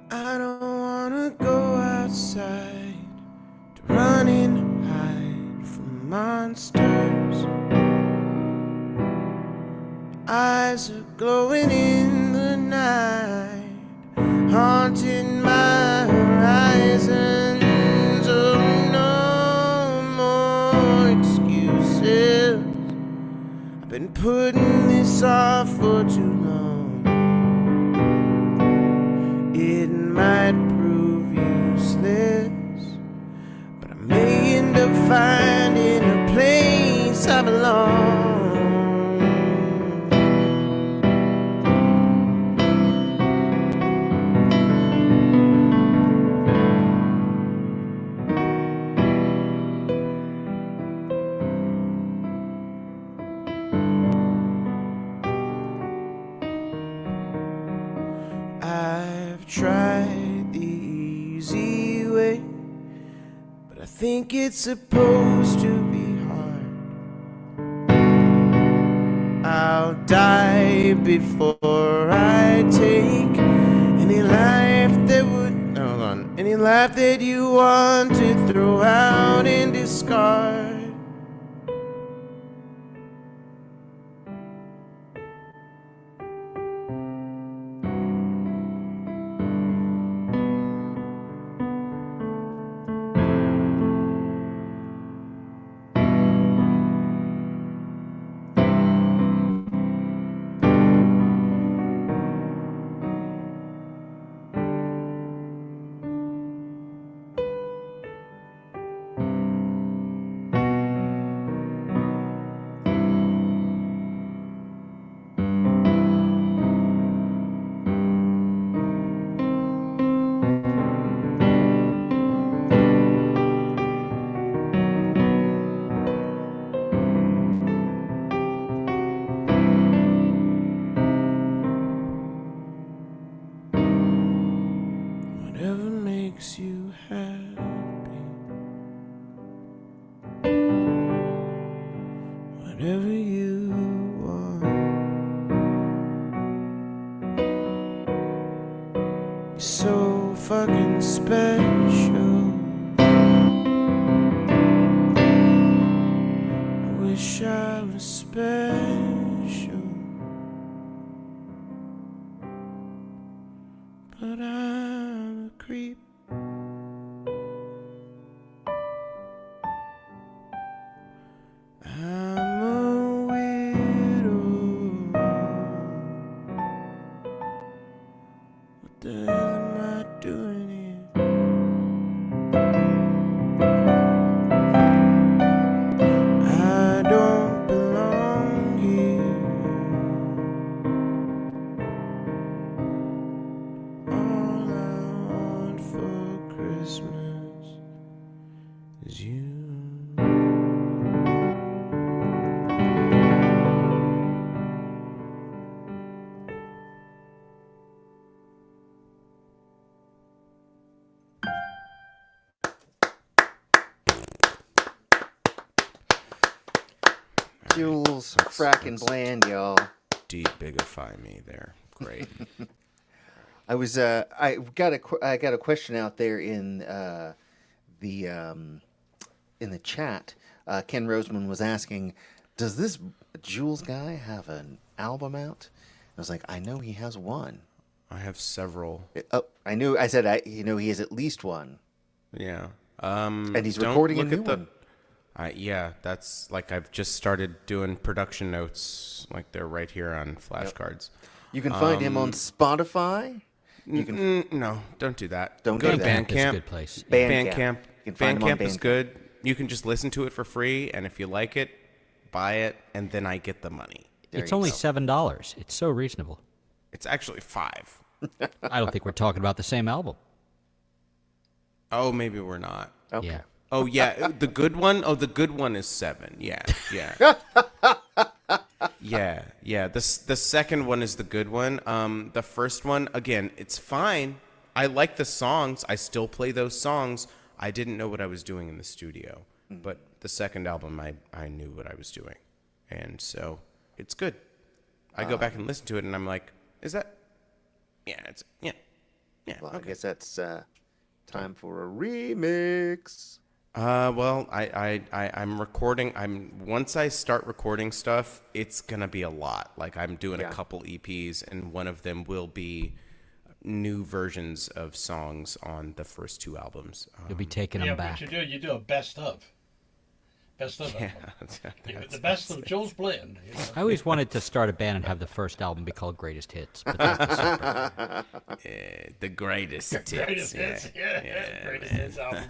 I don't wanna go outside to run and hide from monsters. Eyes are glowing in the night, haunting my horizons. Oh, no more excuses. I've been putting this off for too long. It might prove useless, but I may end up finding a place I belong. I've tried the easy way, but I think it's supposed to be hard. I'll die before I take any life that would, hold on, any life that you want to throw out and discard. Whatever makes you happy, whatever you want. so fucking special. I wish I was special, but I'm a creep. I'm a widow. What the hell am I doing here? I don't belong here. All I want for Christmas is you. Jules, frackin' bland, y'all. Debigify me there. Great. I got a question out there in the chat. Ken Roseman was asking, does this Jules guy have an album out? I was like, I know he has one. I have several. I said he has at least one. Yeah. And he's recording a new one. Yeah, that's like I've just started doing production notes. Like they're right here on flashcards. You can find him on Spotify. No, don't do that. Don't go do to that. Bandcamp. It's a good place. Bandcamp. You can find him on Bandcamp is good. You can just listen to it for free, and if you like it, buy it, and then I get the money. It's only $7. It's so reasonable. It's actually $5. I don't think we're talking about the same album. Oh, maybe we're not. Okay. Yeah. Oh yeah, the good one. Oh, the good one is $7. Yeah. Yeah. The second one is the good one. The first one, again, it's fine. I like the songs. I still play those songs. I didn't know what I was doing in the studio, but the second album, I knew what I was doing, and so it's good. I go back and listen to it, and I'm like, is that? Yeah, yeah. Well, okay. I guess that's time for a remix. Well, I'm recording. Once I start recording stuff, it's gonna be a lot. Like I'm doing a couple EPs, and one of them will be new versions of songs on the first two albums. You'll be taking them back. Yeah, what you do a best of. Best of. Yeah, the best of Jules Blend. You know? I always wanted to start a band and have the first album be called Greatest Hits. But the greatest hits. Greatest hits. Yeah. Greatest hits album.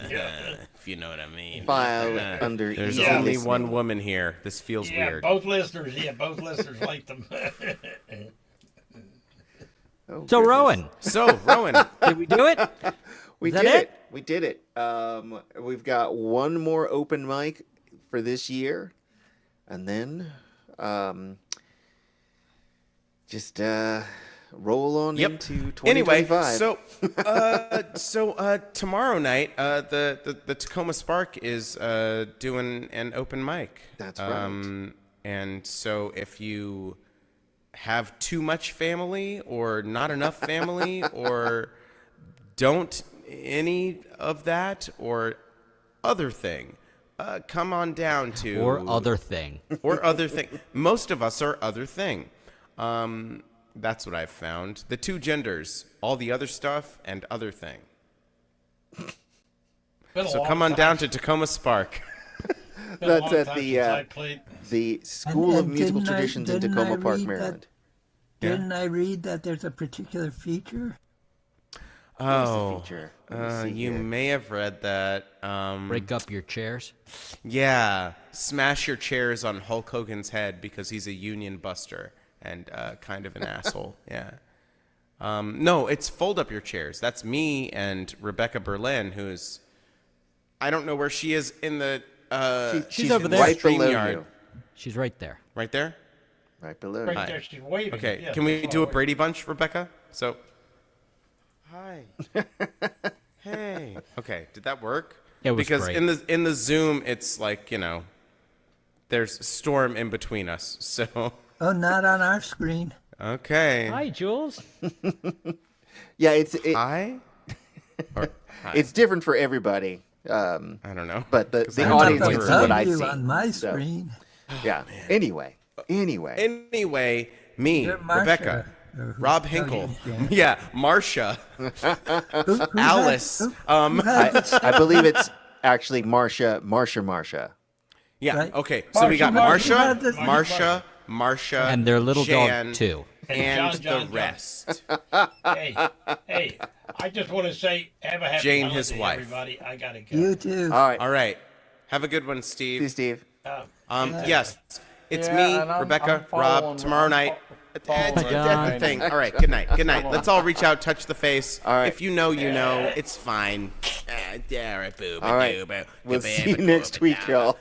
Yeah. If you know what I mean. File under. There's only one woman here. This feels weird. Both listeners like them. So Rowan. Did we do it? We did it. We did it. We've got one more open mic for this year, and then just roll on into 2025. Anyway, so tomorrow night, the Tacoma Spark is doing an open mic. That's right. And so if you have too much family or not enough family or don't any of that or other thing, come on down to or other thing. Most of us are other thing. That's what I've found. The two genders, all the other stuff and other thing. So come on down to Tacoma Spark. That's at the School of Musical Traditions in Tacoma Park, Maryland. Didn't I read that there's a particular feature? Oh, you may have read that. Break up your chairs? Yeah, smash your chairs on Hulk Hogan's head because he's a union buster and kind of an asshole. Yeah. No, it's fold up your chairs. That's me and Rebecca Berlin, who's, I don't know where she is in the. She's over there. Right below you. She's right there. Right there? Right below you. Right there, she's waving. Okay, Yeah, can we do a Brady Bunch, Rebecca? So. Hi. Hey. Okay, did that work? It was because great. in the Zoom, it's like, there's a storm in between us. So. Oh, not on our screen. Okay. Hi, Jules. Yeah, Hi? Or hi? it's different for everybody. I don't know. But the I'm audience not gets gonna what I you see. on my So, screen. yeah. Anyway. Anyway, me, You're Marsha, Rebecca, or who- Rob oh, Hinkle, yeah. yeah, Marsha, Who Alice, I believe it's actually Marsha. yeah, Right. okay. So we got Marsha, Marsha, And their little Jan, dog, too. and John. the rest. Hey, I just want to say, have a happy Jane, holiday, his wife. everybody. I gotta go. You too. All right. Have a good one, See, Steve. Steve. Yes, it's Yeah, me, and I'm Rebecca, following- Rob. Tomorrow night. following That's the the thing. All right. Good night. Good night. Let's all reach out, touch the face. All right. If you know, you know. It's fine. All right. We'll see you next week, y'all.